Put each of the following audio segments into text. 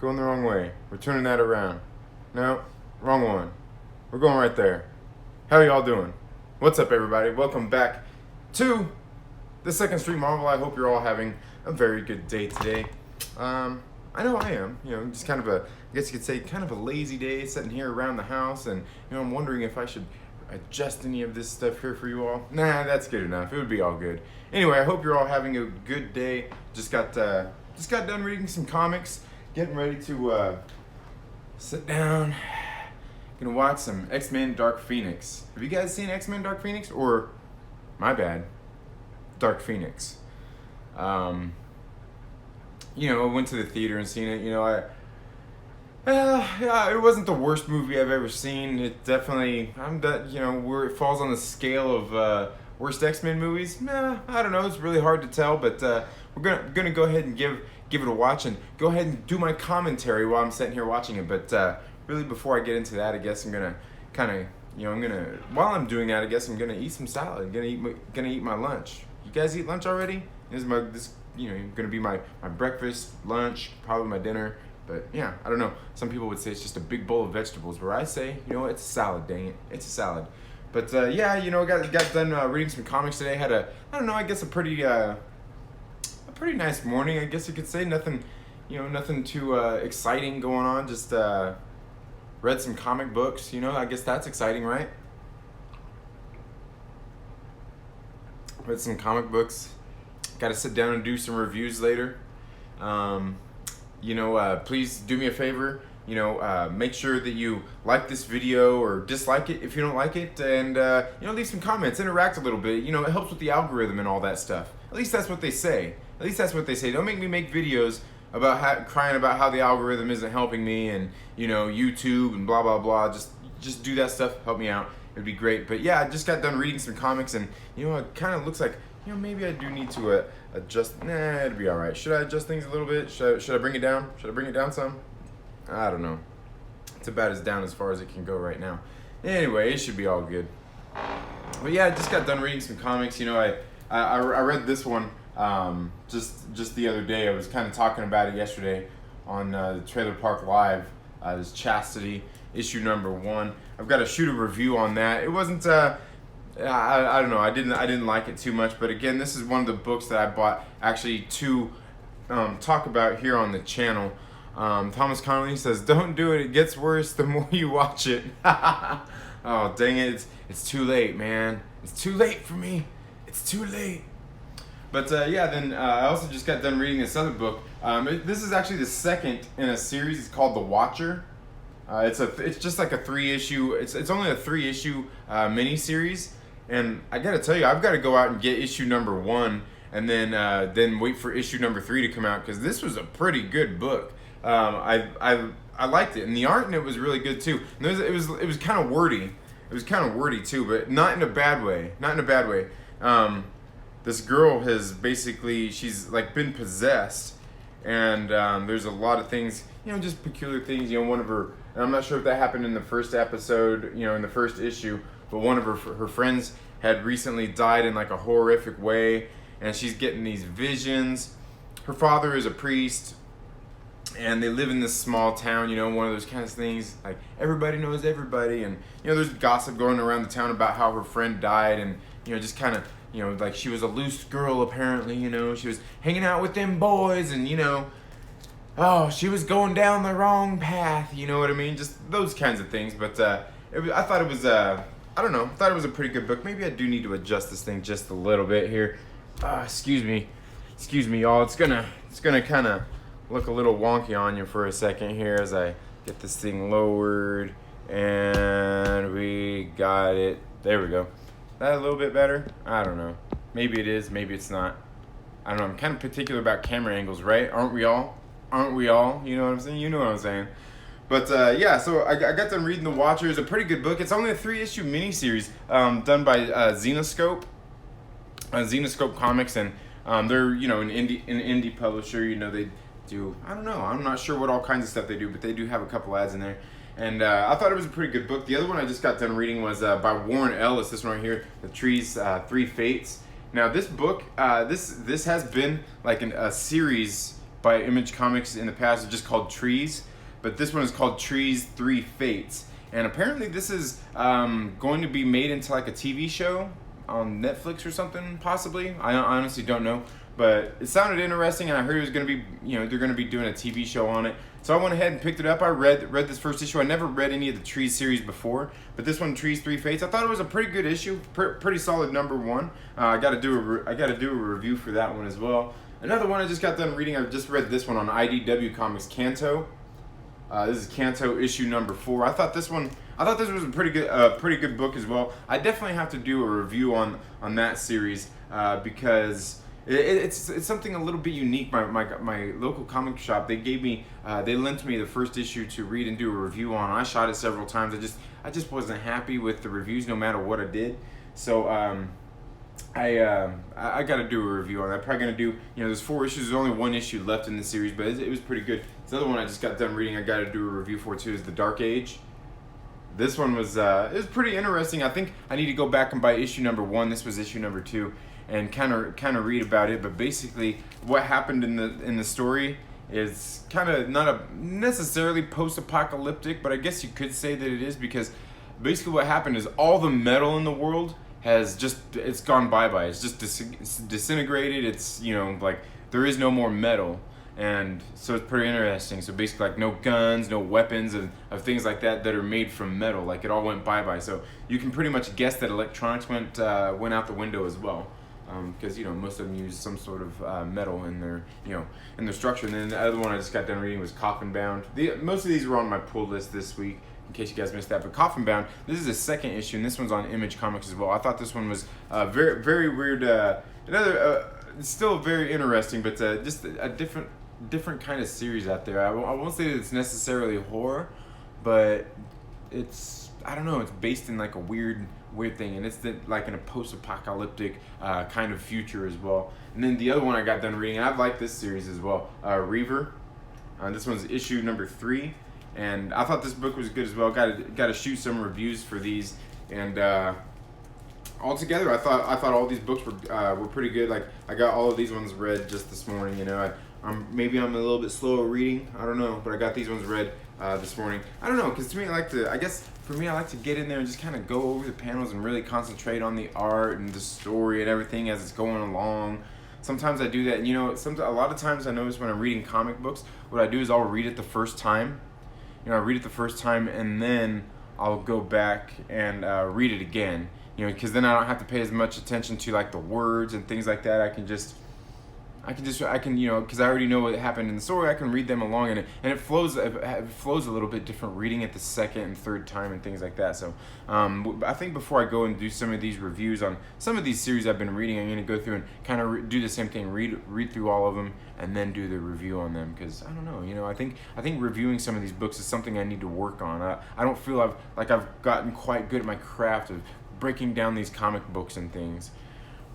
Going the wrong way. We're turning that around. No, wrong one. We're going right there. How y'all doing? What's up, everybody? Welcome back to the Second Street Marvel. I hope you're all having a very good day today. I know I am. Just kind of I guess you could say, kind of a lazy day, sitting here around the house, and I'm wondering if I should adjust any of this stuff here for you all. Nah, that's good enough. It would be all good. Anyway, I hope you're all having a good day. Just got done reading some comics, getting ready to sit down. Gonna watch some X-Men Dark Phoenix. Have you guys seen X-Men Dark Phoenix? Or, my bad, Dark Phoenix. I went to the theater and seen it. It wasn't the worst movie I've ever seen. It definitely, where it falls on the scale of worst X-Men movies. I don't know. It's really hard to tell, but we're gonna go ahead and give it a watch and go ahead and do my commentary while I'm sitting here watching it. But really, before I get into that, I guess I'm gonna while I'm doing that, I guess I'm gonna eat some salad. Gonna eat my lunch. You guys eat lunch already? This gonna be my breakfast, lunch, probably my dinner. But yeah, I don't know. Some people would say it's just a big bowl of vegetables, where I say, it's a salad, dang it. It's a salad. But I got done reading some comics today. Had a pretty nice morning, I guess you could say. Nothing too exciting going on. Just read some comic books. I guess that's exciting, right? Read some comic books. Got to sit down and do some reviews later. Please do me a favor. Make sure that you like this video or dislike it if you don't like it, and leave some comments, interact a little bit. It helps with the algorithm and all that stuff. At least that's what they say. Don't make me make videos about crying about how the algorithm isn't helping me, and YouTube and blah blah blah. Just do that stuff. Help me out. It'd be great. But yeah, I just got done reading some comics, and it kind of looks like maybe I do need to adjust. Nah, it'd be all right. Should I adjust things a little bit? Should I bring it down? Should I bring it down some? I don't know. It's about as down as far as it can go right now. Anyway, it should be all good. But yeah, I just got done reading some comics. I read this one just the other day. I was kind of talking about it yesterday on the Trailer Park Live. This Chastity issue number 1. I've got to shoot a review on that. It wasn't. I don't know. I didn't like it too much. But again, this is one of the books that I bought actually to talk about here on the channel. Thomas Connolly says, "Don't do it. It gets worse the more you watch it." Oh, dang it. It's too late, man. It's too late for me. It's too late. But then I also just got done reading this other book. This is actually the second in a series. It's called The Watcher. It's just like a 3-issue. It's only a 3-issue mini-series. And I gotta tell you, I've got to go out and get issue number 1, and then wait for issue number 3 to come out, because this was a pretty good book. I liked it, and the art in it was really good too. And it was kind of wordy. It was kind of wordy too, but not in a bad way. This girl has she's like been possessed, and there's a lot of things, just peculiar things. One of her, and I'm not sure if that happened in the first episode, in the first issue, but one of her friends had recently died in like a horrific way, and she's getting these visions. Her father is a priest, and they live in this small town, one of those kind of things, like everybody knows everybody, and there's gossip going around the town about how her friend died, and just kind of, like she was a loose girl apparently, she was hanging out with them boys, and she was going down the wrong path, you know what I mean? Just those kinds of things. But I thought it was I don't know, I thought it was a pretty good book. Maybe I do need to adjust this thing just a little bit here. Excuse me y'all. It's gonna kind of look a little wonky on you for a second here as I get this thing lowered, and we got it. There we go. That a little bit better? I don't know. Maybe it is, maybe it's not. I don't know. I'm kind of particular about camera angles, right? Aren't we all? You know what I'm saying? You know what I'm saying. But so I got done reading The Watcher. It's a pretty good book. It's only a 3-issue miniseries done by Zenoscope Comics, and they're an indie publisher. They do, I don't know, I'm not sure what all kinds of stuff they do, but they do have a couple ads in there. And I thought it was a pretty good book. The other one I just got done reading was by Warren Ellis. This one right here, The Tree's Three Fates. Now this book, this has been like a series by Image Comics in the past is just called Trees, but this one is called Trees 3 Fates. And apparently this is going to be made into like a TV show on Netflix or something, possibly. I honestly don't know, but it sounded interesting, and I heard it was going to be, they're going to be doing a TV show on it. So I went ahead and picked it up. I read this first issue. I never read any of the Trees series before, but this one, Trees 3 Fates, I thought it was a pretty good issue, pretty solid #1. I got to do a review for that one as well. Another one I just got done reading. I just read this one on IDW Comics, Kanto. This is Kanto issue #4. I thought this was a pretty good book as well. I definitely have to do a review on that series because it's something a little bit unique. My local comic shop, they lent me the first issue to read and do a review on. I shot it several times. I just wasn't happy with the reviews no matter what I did. So I got to do a review on that. I'm probably going to do, there's 4 issues. There's only 1 issue left in the series, but it was pretty good. This other one I just got done reading, I got to do a review for too, is The Dark Age. This one was it was pretty interesting. I think I need to go back and buy issue #1. This was issue #2, and kind of read about it. But basically, what happened in the story is kind of not necessarily post-apocalyptic, but I guess you could say that it is, because basically what happened is all the metal in the world it's gone bye-bye. It's just disintegrated. It's, like there is no more metal. And so it's pretty interesting. So basically, like, no guns, no weapons of things like that are made from metal. Like, it all went bye-bye. So you can pretty much guess that electronics went out the window as well. Because most of them use some sort of metal in their structure. And then the other one I just got done reading was Coffin Bound. Most of these were on my pull list this week, in case you guys missed that. But Coffin Bound, this is the 2nd issue, and this one's on Image Comics as well. I thought this one was very, very weird. It's still very interesting, but just a different kind of series out there. I won't say that it's necessarily horror, but it's, I don't know, it's based in like a weird thing, and it's like in a post-apocalyptic kind of future as well. And then the other one I got done reading, and I've liked this series as well, Reaver. This one's issue #3, and I thought this book was good as well. Got to shoot some reviews for these, and altogether, I thought all these books were pretty good. Like, I got all of these ones read just this morning. Maybe I'm a little bit slow at reading. I don't know, but I got these ones read this morning. I don't know, because to me, I like to get in there and just kind of go over the panels and really concentrate on the art and the story and everything as it's going along. Sometimes I do that, and a lot of times I notice when I'm reading comic books, what I do is I'll read it the first time. I read it the first time, and then I'll go back and read it again. Because then I don't have to pay as much attention to like the words and things like that. I can because I already know what happened in the story. I can read them along, and it flows a little bit different reading it the 2nd and 3rd time and things like that. So I think before I go and do some of these reviews on some of these series I've been reading, I'm going to go through and kind of do the same thing, read through all of them, and then do the review on them. Because I don't know, I think reviewing some of these books is something I need to work on. I don't feel I've gotten quite good at my craft of breaking down these comic books and things.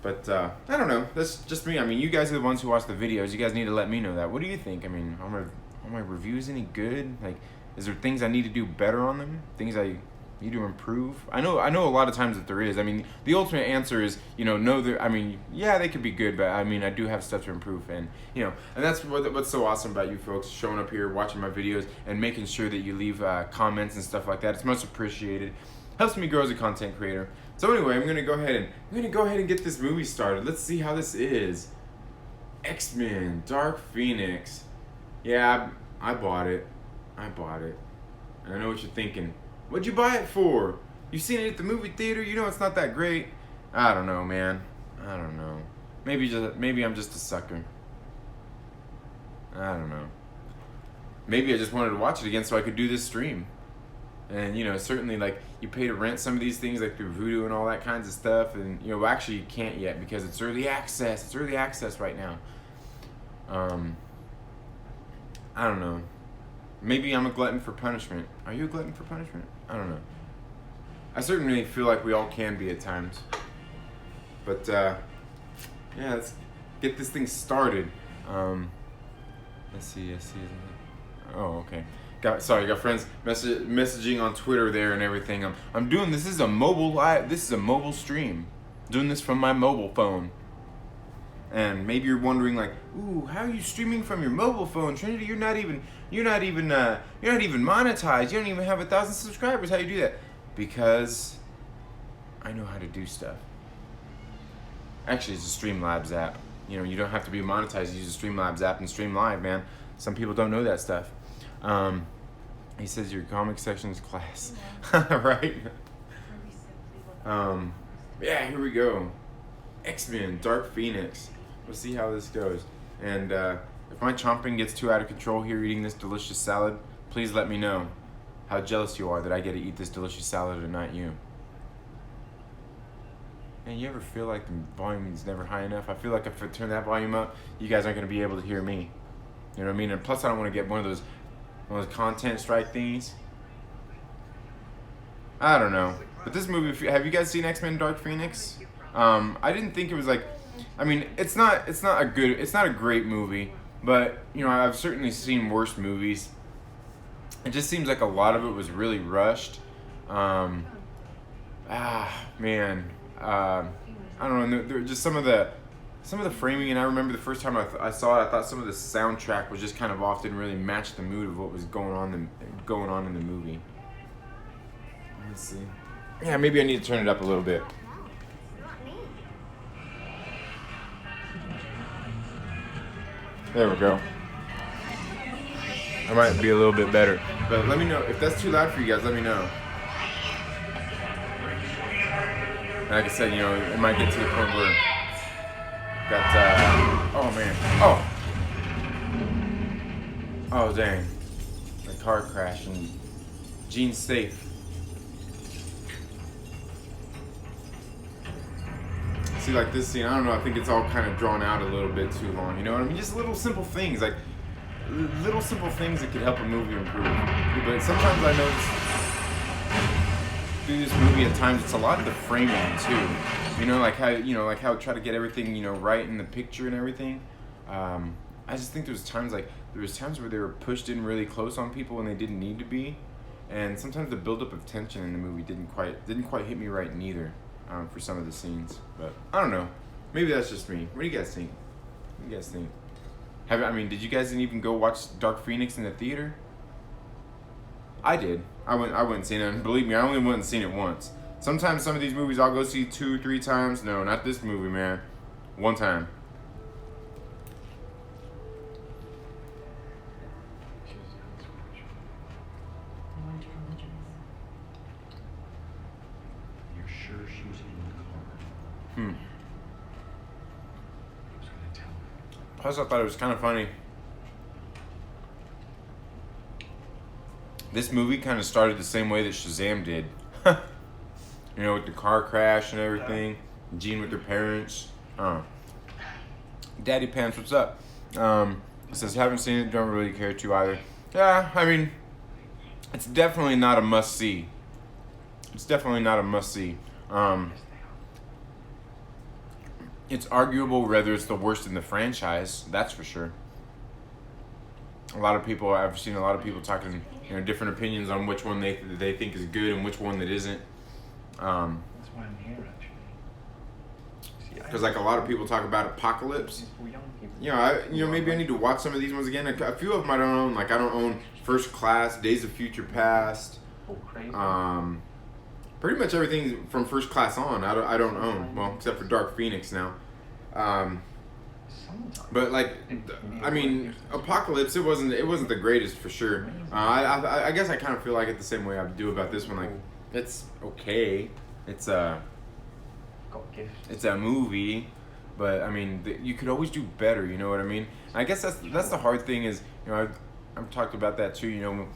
But I don't know. That's just me. I mean, you guys are the ones who watch the videos. You guys need to let me know that. What do you think? I mean, are my reviews any good? Like, is there things I need to do better on them? Things I need to improve? I know a lot of times that there is. I mean, the ultimate answer is, no. I mean, yeah, they could be good, but I mean, I do have stuff to improve, and and that's what's so awesome about you folks showing up here, watching my videos, and making sure that you leave comments and stuff like that. It's much appreciated. Helps me grow as a content creator. So anyway, I'm gonna go ahead and get this movie started. Let's see how this is. X-Men: Dark Phoenix. Yeah, I bought it. And I know what you're thinking. What'd you buy it for? You've seen it at the movie theater. It's not that great. I don't know, man. I don't know. Maybe I'm just a sucker. I don't know. Maybe I just wanted to watch it again so I could do this stream. And certainly, like, you pay to rent some of these things like through Vudu and all that kinds of stuff, and actually you can't yet because it's early access. It's early access right now. I don't know. Maybe I'm a glutton for punishment. Are you a glutton for punishment? I don't know. I certainly feel like we all can be at times. But yeah, let's get this thing started. Let's see. Oh, okay. Got friends messaging on Twitter there and everything. I'm doing this. This is a mobile stream. Doing this from my mobile phone. And maybe you're wondering like, ooh, how are you streaming from your mobile phone, Trinity? You're not even monetized. You don't even have 1,000 subscribers. How do you do that? Because I know how to do stuff. Actually, it's a Streamlabs app. You know, you don't have to be monetized. You use a Streamlabs app and stream live, man. Some people don't know that stuff. He says your comic section is class, right? Yeah, here we go. X-Men, Dark Phoenix. We'll see how this goes. And if my chomping gets too out of control here eating this delicious salad, please let me know how jealous you are that I get to eat this delicious salad and not you. And you ever feel like the volume is never high enough? I feel like if I turn that volume up, you guys aren't going to be able to hear me. You know what I mean? And plus, I don't want to get one of those content strike thingies. I don't know. But this movie, have you guys seen X-Men Dark Phoenix? I didn't think it was like, I mean, it's not a great movie, but you know, I've certainly seen worse movies. It just seems like a lot of it was really rushed. Man, I don't know. There just some of the framing, and I remember the first time I saw it, I thought some of the soundtrack was just kind of off, didn't really match the mood of what was going on in the movie. Let's see. Yeah, maybe I need to turn it up a little bit. There we go. I might be a little bit better, but let me know if that's too loud for you guys. Let me know. Like I said, you know, it might get to the point where oh man, oh dang, a car crash and Gene's safe. See, like this scene, I don't know, I think it's all kind of drawn out a little bit too long, you know what I mean? Just little simple things, like little simple things that could help a movie improve. But sometimes I notice through this movie at times it's a lot of the framing too. You know, like how try to get everything, you know, right in the picture and everything. I just think there was times where they were pushed in really close on people when they didn't need to be, and sometimes the buildup of tension in the movie didn't quite hit me right neither. For some of the scenes, but I don't know. Maybe that's just me. What do you guys think? Did you guys even go watch Dark Phoenix in the theater? I did. I went and seen it, and believe me, I only went and seen it once. Sometimes some of these movies I'll go see 2 or 3 times. No, not this movie, man. One time. Plus, I thought it was kind of funny. This movie kind of started the same way that Shazam did. You know, with the car crash and everything. Jean with her parents. Daddy Pants, what's up? He says, haven't seen it, don't really care to either. Yeah, I mean, it's definitely not a must-see. It's arguable whether it's the worst in the franchise, that's for sure. I've seen a lot of people talking, you know, different opinions on which one they think is good and which one that isn't. That's why I'm here, actually. Because like a lot of people talk about Apocalypse. You know, maybe I need to watch some of these ones again. A few of them I don't own. Like I don't own First Class, Days of Future Past. Pretty much everything from First Class on, I don't own. Well, except for Dark Phoenix now. But like, I mean, Apocalypse, it wasn't the greatest for sure. I guess I kind of feel like it the same way I do about this one. Like, it's okay. It's a movie, but I mean, you could always do better. You know what I mean? I guess that's the hard thing is, you know, I've talked about that too. You know,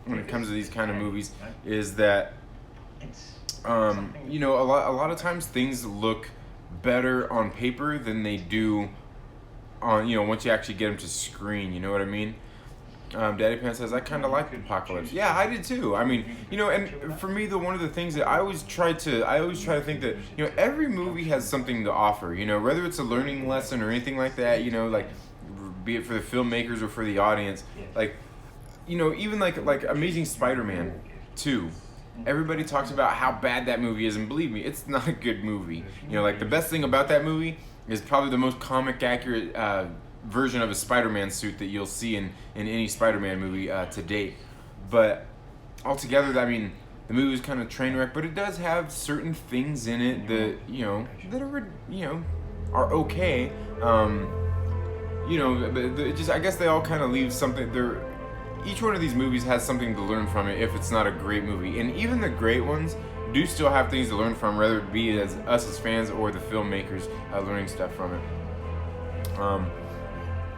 when it comes to these kind of movies, is that. You know, a lot of times things look better on paper than they do on, you know, once you actually get them to screen, you know what I mean? Daddy Pan says, I kind of like Apocalypse. Yeah, I did too. I mean, you know, and for me, one of the things that I always try to think that, you know, every movie has something to offer, you know, whether it's a learning lesson or anything like that, you know, like, be it for the filmmakers or for the audience, like, you know, even like Amazing Spider-Man 2. Everybody talks about how bad that movie is, and believe me, it's not a good movie. You know, like the best thing about that movie is probably the most comic accurate version of a Spider-Man suit that you'll see in any Spider-Man movie to date. But altogether, I mean, the movie was kind of train wreck, but it does have certain things in it that that are okay. I guess they all kind of leave something. Each one of these movies has something to learn from it if it's not a great movie, and even the great ones do still have things to learn from, whether it be as us as fans or the filmmakers learning stuff from it.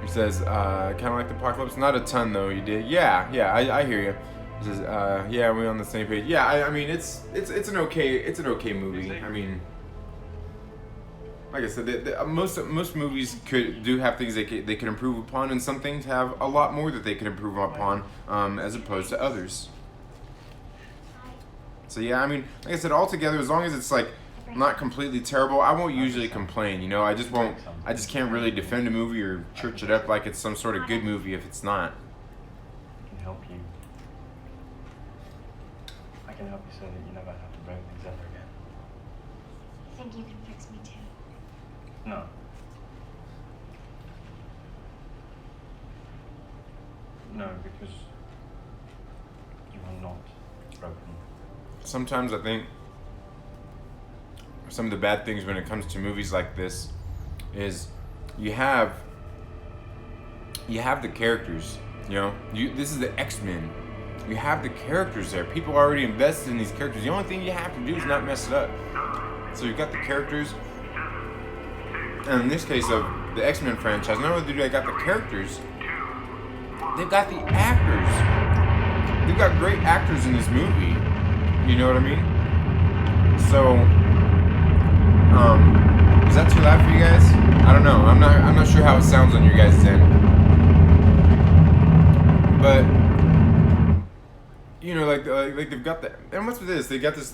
He says, kind of like the Apocalypse, not a ton though. You did, yeah, I hear you. He says, yeah, we're on the same page. Yeah, I mean, it's an okay movie. I mean, like I said, most movies do have things they could improve upon, and some things have a lot more that they could improve upon, as opposed to others. So yeah, I mean, like I said, altogether, as long as it's like not completely terrible, I won't usually complain. I just can't really defend a movie or church it up like it's some sort of good movie if it's not. I can help you. I can help you so that you never have to break things ever again. I think you can fix me too. No. No, because you are not broken. Sometimes I think some of the bad things when it comes to movies like this is you have the characters. This is the X-Men. You have the characters there. People are already invested in these characters. The only thing you have to do is not mess it up. So you've got the characters. And in this case of the X-Men franchise, not only do they got the characters, they've got the actors. They've got great actors in this movie. You know what I mean? So, is that too loud for you guys? I don't know. I'm not sure how it sounds on your guys' end. But like they've got that. And what's with this? They got this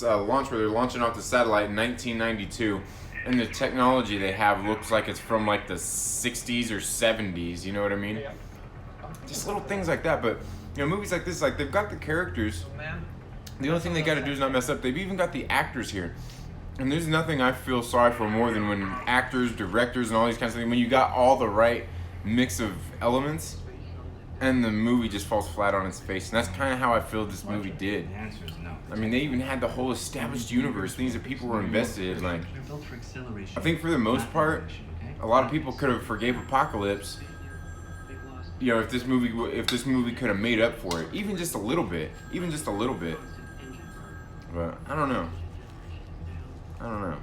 launch where they're launching off the satellite in 1992. And the technology they have looks like it's from like the 60s or 70s, you know what I mean? Yeah. Just little things like that, but movies like this, like they've got the characters. The only thing they gotta do is not mess up. They've even got the actors here. And there's nothing I feel sorry for more than when actors, directors, and all these kinds of things, when you got all the right mix of elements, and the movie just falls flat on its face. And that's kind of how I feel this movie did. The answer is no. I mean, they even had the whole established universe, things that people were invested in. Like, I think for the most part, a lot of people could have forgave Apocalypse. If this movie could have made up for it, even just a little bit. But I don't know.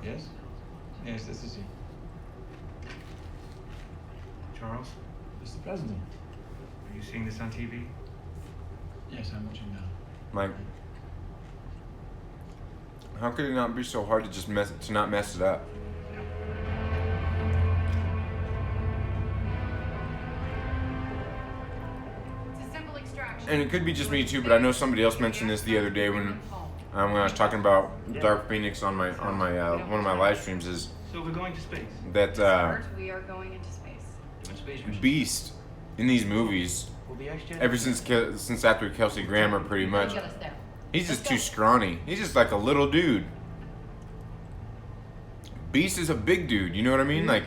Yes? Yes, this is he. Charles, Mr. President. Are you seeing this on TV? Yes, I'm watching now. Like, how could it not be so hard to just not mess it up? It's a simple extraction. And it could be just me too, but I know somebody else mentioned this the other day when I was talking about Dark Phoenix on my one of my live streams. Is So we're going to space. that We are going into space. Beast in these movies, Will the X-Gen ever since after Kelsey Grammer, pretty much, Get us there. he's just too scrawny. He's just like a little dude. Beast is a big dude. You know what I mean? Like,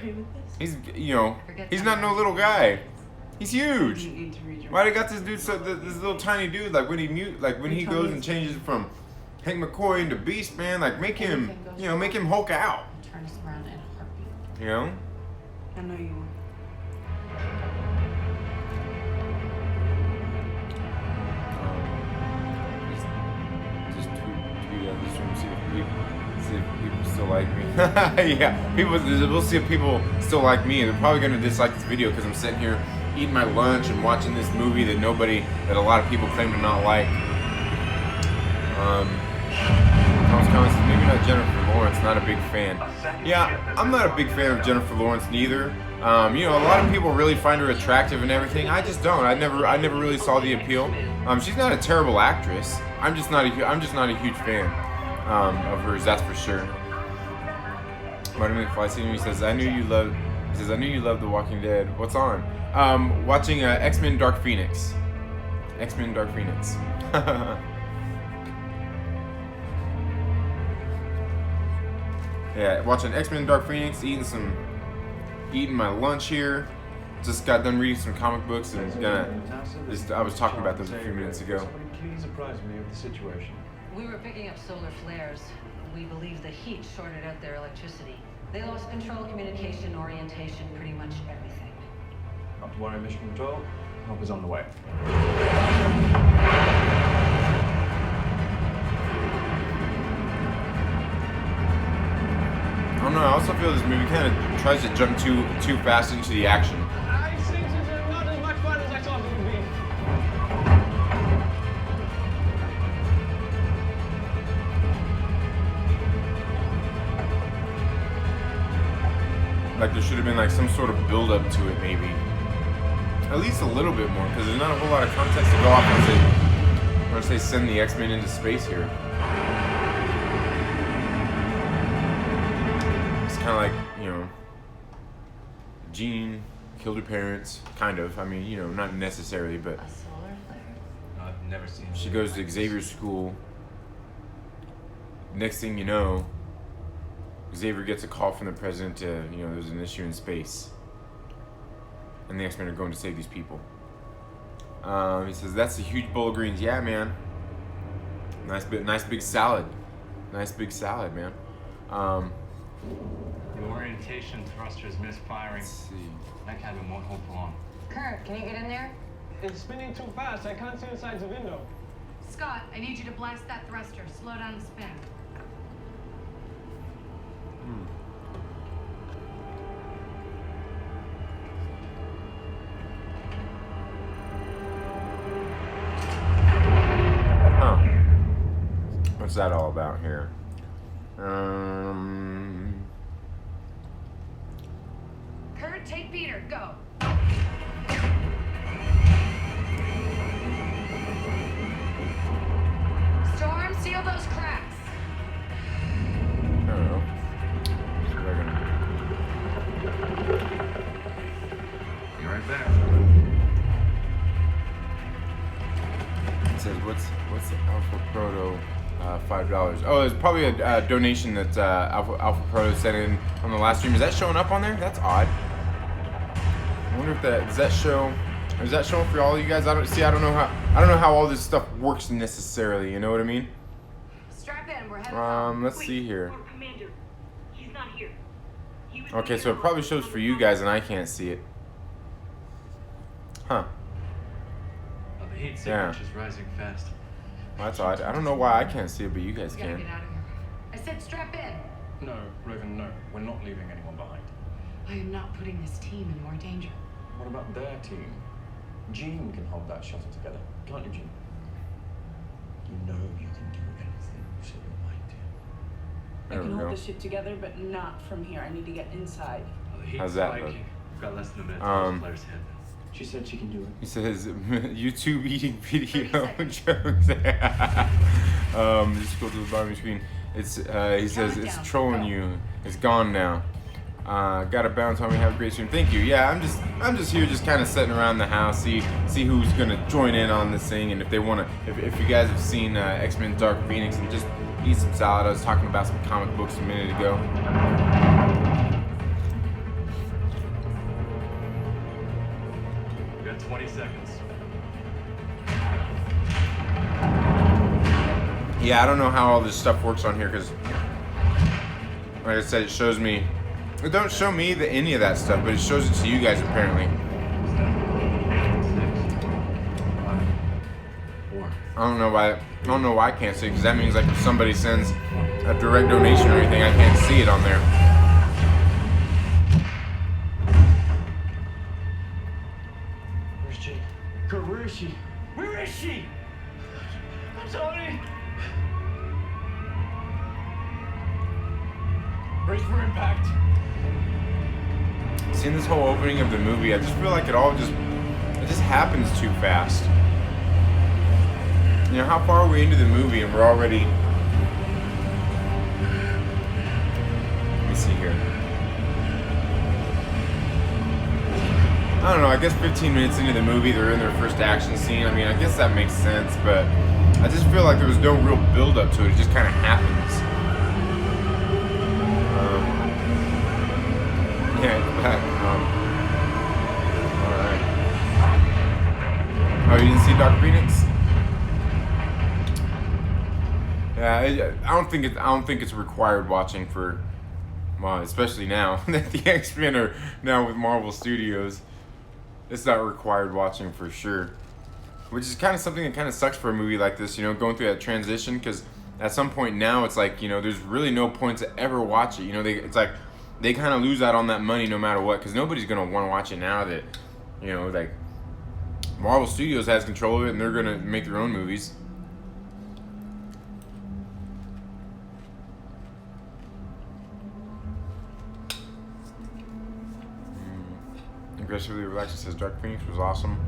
he's he's not no little guy. He's huge. Why they got this dude this little tiny dude? Like when he goes and changes from Hank McCoy into Beast, man. Like make him Hulk out. Turn us around in a heartbeat. You know? I know you will. Just tweet out this room, see if people still like me. Yeah, we'll see if people still like me. They're probably gonna dislike this video because I'm sitting here eating my lunch and watching this movie that a lot of people claim to not like. Thomas Collins says, maybe not Jennifer Lawrence, not a big fan. Yeah, I'm not a big fan of Jennifer Lawrence neither. A lot of people really find her attractive and everything. I just don't. I never really saw the appeal. She's not a terrible actress. I'm just not a huge fan of hers. That's for sure. Marty McFly says, I knew you loved The Walking Dead. What's on? Watching X-Men Dark Phoenix. X-Men Dark Phoenix. Yeah, watching X-Men Dark Phoenix, eating my lunch here. Just got done reading some comic books and I was talking about those a few minutes ago. Please apprise me of the situation. We were picking up solar flares. We believe the heat shorted out their electricity. They lost control, communication, orientation, pretty much everything. Not to worry, Mission Control. Help is on the way. I don't know, I also feel this movie kind of tries to jump too fast into the action. I think this is not as much fun as I thought it would be. Like there should have been like some sort of build up to it maybe. At least a little bit more, because there's not a whole lot of context to go off once they send the X-Men into space here. It's kind of like, you know, Jean killed her parents, kind of. I mean, you know, not necessarily, but A solar flare? I've never seen. she goes to Xavier's school. Next thing you know, Xavier gets a call from the president to, you know, there's an issue in space. And the X-Men are going to save these people. He says, that's a huge bowl of greens. Yeah, man. Nice big salad. Nice big salad, man. The orientation thruster is misfiring. Let's see. That cabin won't hold for long. Kurt, can you get in there? It's spinning too fast. I can't see inside the window. Scott, I need you to blast that thruster. Slow down the spin. What's that all about here? Kurt, take Peter. Go. Storm, seal those cracks. I don't know. Be right back. It says, what's the Alpha Proto? $5. Oh, it's probably a donation that Alpha Proto sent in on the last stream. Is that showing up on there? That's odd. I wonder if that does that show. Is that showing for all of you guys? I don't know how all this stuff works necessarily. You know what I mean? Strap in. We're headed home. Let's see here. Lord Commander, he's not here. He was Okay, so it probably shows for you guys and I can't see it. Huh. The heat Yeah. signature is rising fast. Well, that's odd. I don't know why I can't see it, but you guys We gotta can. get out of here. I said strap in. No, Raven, no. We're not leaving anyone behind. I am not putting this team in more danger. What about their team? Jean can hold that shuttle together. Can't you, Jean? You know you can do anything you set your mind to. I There can we hold go. the ship together, but not from here. I need to get inside. Oh, the heat's How's that spiking. look? We've got less than a minute Um, to flares hit. She said she can do it. He says YouTube eating video 30 jokes. Just go to the bottom of the screen. It's he says it it's down. trolling Go. you. It's gone now. Gotta bounce on me. Have a great stream. Thank you. Yeah, I'm just here, just kind of sitting around the house, see who's gonna join in on this thing, and if they wanna, if you guys have seen X-Men Dark Phoenix and just eat some salad. I was talking about some comic books a minute ago. We've got 20 seconds. Yeah, I don't know how all this stuff works on here because, like I said, it shows me. It don't show me any of that stuff, but it shows it to you guys apparently. 6, 5, 4. I don't know why I can't see it because that means like if somebody sends a direct donation or anything, I can't see it on there. Where's Jean? Kurt, where is she? Where is she? Tony! Brace for impact. Seeing this whole opening of the movie, I just feel like it just happens too fast. You know, how far are we into the movie and we're already... Let me see here. I don't know, I guess 15 minutes into the movie, they're in their first action scene. I mean, I guess that makes sense, but I just feel like there was no real build up to it. It just kind of happens. Yeah, it's back. All right. Oh, you didn't see Dark Phoenix? Yeah, I don't think it's required watching for, well, especially now that the X-Men are now with Marvel Studios. It's not required watching for sure, which is kind of something that kind of sucks for a movie like this, you know, going through that transition, because at some point now it's like, you know, there's really no point to ever watch it. You know, it's like they kind of lose out on that money no matter what, because nobody's gonna want to watch it now that, you know, like Marvel Studios has control of it and they're gonna make their own movies. Aggressively relaxed says Dark Phoenix was awesome.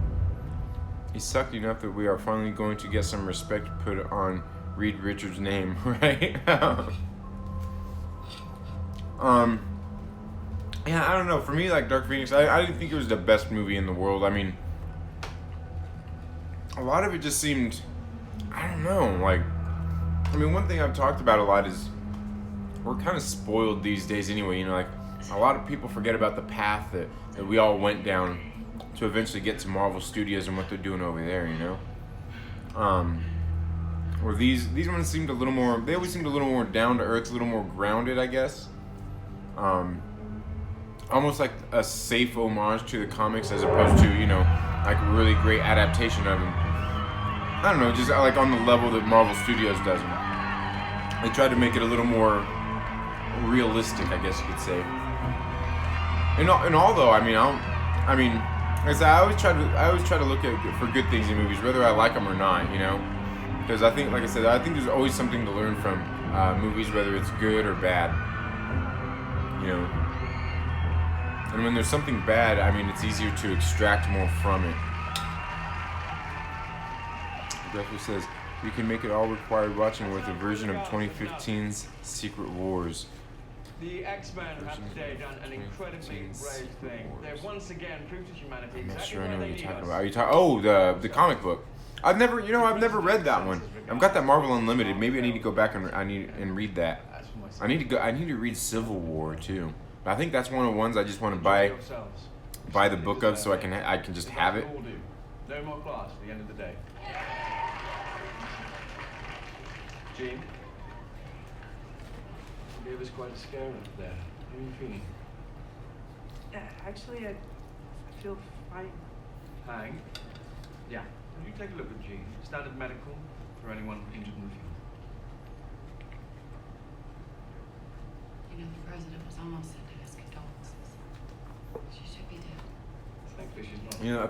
He sucked enough that we are finally going to get some respect put on Reed Richards' name, right? Yeah, I don't know. For me, like Dark Phoenix, I didn't think it was the best movie in the world. I mean, a lot of it just seemed, I don't know, like, I mean, one thing I've talked about a lot is we're kind of spoiled these days anyway, you know, like, a lot of people forget about the path that we all went down to eventually get to Marvel Studios and what they're doing over there, you know? Where these ones seemed a little more, they always seemed a little more down to earth, a little more grounded, I guess. Almost like a safe homage to the comics as opposed to, you know, like a really great adaptation of them. I don't know, just like on the level that Marvel Studios does them. They tried to make it a little more realistic, I guess you could say. And although, I mean, like I said, I always try to look for good things in movies, whether I like them or not, you know. Because I think, like I said, I think there's always something to learn from movies, whether it's good or bad. You know. And when there's something bad, I mean, it's easier to extract more from it. Greffel says, we can make it all required watching with a version of 2015's Secret Wars. The X-Men have today done an incredibly brave thing. They've once again proved to humanity I'm not exactly sure I know why what they you're need talking us. about. Are you talking? Oh, the comic book. I've never read that one. I've got that Marvel Unlimited. Maybe I need to go back and read that. I need to read Civil War too. But I think that's one of the ones I just want to buy the book of so I can just have it. No more class at the end of the day. Jean, you gave us quite a scare up there. How are you feeling? Actually, I feel fine. Hang. Yeah. You take a look at Jean. Standard medical for anyone injured in the field. You know, the president was almost sending us condolences. She should be dead. Thankfully she's not. You know, I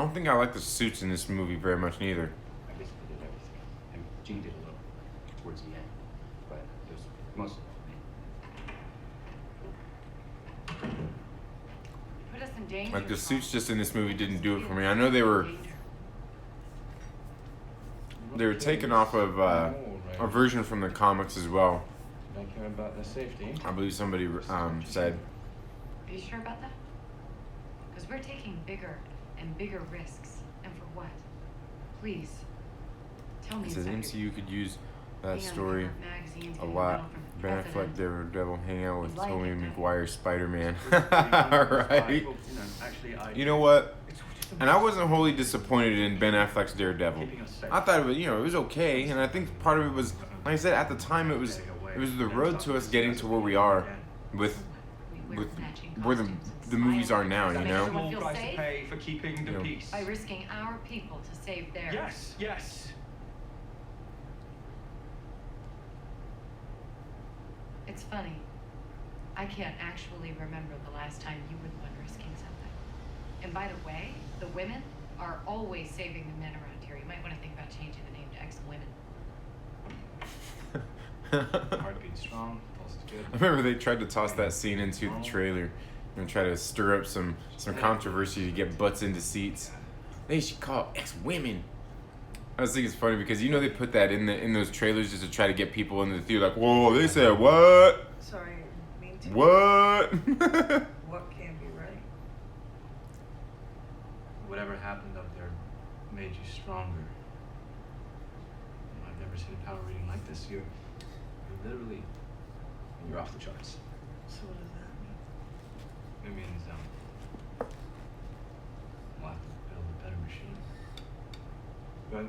don't think I like the suits in this movie very much neither. I guess they did everything. And Jean did a little towards the end, but it was mostly me. Put us in danger. Like the suits just in this movie didn't do it for me. I know they were taken off of a version from the comics as well. Don't care about their safety. I believe somebody said. Are you sure about that? Because we're taking bigger and bigger risks. And for what? Please, tell me. It says MCU could use that Being on story the magazines, a getting lot. medal from the Ben Affleck, president. Daredevil, hang out with Like Tobey it, Maguire, Spider-Man. Right. Right? You know what? And I wasn't wholly disappointed in Ben Affleck's Daredevil. I thought it was, you know, it was okay, and I think part of it was, like I said, at the time it was the road to us getting to where we are with where the movies are now, you know. Everyone feel Price to safe? pay for keeping the You know. peace. By risking our people to save theirs. Yes, yes. It's funny. I can't actually remember the last time you were the one risking something. And by the way, the women are always saving the men around here. You might want to think about changing the name to X-Women. Heartbeat strong, pulse is good. I remember they tried to toss that scene into the trailer and try to stir up some controversy to get butts into seats. They should call X-Women. I was thinking it's funny because you know they put that in those trailers just to try to get people into the theater. Like, whoa, they said what? Sorry, mean to. What? What can't be right? Whatever happened up there made you stronger. I've never seen a power reading like this. You're literally, you're off the charts. So what does that mean? It means, we'll have to build a better machine. But,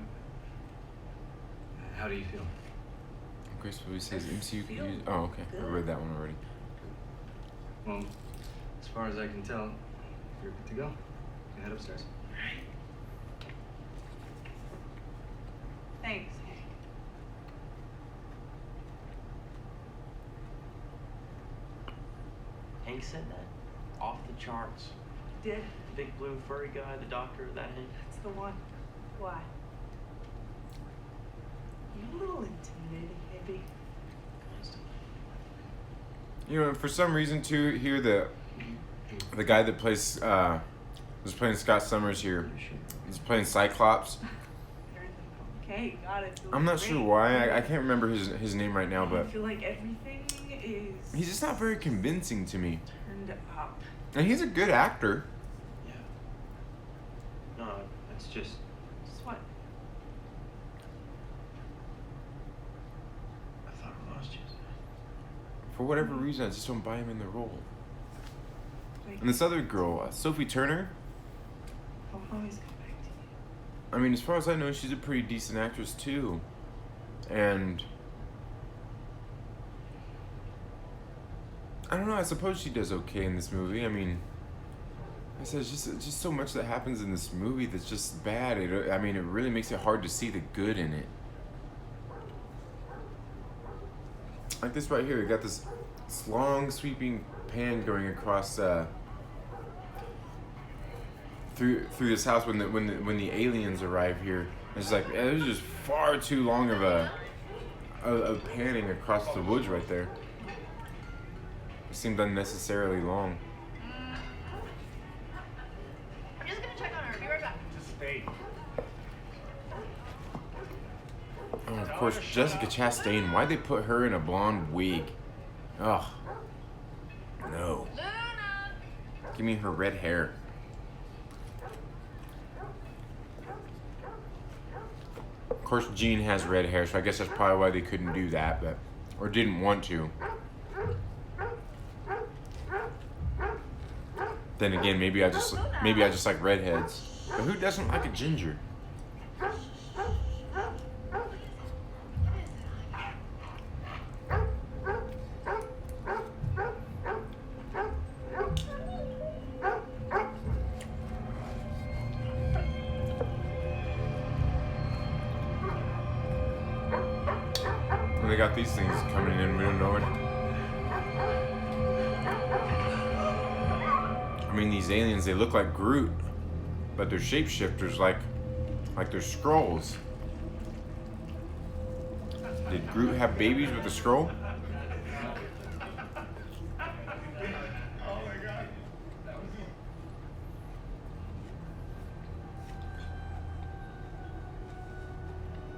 how do you feel? Grace always says MCU. feel Oh, okay. I good. read that one already. Well, as far as I can tell, you're good to go. You head upstairs. Thanks, Hank. Hank said that? Off the charts. Did? The big blue furry guy, the doctor, that Hank? That's the one. Why? You a little intimidating, maybe? You know, for some reason too, here the guy that plays was playing Scott Summers here. He's playing Cyclops. Okay, got it. I'm not sure why. I can't remember his name right now, I but feel like everything is he's just not very convincing to me. turned up. And he's a good actor. Yeah. No, it's just. Just what? I thought I lost you. For whatever reason, I just don't buy him in the role. Like, And this other girl, Sophie Turner. I'll always come back to you. I mean, as far as I know, she's a pretty decent actress too. And I don't know. I suppose she does okay in this movie. I mean, I said it's just so much that happens in this movie that's just bad. I mean, it really makes it hard to see the good in it. Like this right here, you got this long sweeping pan going across through this house when the aliens arrive here. It's like there's just far too long of a panning across the woods right there. It seemed unnecessarily long. I'm just gonna check on her. Be right back. Anticipate. Oh, of course, Jessica Chastain. Why'd they put her in a blonde wig? Ugh. No. Luna! Give me her red hair. Of course, Jean has red hair, so I guess that's probably why they couldn't do that, but or didn't want to. Then again, maybe I just like redheads. But who doesn't like a ginger? They got these things coming in, we don't know it. I mean, these aliens, they look like Groot, but they're shapeshifters, like they're Skrulls. Did Groot have babies with a Skrull?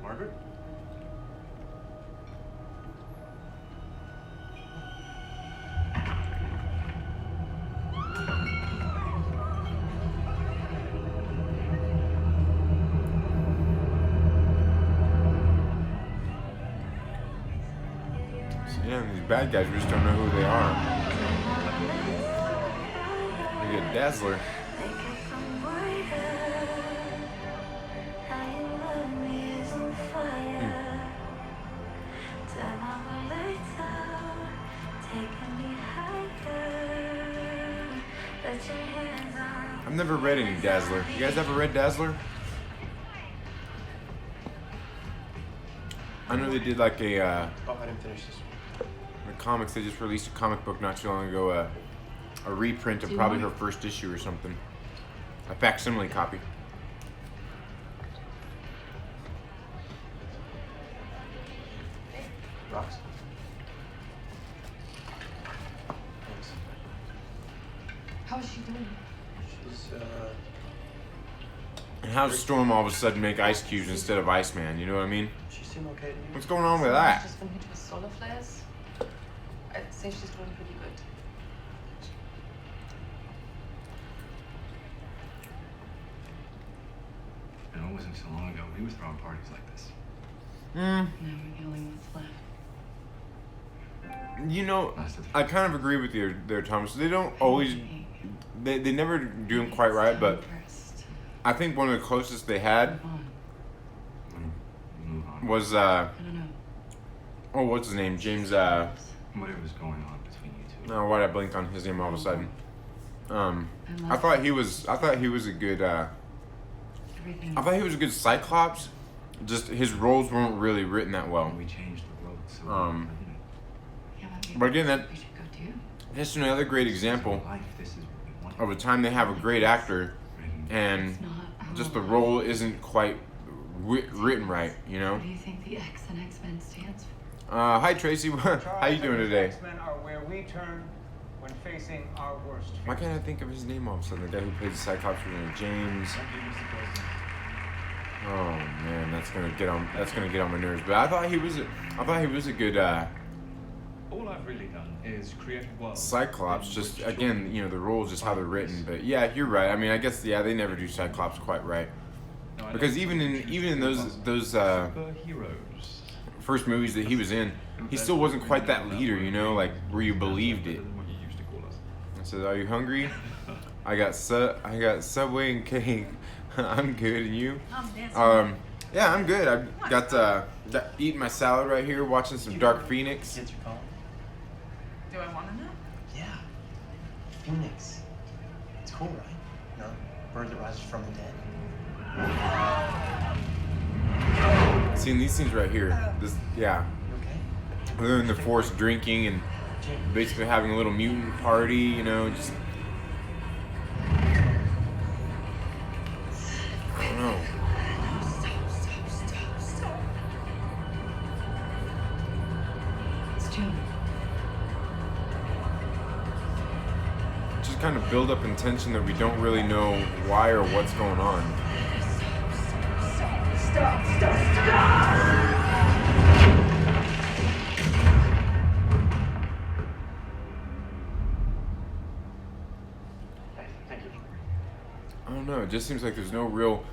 Margaret? Yeah, and these bad guys, we just don't know who they are. We get Dazzler. I've never read any Dazzler. You guys ever read Dazzler? I know they did like a Oh, I didn't finish this one. the comics. They just released a comic book not too long ago. A reprint of probably her first issue or something. A facsimile copy. Rocks. Thanks. How's she doing? She's, And how does Storm all of a sudden make ice cubes instead of Iceman? You know what I mean? she seemed okay to you? What's going on with that? She's been hit with solar flares. I'd say she's doing pretty good. You know, it wasn't so long ago we were throwing parties like this. Now we're the only ones left. You know, I kind of agree with you there, Thomas. They don't always they never do them quite right, but I think one of the closest they had Move on. was I don't know. oh, what's his name? James. Whatever's going on between you two. Oh, why'd I blink on his name all of a sudden? I thought he was a good. Everything. I thought he was a good Cyclops. Just his roles weren't really written that well. We changed the world so Yeah, maybe But again, that we should go too. that's another great example life, this is what we want. of a time they have a great actor, and It's not. just the role isn't quite written right. You know. What do you think the X and X-Men stands for? Hi Tracy, how you doing today? X-Men are where we turn when facing our worst Why can't I think of his name all of a sudden? The guy who plays the Cyclops was named James. Oh man, that's gonna get on my nerves. But I thought he was a good All I've really done is create a world. Cyclops. in Just which again, children you know, the roles just how they're find written. peace. But yeah, you're right. I mean, I guess they never do Cyclops quite right. No, I Because don't even think in those superheroes. first movies that he was in, he still wasn't quite that leader. You know, like where you believed it. What you used to call us. I said, "Are you hungry? I got Subway and cake. I'm good, and you?" Yeah, I'm good. I got eating my salad right here, watching some Dark Phoenix. Kids are calling. Do I want to know? Yeah. Phoenix. It's cool, right? No, bird that rises from the dead. Seeing these things right here, this yeah, You okay? they're in the forest drinking and Jim. basically having a little mutant party, you know, just I don't know. It's June. Just kind of build up in tension that we don't really know why or what's going on. Thank you. I don't know. It just seems like there's no real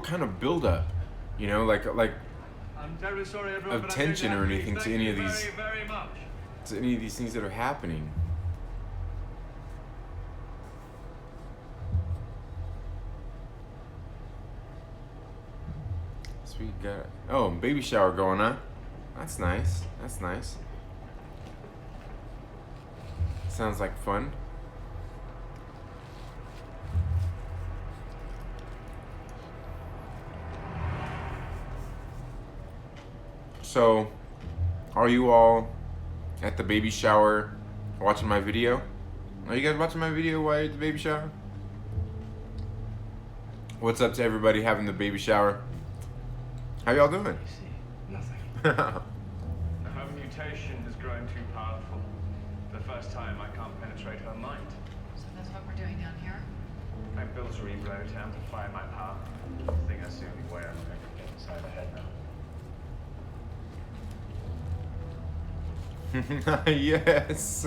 kind of build up, you know, like I'm terribly sorry, everyone. of but I'm going tension to or have to anything leave. to Thank any you of these very, very much. to any of these things that are happening. So we got baby shower going on. That's nice. That's nice. Sounds like fun. So, are you all at the baby shower watching my video? Are you guys watching my video while you're at the baby shower? What's up to everybody having the baby shower? How y'all doing? You see, nothing. Her mutation has grown too powerful. For the first time, I can't penetrate her mind. So that's what we're doing down here? I built Cerebro to amplify my power. I think that's the only way I'm going to get inside her head now. Yes.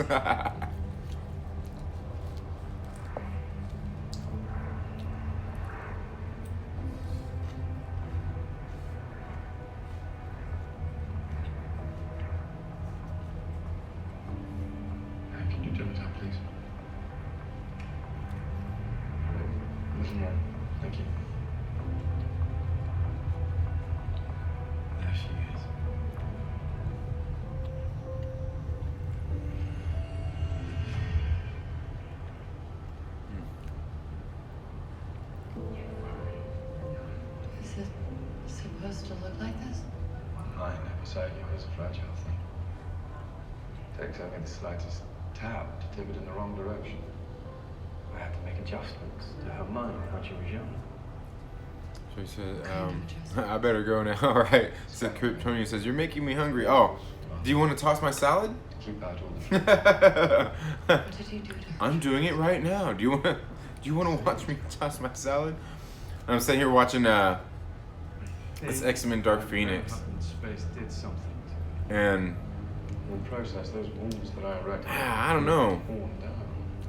Can you turn it up, please? Little more. Thank you. There she is. Is it supposed to look like this? Mine beside you is a fragile thing. Takes only the slightest tap to tip it in the wrong direction. I had to make adjustments to her mind when she was young. So he said, Kind of adjustment. I better go now. All right. So Kryptonian says, "You're making me hungry." Oh, do you want to toss my salad? Keep out all the What did he do to her? I'm doing it right now. Do you want to watch me toss my salad? I'm sitting here watching this X-Men Dark Phoenix, Space did something to and In the process, those walls that I erected I don't know. torn down.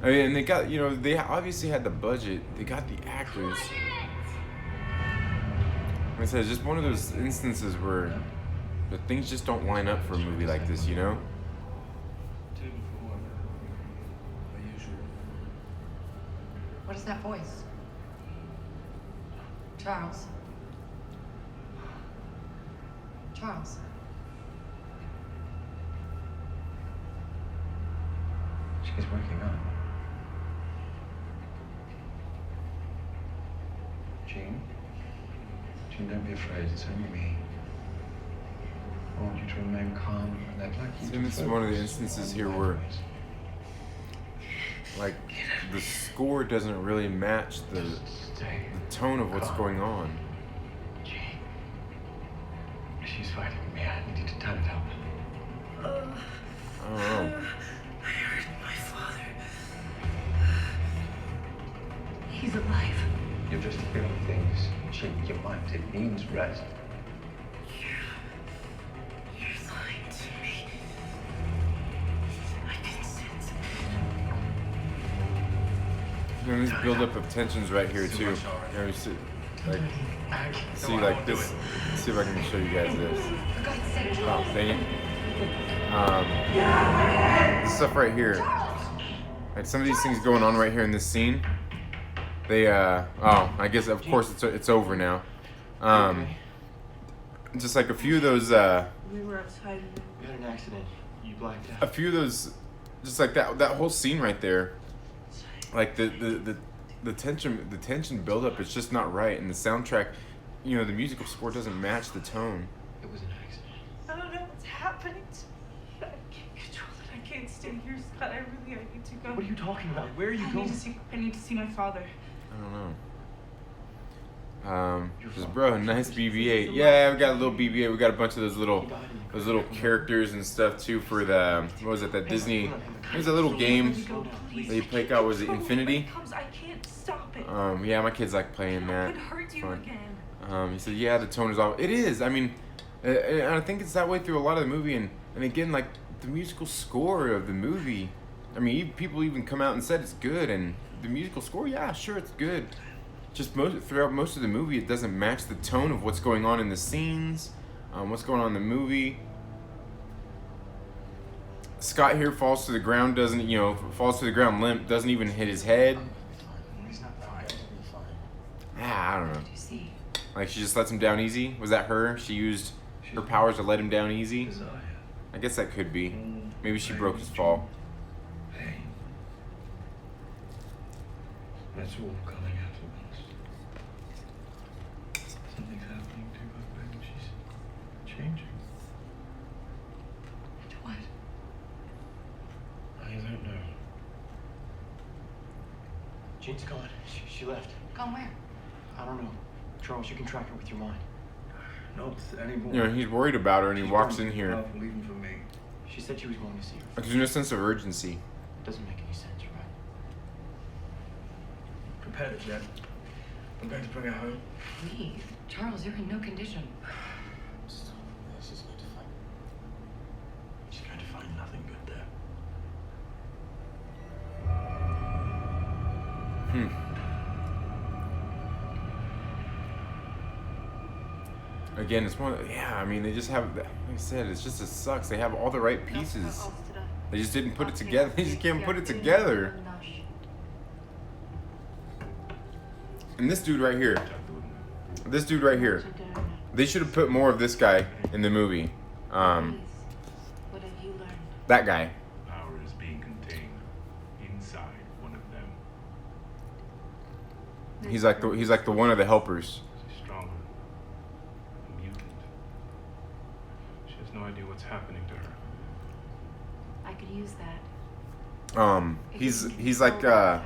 I mean, and they got, you know, they obviously had the budget. They got the actors. Like I said, it's just one of those instances where the things just don't line up for a movie like this, you know? What is that voice? Charles? Charles? She's waking up. Jean? Jean, don't be afraid. It's only me. I want you to remain calm and act like you See, this is one of the instances here where, like, the score doesn't really match the tone of what's going on. Jean. She's fighting me. I need you to turn it up. I don't know. I heard my father. He's alive. You're just feeling things. Jean, your mind, it needs rest. You're lying to me. I can sense it. You know, this buildup of tensions right here too. You know, you see, like, like this. Let's see if I can show you guys this. For God's sake, Oh, Charles! dang it. This stuff right here. Like some of these things going on right here in this scene. They oh, I guess of course it's over now. Just like a few of those We were outside. We had an accident. You blacked a out. few of those, just like that whole scene right there, like the tension buildup, it's just not right, and the soundtrack, you know, the musical score doesn't match the tone. It was an accident. I don't know what's happening to me. I can't control it. I can't stay here, Scott. I need to go. What are you talking about? Where are you I going? need to see my father. I don't know. Just bro, nice BB-8. Yeah, we got a little BB-8. We got a bunch of those little characters and stuff too for the, what was it, that Disney, there's a little game that you play out, was it Infinity? I can't stop it. Yeah, my kids like playing that. It could hurt you Fun. again. He said, yeah, the tone is off. It is. I mean, and I think it's that way through a lot of the movie. And again, like, the musical score of the movie, I mean, people even come out and said it's good. And the musical score, yeah, sure, it's good. Just throughout most of the movie, it doesn't match the tone of what's going on in the scenes, what's going on in the movie. Scott here falls to the ground, falls to the ground limp, doesn't even hit his head. He's not fine. He'll be fine. I don't know. Do you see? Like, she just lets him down easy? Was that her? She used her powers to let him down easy? Desire. I guess that could be. Maybe she broke his fall. Pain. That's all coming out at once. Something's happening to her, baby. She's changing. And what? I don't know. Jean's gone. She left. Gone where? I don't know. Charles, you can track her with your mind. Not anymore. You know, he's worried about her and he walks in here. Powerful even for me. She said she was going to see her. There's no sense of urgency. It doesn't make any sense, right? Prepare it, Jen. I'm going to bring her home. Please. Charles, you're in no condition. Stop this. She's going to find. She's going to find nothing good there. Again, it's one. Yeah, I mean, they just have. Like I said, it sucks. They have all the right pieces. They just didn't put it together. They just can't put it together. And this dude right here. They should have put more of this guy in the movie. What have you learned? That guy. Power is being contained inside one of them. He's like the one of the helpers. She's stronger. A mutant. She has no idea what's happening to her. I could use that. He's like Power.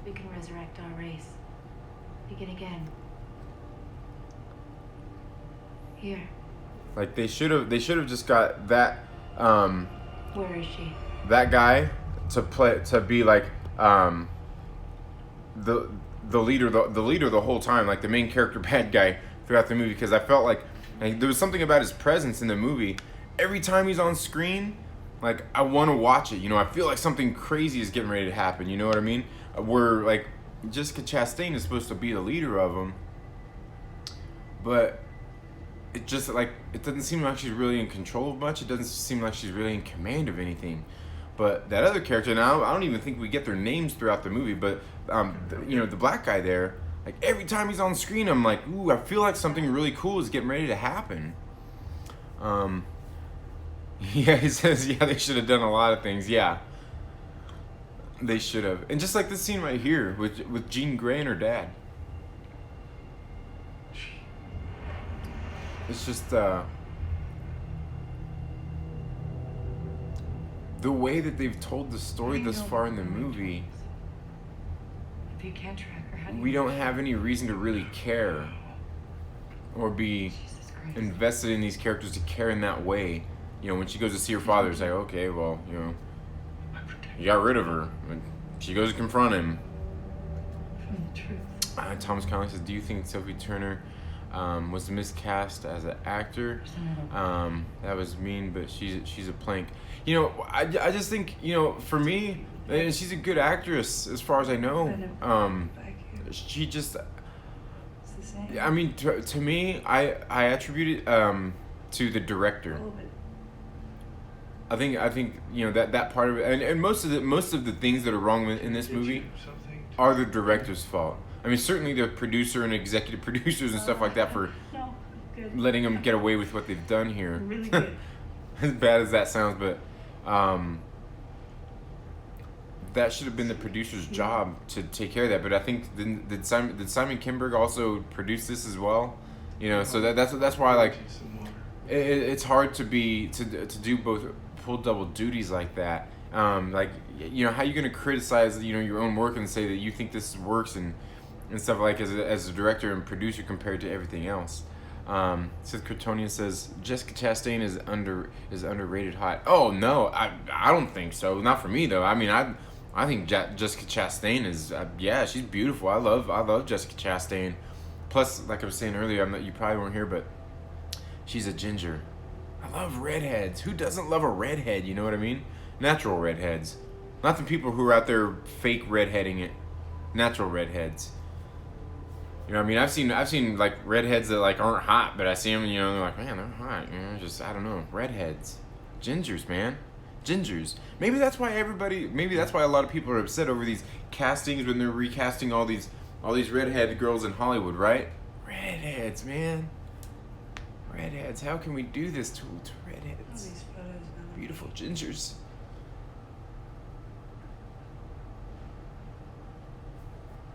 We can resurrect our race. Begin again. Here. like they should have just got that Where is she? that guy to be like the leader the whole time, like the main character bad guy throughout the movie, because I felt like there was something about his presence in the movie. Every time he's on screen, like I want to watch it. You know, I feel like something crazy is getting ready to happen. You know what I mean? Where like Jessica Chastain is supposed to be the leader of them, but it just like it doesn't seem like she's really in control of much. It doesn't seem like she's really in command of anything. But that other character, now I don't even think we get their names throughout the movie, but you know, the black guy there, like every time he's on screen, I'm like, ooh, I feel like something really cool is getting ready to happen. Yeah, he says, yeah, they should have done a lot of things. Yeah, they should have. And just like this scene right here with Jean Grey and her dad. It's just the way that they've told the story thus far in the movie. If you can't track her, how do you We don't have any reason to really care or be invested in these characters to care in that way. You know, when she goes to see her father, it's like, okay, well, you know, you got rid of her. And she goes to confront him. Thomas Connolly says, do you think Sophie Turner was miscast as an actor? That was mean, but she's a plank. You know, I just think, you know, for me, and she's a good actress as far as I know. She just, I mean, to me, I attribute it to the director. I think you know that part of it, and most of the things that are wrong in this movie are the director's fault. I mean, certainly the producer and executive producers and stuff like that for letting them get away with what they've done here. Really good. As bad as that sounds, but that should have been the producer's job to take care of that. But I think did Simon Kinberg also produce this as well? You know, so that's why, like, it's hard to do both, pull double duties like that. Like, you know, how you gonna criticize, you know, your own work and say that you think this works and stuff, like, as a director and producer compared to everything else. Sith Kryptonian says Jessica Chastain is underrated hot. Oh no, I don't think so. Not for me though. I mean, I think Jessica Chastain is yeah, she's beautiful. I love Jessica Chastain. Plus, like I was saying earlier, you probably weren't here, but she's a ginger. I love redheads. Who doesn't love a redhead? You know what I mean? Natural redheads, not the people who are out there fake redheading it. Natural redheads. You know what I mean? I've seen like redheads that like aren't hot, but I see them, you know, they're like, man, they're hot. You know, just, I don't know, redheads, gingers, man, gingers. Maybe that's why a lot of people are upset over these castings when they're recasting all these redhead girls in Hollywood, right? Redheads, man. Redheads. How can we do this to redheads? Beautiful gingers.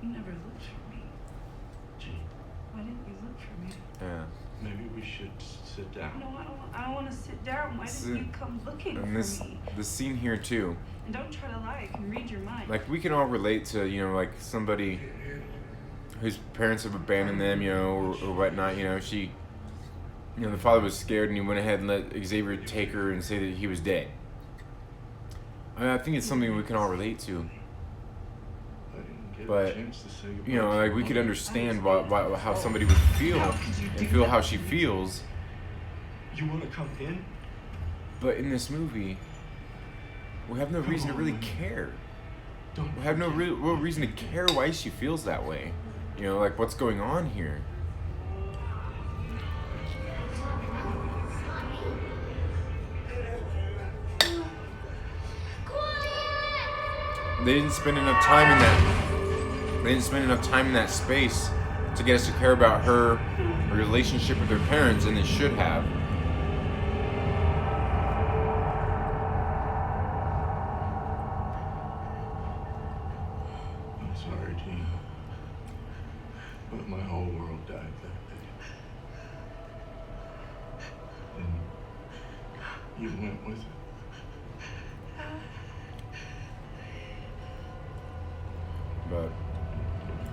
You never looked for me. Gee, Why didn't you look for me? Yeah. maybe we should sit down. No, I don't want to sit down. Why didn't you come looking for me? The scene here too. And don't try to lie. I can read your mind. Like, we can all relate to, you know, like somebody whose parents have abandoned them, you know, or whatnot. You know, you know, the father was scared and he went ahead and let Xavier take her and say that he was dead. I mean, I think it's something we can all relate to. But, you know, like, we could understand how somebody would feel and feel how she feels. You want to come in? But in this movie, we have no reason to really care. We have no real reason to care why she feels that way. You know, like, what's going on here? They didn't spend enough time in that. They didn't spend enough time in that space to get us to care about her relationship with her parents, and they should have. I'm sorry, Gene. But my whole world died that day. And you went with it. But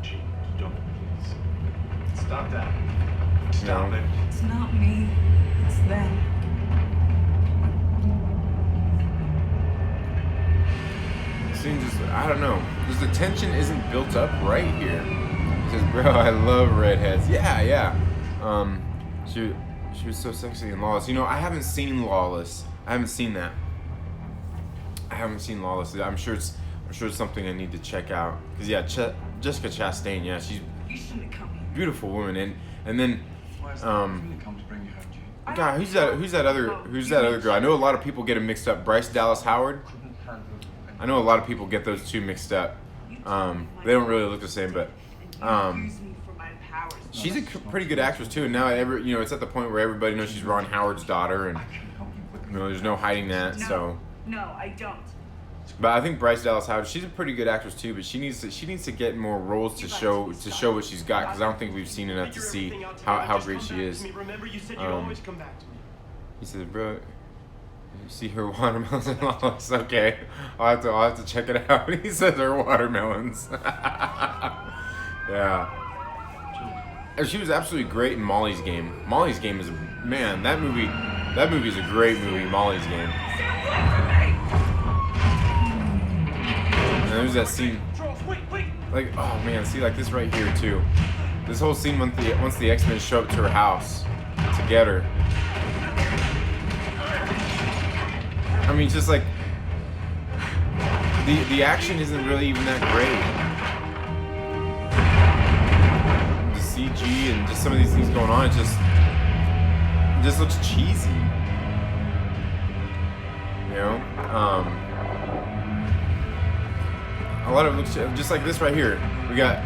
Gene, don't, please. Stop that. Stop No. it. It's not me. It's them. it seems just, I don't know. Because the tension isn't built up right here. He says, bro, I love redheads. Yeah. She was so sexy and Lawless. You know, I haven't seen Lawless. I haven't seen that. I haven't seen Lawless. I'm sure it's something I need to check out. Cause yeah, Jessica Chastain, yeah, she's You shouldn't have come here. a beautiful woman, and then Why is that really come to bring you home, Gene? God, who's that other girl? I know a lot of people get them mixed up. Bryce Dallas Howard. I know a lot of people get those two mixed up. They don't really look the same, but she's a pretty good actress too. And now it's at the point where everybody knows she's Ron Howard's daughter, and there's no hiding that. So No, I don't. but I think Bryce Dallas Howard, she's a pretty good actress too, but she needs to get more roles to show what she's got, because I don't think we've seen enough to see how great she is. Remember, you said you'd always come back to me. He says, "Bro, you see her watermelons?" And all looks okay. I'll have to check it out. He says her watermelons. Yeah. And she was absolutely great in Molly's Game. Molly's Game is that movie is a great movie. Molly's Game. And there's that scene, like, oh man, see, like this right here too. This whole scene once the X-Men show up to her house to get her. I mean, just like the action isn't really even that great. The CG and just some of these things going on, it just looks cheesy. You know, a lot of it looks just like this right here. We got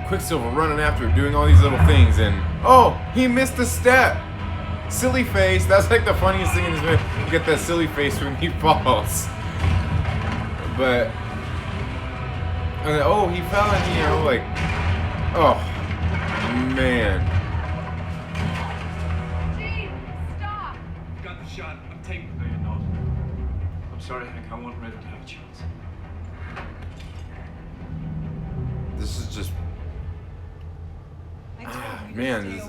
Quicksilver running after her, doing all these little things, and oh, he missed a step. Silly face. That's like the funniest thing in this movie. You get that silly face when he falls. But and then, oh, he fell, and like, oh man. Gene, stop! Got the shot. I'm taking it. No, you're not. I'm sorry, Hank. I want Red to have a chance. This is just man, this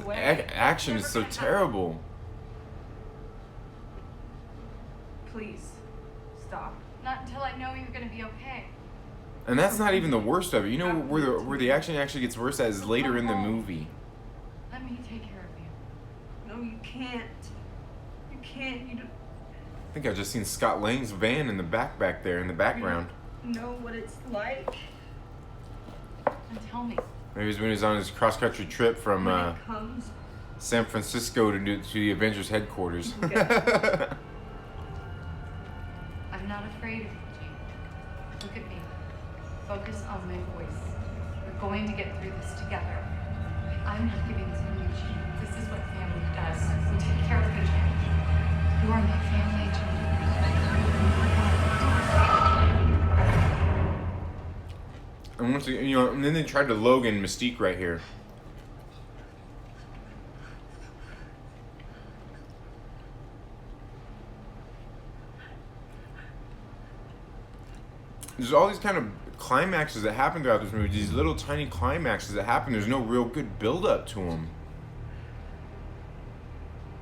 action is so terrible. Please, stop. Not until I know you're gonna be okay. And that's not even the worst of it. You know where the action actually gets worse at is later in the movie. Let me take care of you. No, you can't. You can't. You don't I think I've just seen Scott Lang's van in the back there in the background. know what it's like. And tell me. Maybe it's when he was on his cross-country trip from When it comes, San Francisco to the Avengers headquarters. I'm not afraid of you, Gene. Look at me. Focus on my voice. We're going to get through this together. I'm not giving this to you, Gene. This is what family does. We take care of each other. You are my family, Gene. And once again, and then they tried to Logan Mystique right here. There's all these kind of climaxes that happen throughout this movie. These little tiny climaxes that happen. There's no real good build-up to them.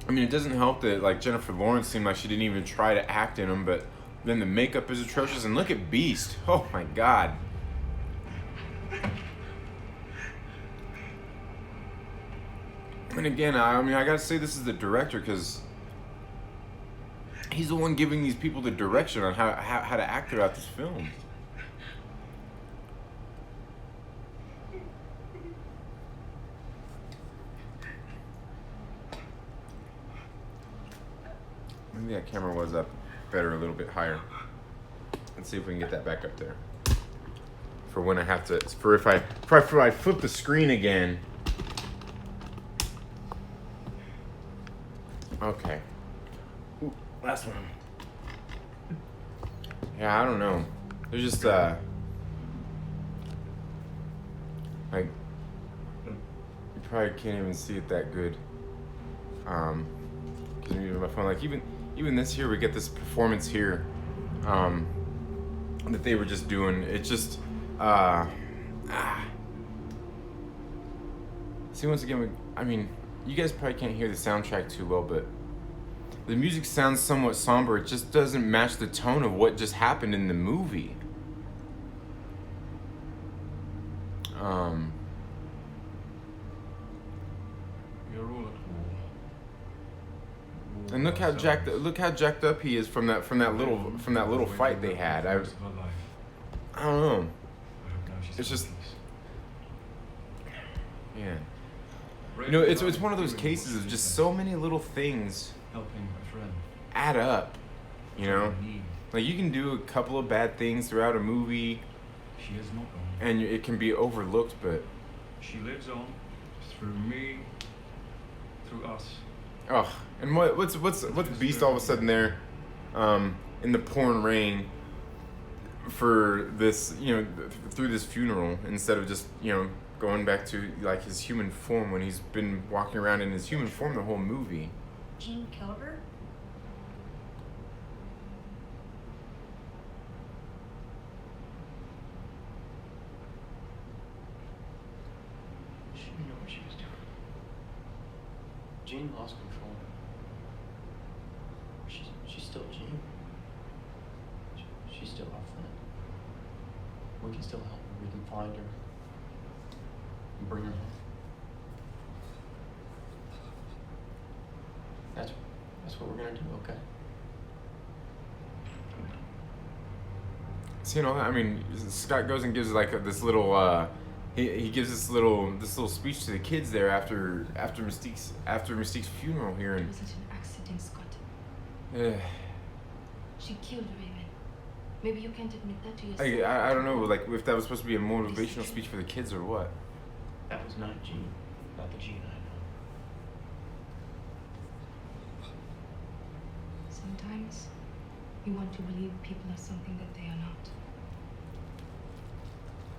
I mean, it doesn't help that like Jennifer Lawrence seemed like she didn't even try to act in them, but then the makeup is atrocious. And look at Beast. Oh my God. And again, I mean, I gotta say this is the director, because he's the one giving these people the direction on how to act throughout this film. Maybe that camera was up better, a little bit higher. Let's see if we can get that back up there. For when I have to, if I flip the screen again. Okay. Ooh, last one. Yeah, I don't know. There's just like, you probably can't even see it that good. Because I'm using my phone. Like even this here, we get this performance here, that they were just doing. It's just, See, once again, I mean, you guys probably can't hear the soundtrack too well, but the music sounds somewhat somber. It just doesn't match the tone of what just happened in the movie. You're all at war. And look how jacked up he is from that little fight they had. I don't know. It's just, yeah. You know, it's one of those cases of just so many little things helping a friend add up, you know. Like, you can do a couple of bad things throughout a movie, She is not gone. and it can be overlooked, but She lives on through me, through us. oh, and what's Beast all of a sudden there, in the pouring rain for this, you know, through this funeral, instead of just, you know, going back to like his human form when he's been walking around in his human form the whole movie. Jean killed her? She didn't know what she was doing. Jean lost control. She's still Jean. She's still our friend. We can still help her. We can find her and bring her home. That's what we're gonna do, okay? Seeing all that, I mean, Scott goes and gives like this little, he gives this little speech to the kids there after Mystique's funeral here, It and was such an accident, Scott. uh, She killed Raven. Maybe you can't admit that to yourself. I don't know, like if that was supposed to be a motivational speech for the kids or what. That was not Jean. Not the Jean I know. Sometimes you want to believe people are something that they are not.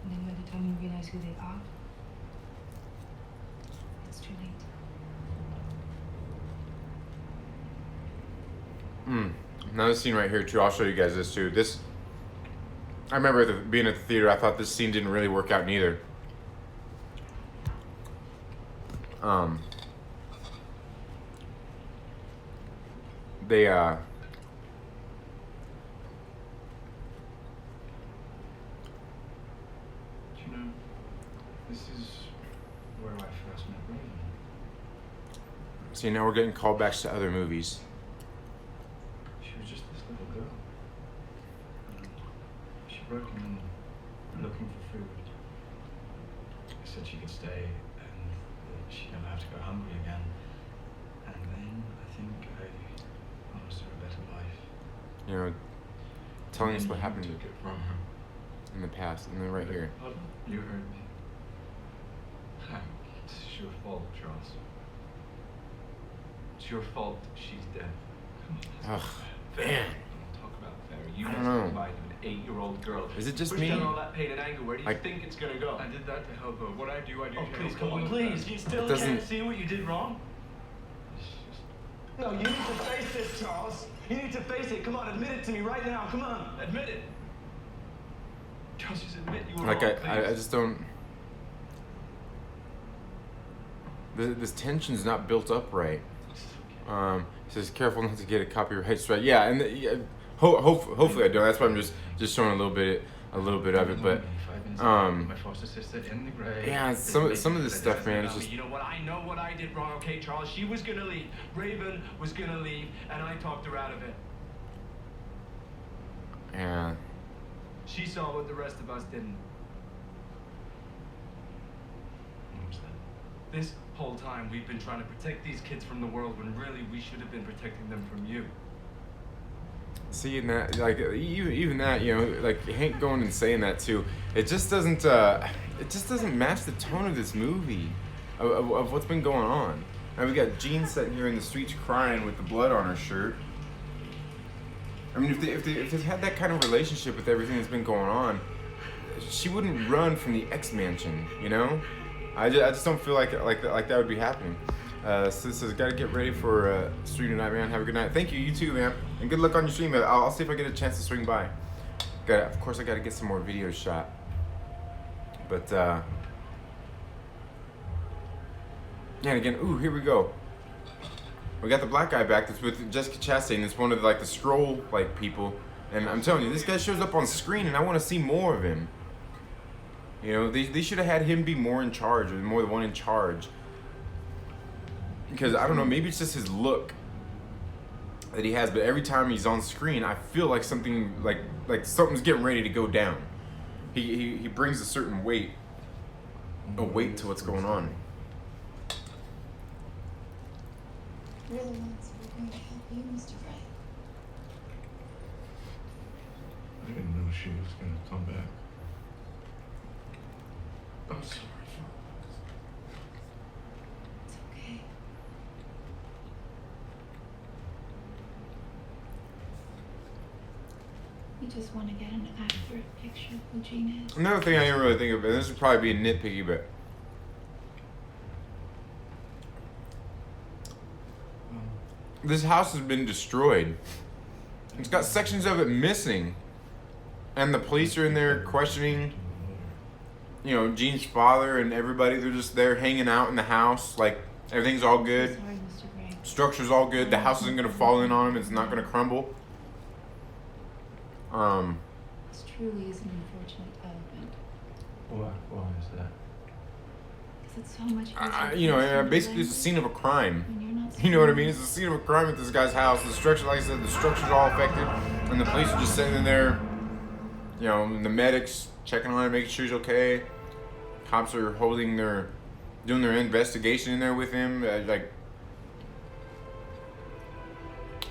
And then by the time you realize who they are, it's too late. Another scene right here too. I'll show you guys this too. This, I remember being at the theater. I thought this scene didn't really work out neither. They You know, this is where I first met Raven. see, now we're getting callbacks to other movies. She was just this little girl. She broke in looking for food. I said she could stay and that she'd never have to go hungry again. And then I think I promised her a better life. You know, telling us And what you happened took it from her. in the past, and then right here. Pardon? You heard me. It's your fault, Charles. It's your fault she's dead. Come on. Ugh, man. Don't talk about fair. You I must don't know. have lied to an 8-year-old girl. Is it just Push me? down all that pain and anger. Where do you I- think it's gonna go? I did that to help her. What I do Oh, to please, help come her. on, please. You still doesn't- can't see what you did wrong? It's just... No, you need to face this, Charles. You need to face it. Come on, admit it to me right now. Come on, admit it. Charles, just admit you were Like wrong, I please. just don't. This tension's not built up right. It says careful not to get a copyright strike. Yeah, and yeah, hopefully I don't. That's why I'm just showing a little bit of it. But My foster sister in the grave. yeah, some of this stuff, man, it's just You know what? I know what I did wrong, okay, Charles? She was gonna leave. Raven was gonna leave, and I talked her out of it. yeah. She saw what the rest of us didn't. What was that? This whole time, we've been trying to protect these kids from the world when really we should have been protecting them from you. Seeing that, like even that, you know, like Hank going and saying that too, it just doesn't match the tone of this movie, of what's been going on. Now we got Jean sitting here in the streets crying with the blood on her shirt. I mean, if they had that kind of relationship with everything that's been going on, she wouldn't run from the X Mansion, you know. I just don't feel like that would be happening. So gotta get ready for stream tonight, man. Have a good night. Thank you, you too, man. And good luck on your stream. I'll see if I get a chance to swing by. Of course, I gotta get some more videos shot. But yeah, and again, ooh, here we go. We got the black guy back. That's with Jessica Chastain. It's one of like the Stroll like people. And I'm telling you, this guy shows up on screen, and I want to see more of him. You know, they should have had him be more in charge, or more the one in charge. Because I don't know, maybe it's just his look that he has, but every time he's on screen, I feel like something like something's getting ready to go down. He brings a certain weight to what's going on. We're the ones who are going to help you, Mr. Wright. I didn't know she was gonna come back. I'm sorry, Father. It's okay. We just want to get an accurate picture of who Gina is. Another thing I didn't really think of, and this would probably be nitpicky, but this house has been destroyed. It's got sections of it missing. And the police are in there questioning, you know, Jean's father and everybody. They're just there hanging out in the house. Like, everything's all good. Sorry, Mr. Gray. Structure's all good. The house isn't going to fall in on them. It's not going to crumble. This truly is an unfortunate development. Why is that? Because it's so much easier. You know, for us to basically delay it's a scene of a crime. when you're not You know what I seeing mean? It's a scene of a crime at this guy's house. The structure, like I said, the structure's all affected. And the police are just sitting in there, you know, and the medics checking on him, making sure he's okay. Cops are doing their investigation in there with him. Like,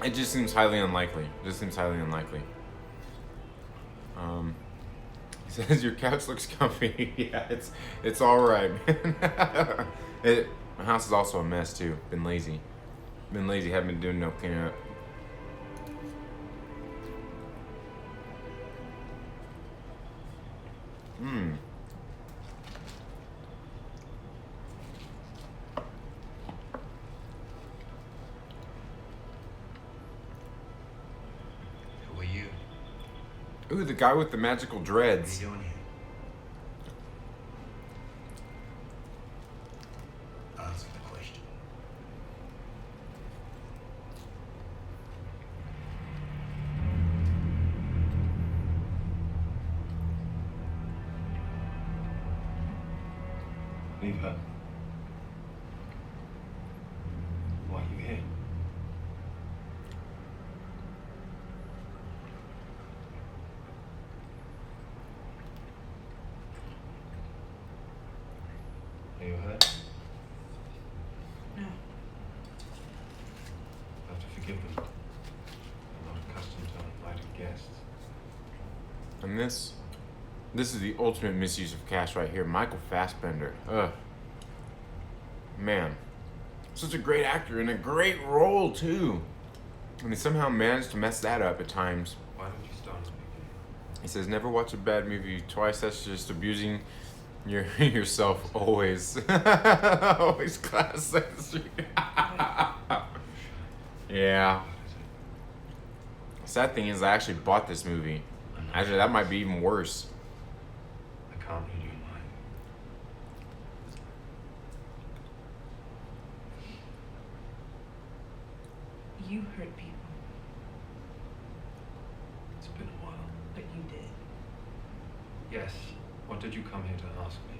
it just seems highly unlikely. He says your couch looks comfy. Yeah, it's all right, man. My house is also a mess too. Been lazy. Haven't been doing no cleaning up. Who are you? Ooh, the guy with the magical What are dreads. you doing here? Answer the question. Leave her. Why are you here? Are you hurt? No. I have to forgive them. I'm not accustomed to uninvited guests. And this is the ultimate misuse of cash right here. Michael Fassbender. Ugh. Man. Such a great actor and a great role too. And he somehow managed to mess that up at times. Why don't you start speaking? He says, never watch a bad movie twice. That's just abusing yourself always. Always classic. Yeah. Sad thing is I actually bought this movie. Actually, that might be even worse. I can't read your mind. You hurt people, It's been a while. but you did. Yes. What did you come here to ask me?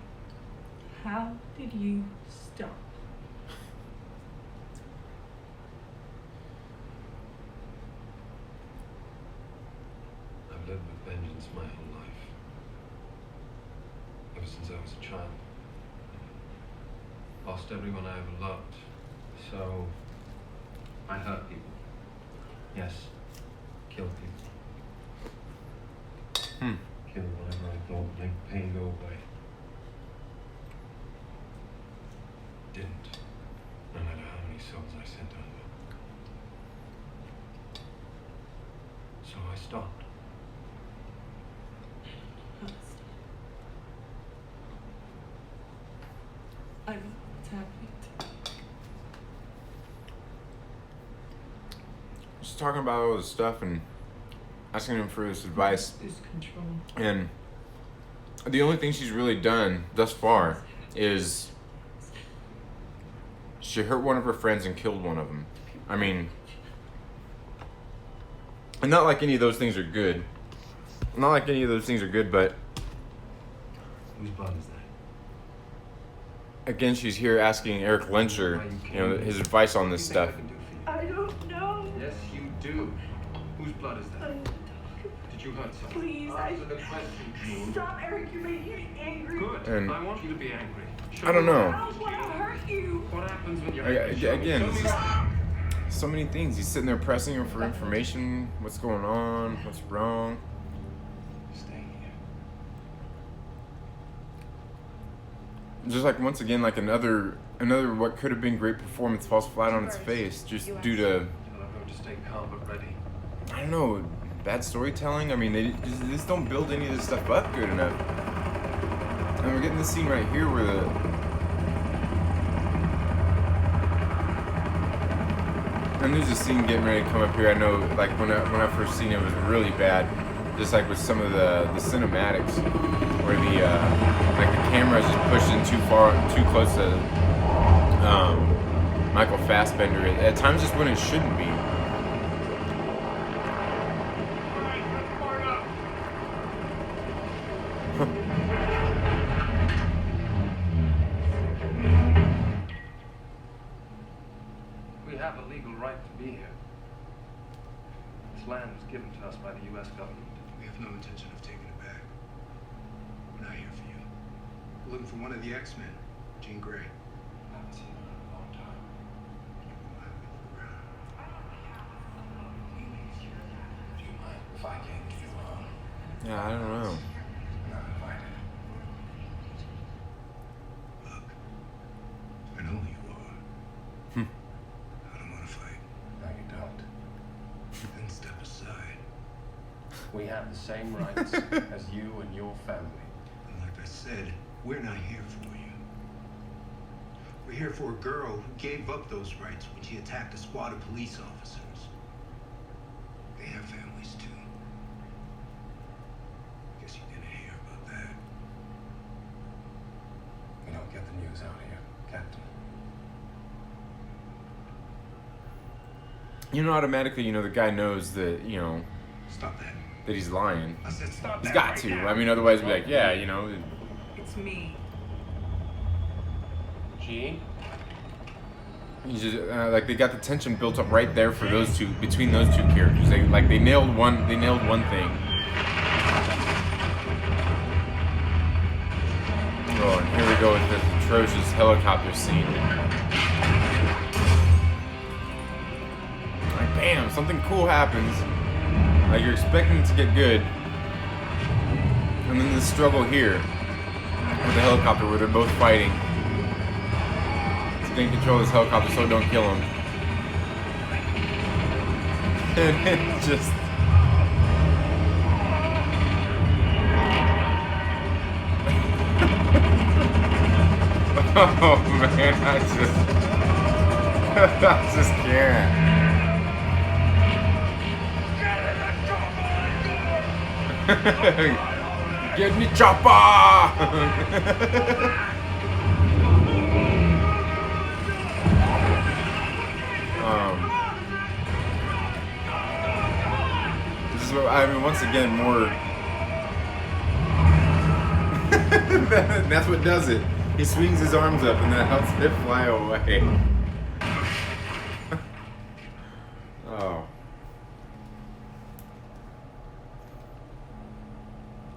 How did you stop? I've lived with vengeance my whole life. Ever since I was a child. Lost everyone I ever loved. So I hurt people. Yes. Killed people. Killed whatever I thought would make pain go away. Didn't. No matter how many souls I sent under. So I stopped. I know what's happening to me. Just talking about all this stuff and asking him for his advice. Lose control. And the only thing she's really done thus far is she hurt one of her friends and killed one of them. I mean, and not like any of those things are good. Not like any of those things are good, but Whose blood is that? again, she's here asking Eric Lencher, you know, his advice on this stuff. I don't know. Yes, you do. Whose blood is that? Did you hurt someone? Please, Answer the question. Stop, Eric. You're making me angry. Good. And I want you to be angry. I don't know. I don't want to hurt you. What happens when you're angry? Show me. Again, Show it's me just what- so many things. He's sitting there pressing her for information. What's going on? What's wrong? just like once again, like another what could have been great performance falls flat on its face just due to, Tell her to stay calm but ready. I don't know, bad storytelling. I mean, they just don't build any of this stuff up good enough. And we're getting this scene right here where and there's a scene getting ready to come up here. I know, like when I first seen it, it was really bad. Just like with some of the cinematics, where the like the camera is just pushing too close to Michael Fassbender. At times, just when it shouldn't be. We have a legal right to be here. This land was given to us by the U.S. government. We have no intention of taking it back. We're not here for you. We're looking for one of the X-Men, Jean Grey. I haven't seen her in a long time. Do you mind if I came to you? Yeah, I don't know. Not invited. Look, I know who you are. I don't want to fight. No, you don't. Then step aside. We have the same rights as you and your family. And like I said, we're not here for you. We're here for a girl who gave up those rights when she attacked a squad of police officers. They have families too. Guess you didn't hear about that. We don't get the news out here, Captain. You know, automatically, you know, the guy knows that, you know, Stop that. that he's lying. I said stop He's that got right to. now. I mean, otherwise, we'd be like, yeah, you know. It's me. Jean? He's just like they got the tension built up right there for those two, between those two characters. They nailed one. They nailed one thing. Oh, and here we go with this atrocious helicopter scene. Like, bam, something cool happens. Like you're expecting it to get good, and then the struggle here with the helicopter where they're both fighting. Gain control of this helicopter so it don't kill him. And it just... oh man, I just can't. Get me chopper! This is what I mean. Once again, more. That's what does it. He swings his arms up, and that helps it fly away. Oh.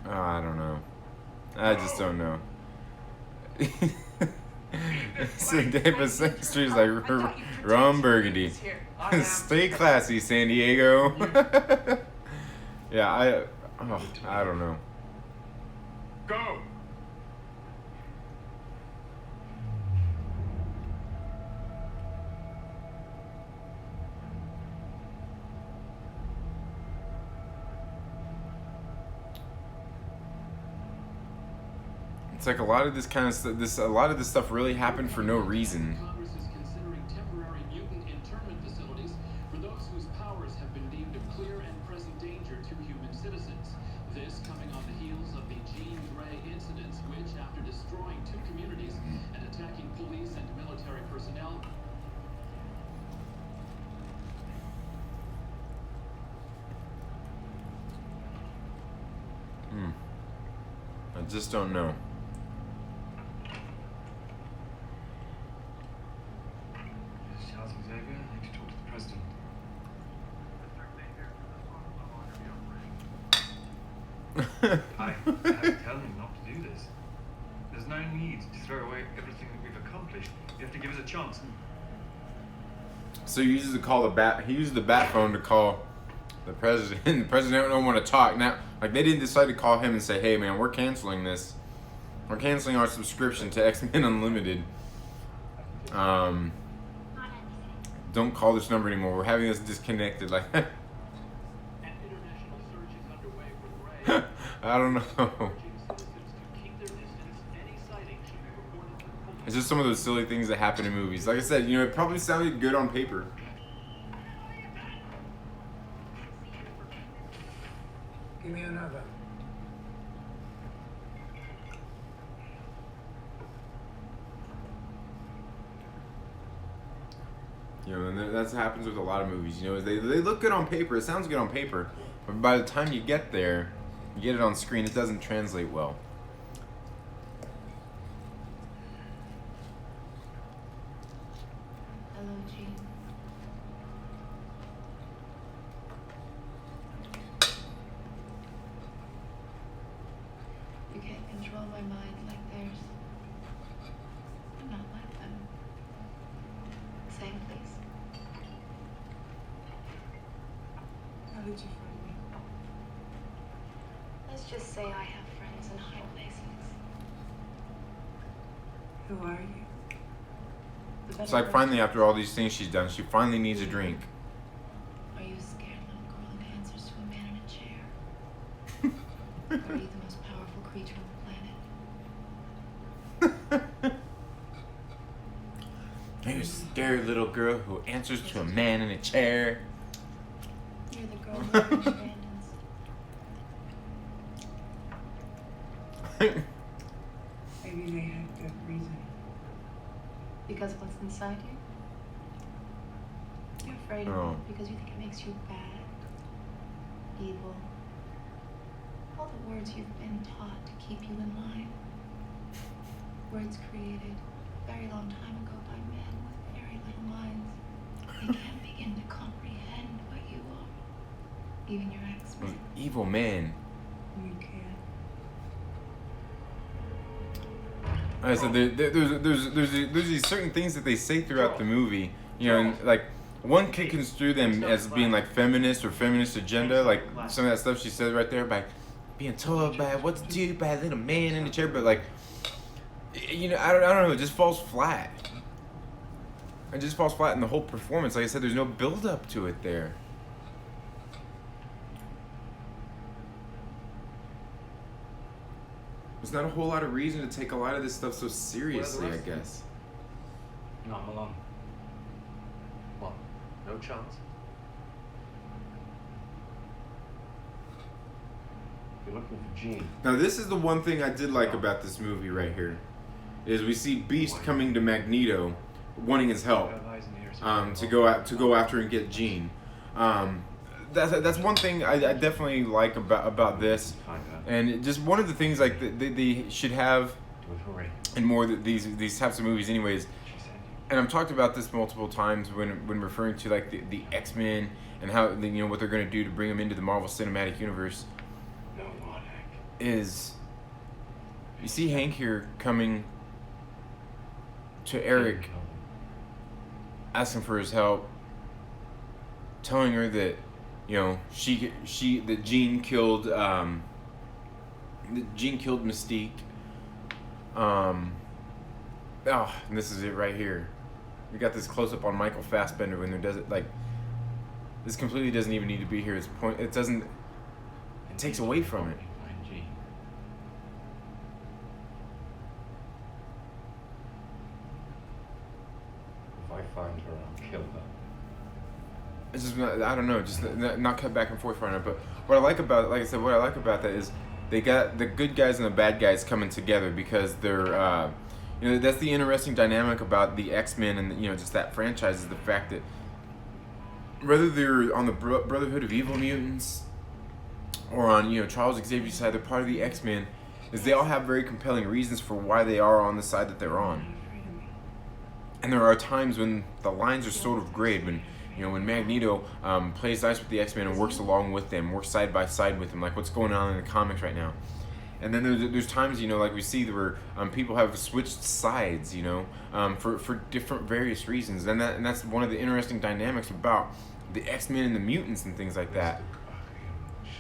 Oh, I don't know. I just don't know. Street's like rum burgundy. Stay classy, San Diego. Yeah, I don't know. Go! It's like a lot of this kind of stuff. A lot of this stuff really happened for no reason. Congress is considering temporary mutant internment facilities for those whose powers have been deemed of clear and present danger to human citizens. This coming on the heels of the Jean Grey incidents, which, after destroying 2 communities and attacking police and military personnel, I just don't know. Charles Xavier, I need to talk to the president. I had to tell him not to do this. There's no need to throw away everything that we've accomplished. You have to give us a chance. So he uses He used the bat phone to call the president. The president don't want to talk now. Like they didn't decide to call him and say, "Hey, man, we're canceling this." We're canceling our subscription to X-Men Unlimited. Don't call this number anymore. We're having this disconnected. Like, An international search is underway for Gray. I don't know. Urging citizens to keep their distance. Any sighting should be reported to the police. It's just some of those silly things that happen in movies. Like I said, you know, it probably sounded good on paper. Give me another. You know, and that's what happens with a lot of movies. You know, they look good on paper. It sounds good on paper, but by the time you get there, you get it on screen, it doesn't translate well. Hello, Jean. You can't control my mind like theirs. I'm not like them. Same, please. How did you find me? Let's just say I have friends in high places. Who are you? It's like finally, after all these things she's done, she finally needs a drink. Are you a scared little girl that answers to a man in a chair? Or are you the most powerful creature on the planet? Are you a scared little girl who answers to a man in a chair? You're the girl who abandons. Maybe they had good reason. Because of what's inside you? You're afraid of Oh. it because you think it makes you bad, evil. All the words you've been taught to keep you in line. Words created a very long time ago by men with very little minds. They can't begin to comprehend what you are. Even your ex-men. Evil man. You can. I said there's these certain things that they say throughout the movie, you know, and like one could construe them as being like feminist or feminist agenda, like some of that stuff she said right there by being told by what to do by a little man in the chair, but like, you know, I don't know, it just falls flat. It just falls flat in the whole performance. Like I said, there's no build up to it there. There's not a whole lot of reason to take a lot of this stuff so seriously, I guess. Not Malone. What? No chance? You're looking for Jean. Now this is the one thing I did like about this movie right here, is we see Beast coming to Magneto, wanting his help, to go after and get Jean. That's one thing I definitely like about this, and just one of the things like they should have in more these types of movies, anyways. And I've talked about this multiple times when referring to like the X-Men and how what they're going to do to bring them into the Marvel Cinematic Universe. Is you see Hank here coming to Eric, asking for his help, telling her that that Jean killed Mystique. And this is it right here. We got this close up on Michael Fassbender when there doesn't like. This completely doesn't even need to be here. It takes away from it. If I find her, I'll kill her. It's just I don't know, just not cut back and forth right now. But what I like about it, like I said, what I like about that is they got the good guys and the bad guys coming together because they're that's the interesting dynamic about the X-Men and just that franchise is the fact that whether they're on the Brotherhood of Evil Mutants or on Charles Xavier's side, they're part of the X-Men. Is they all have very compelling reasons for why they are on the side that they're on. And there are times when the lines are sort of grayed when Magneto plays nice with the X-Men and works along with them, works side by side with them, like what's going on in the comics right now. And then there's times, like we see where people have switched sides, for different various reasons. And that's one of the interesting dynamics about the X-Men and the mutants and things like that.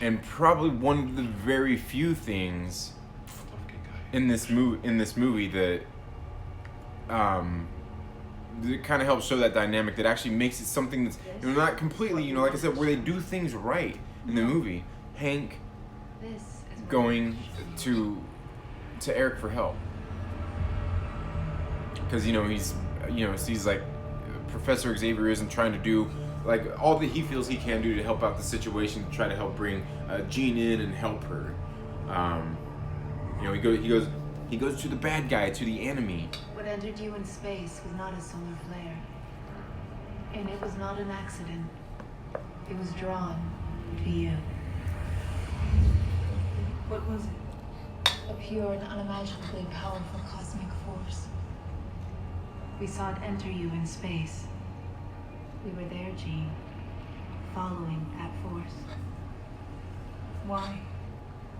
And probably one of the very few things in this movie that it kind of helps show that dynamic that actually makes it something that's, you know, not completely, you know, like I said, where they do things right in the movie. Hank going to Eric for help because, you know, he's, you know, sees like Professor Xavier isn't trying to do like all that he feels he can do to help out the situation, to try to help bring Jean in and help her. You know, he goes to the bad guy, to the enemy. What entered you in space was not a solar flare. And it was not an accident. It was drawn to you. What was it? A pure and unimaginably powerful cosmic force. We saw it enter you in space. We were there, Jean, following that force. Why?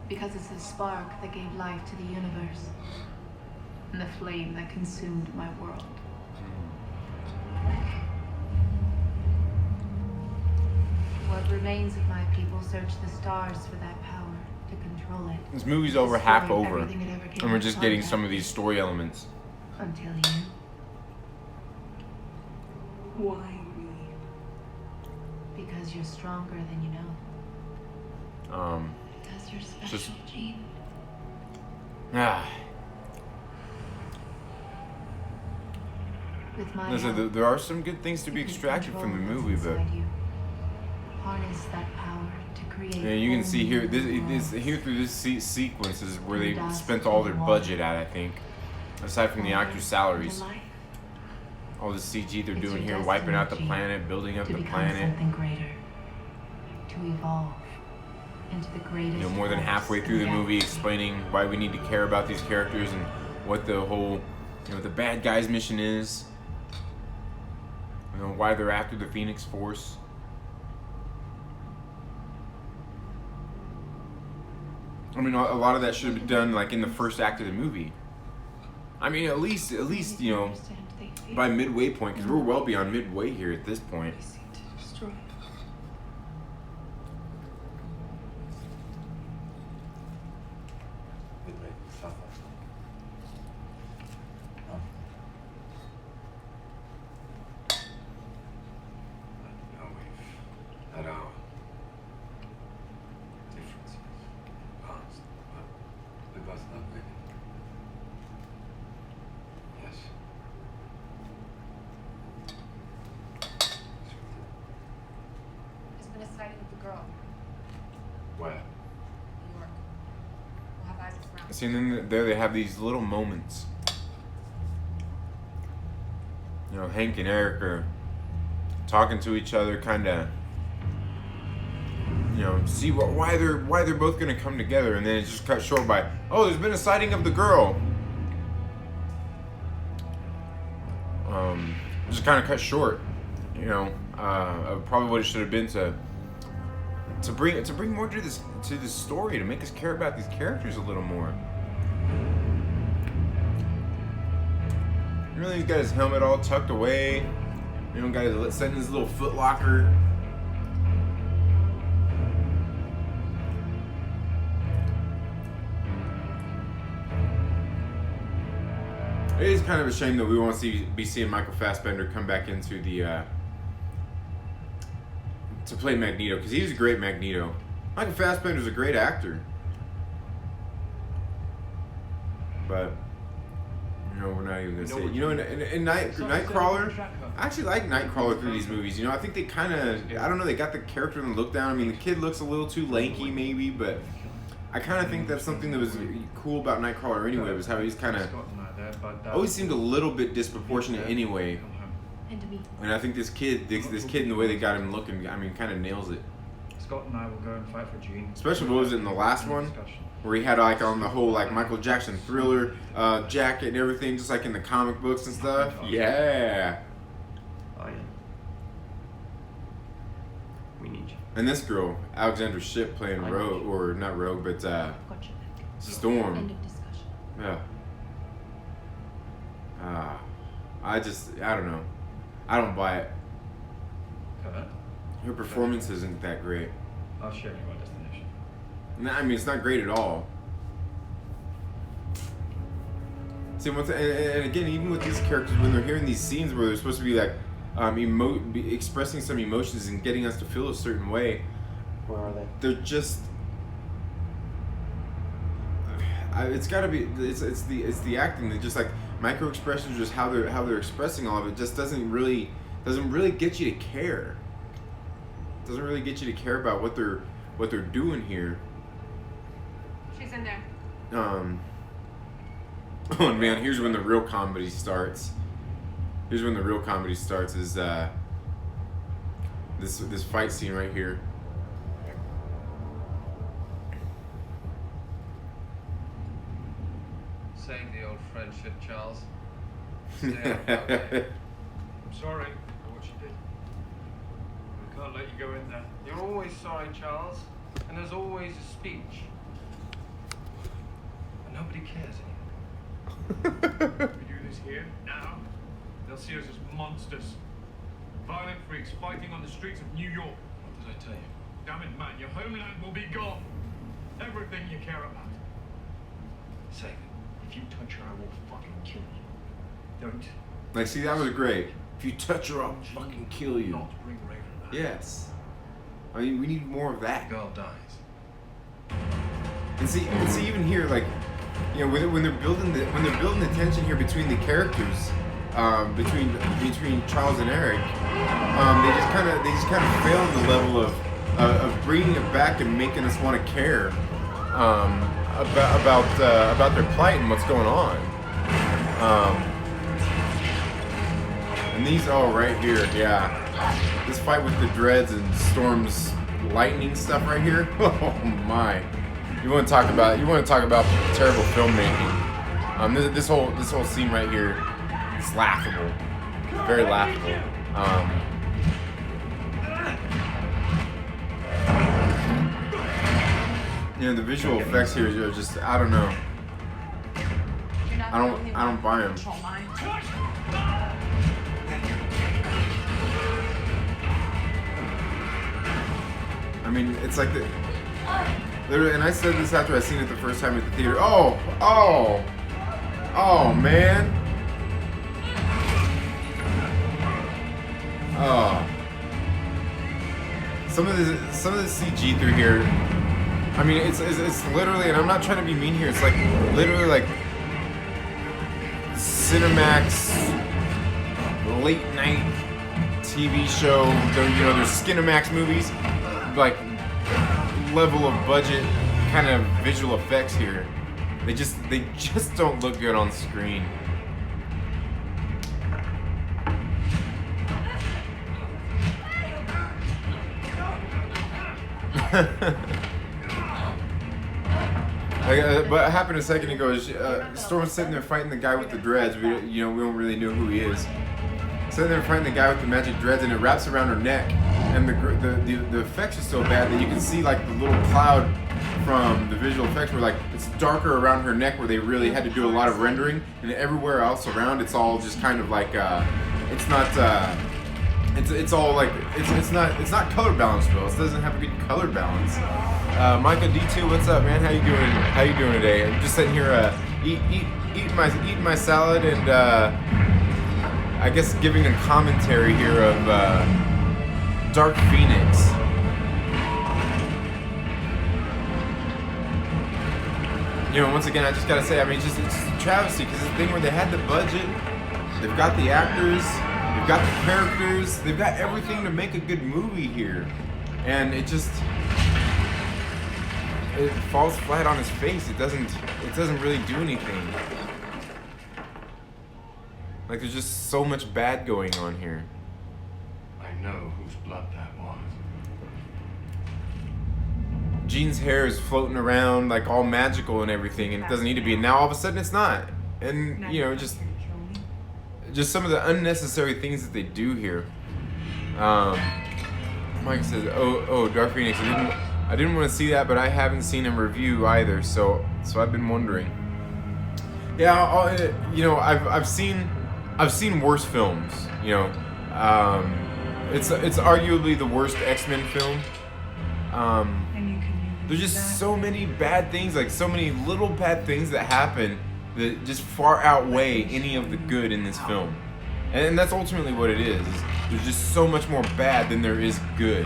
Because it's the spark that gave life to the universe, and the flame that consumed my world. What remains of my people search the stars for that power to control it. This movie's over half Destroy over, everything it ever came and we're in just getting contact some of these story elements. Until you. Why me? Because you're stronger than you know. Because you're special, Just Jean. With my listen, help, there are some good things to be you can extracted from the control movie, what's but inside you. Harness that power to create. yeah, you can see here, this here through this sequence is where they spent all their budget at, I think. Aside from the actors' salaries, all the CG they're doing here, wiping out the planet, building up the planet. Something greater. To evolve into the greatest. You know, more than force halfway in through the the movie, galaxy. explaining why we need to care about these characters and what the whole, you know, the bad guys' mission is. You know, why they're after the Phoenix Force. I mean, a lot of that should have been done like in the first act of the movie. I mean, at least, you know, by midway point, because we're well beyond midway here at this point. Destroy. Had our differences past, but we both love women. Yes. There's been a sighting of the girl. Where? New York. We'll have eyes around. See, and then there they have these little moments. You know, Hank and Eric are talking to each other, kind of, you know, see why they're both gonna come together, and then it's just cut short by, oh, there's been a sighting of the girl. Just kind of cut short, you know, of probably what it should have been to bring more to this story, to make us care about these characters a little more. Really, he's got his helmet all tucked away. You know, got his set in his little foot locker. It is kind of a shame that we won't be seeing Michael Fassbender come back into the to play Magneto, because he's a great Magneto. Michael Fassbender's a great actor, but you know, we're not even gonna say it. You know, in Nightcrawler, I actually like Nightcrawler through these movies. You know, I think they kind of, I don't know, they got the character and the look down. I mean, the kid looks a little too lanky, maybe, but I kind of think that's something that was cool about Nightcrawler anyway, was how he's kind of always seemed a little bit disproportionate anyway. And I think this kid in the way they got him looking, I mean, kind of nails it. Scott and I will go and fight for Jean. Especially what was it in the last one, where he had like on the whole like Michael Jackson Thriller jacket and everything, just like in the comic books and stuff. Yeah. Oh yeah. We need you. And this girl, Alexandra Shipp, playing Rogue, or not Rogue, but Storm. Yeah. I don't know. I don't buy it. Her performance isn't that great. I'll share you my destination. No, I mean, it's not great at all. See, and again, even with these characters, when they're hearing these scenes where they're supposed to be like expressing some emotions and getting us to feel a certain way, Where are they? they're just. It's got to be. It's the acting. They're just like micro expressions, just how they're expressing all of it. Just doesn't really get you to care. Doesn't really get you to care about what they're doing here. She's in there. Oh man, here's when the real comedy starts. Is this fight scene right here. Save the old friendship, Charles. I'm sorry for what you did. I can't let you go in there. You're always sorry, Charles, and there's always a speech. But nobody cares anymore. We do this here, now, they'll see us as monsters. Violent freaks fighting on the streets of New York. What did I tell you? Damn it, man, your homeland will be gone. Everything you care about. Save it. If you touch her, I will fucking kill you. Don't. Like, see, that was great. If you touch her, I'll fucking kill you. Not bring Raven back. Yes. I mean, we need more of that. The girl dies. And see, even here, like, you know, when they're building the tension here between the characters, between Charles and Eric, they just kind of fail on the level of bringing it back and making us want to care about their plight and what's going on. And these right here, yeah, this fight with the dreads and Storm's lightning stuff right here. Oh my. You want to talk about terrible filmmaking? This whole scene right here is laughable, very laughable. You know, the visual effects here are just, I don't know. I don't buy them. I mean, it's like literally, and I said this after I seen it the first time at the theater. Oh, man. Oh. Some of the CG through here. I mean, it's literally, and I'm not trying to be mean here. It's like literally like Cinemax late night TV show. There's Skinemax movies, like level of budget kind of visual effects here. They just don't look good on screen. But what happened a second ago is Storm's sitting there fighting the guy with the dreads. We don't really know who he is. Sitting there fighting the guy with the magic dreads, and it wraps around her neck, and the effects are so bad that you can see like the little cloud from the visual effects where like it's darker around her neck where they really had to do a lot of rendering, and everywhere else around it's all just kind of like it's not color balanced well. It doesn't have a good color balance. Micah D2, what's up, man? How you doing today? I'm just sitting here eating my salad and I guess giving a commentary here of Dark Phoenix. You know, once again, I just gotta say, I mean, it's just a travesty because it's the thing where they had the budget, they've got the actors, they've got the characters, they've got everything to make a good movie here, and it falls flat on its face. It doesn't really do anything. Like, there's just so much bad going on here. I know whose blood that was. Jean's hair is floating around like all magical and everything, and it doesn't need to be. And now all of a sudden it's not. And you know, just some of the unnecessary things that they do here. Mike says, "Oh, Dark Phoenix. I didn't want to see that, but I haven't seen him review either, so I've been wondering." Yeah, I've seen worse films. You know, it's arguably the worst X-Men film. There's just so many bad things, like so many little bad things that happen that just far outweigh any of the good in this film. And that's ultimately what it is. There's just so much more bad than there is good.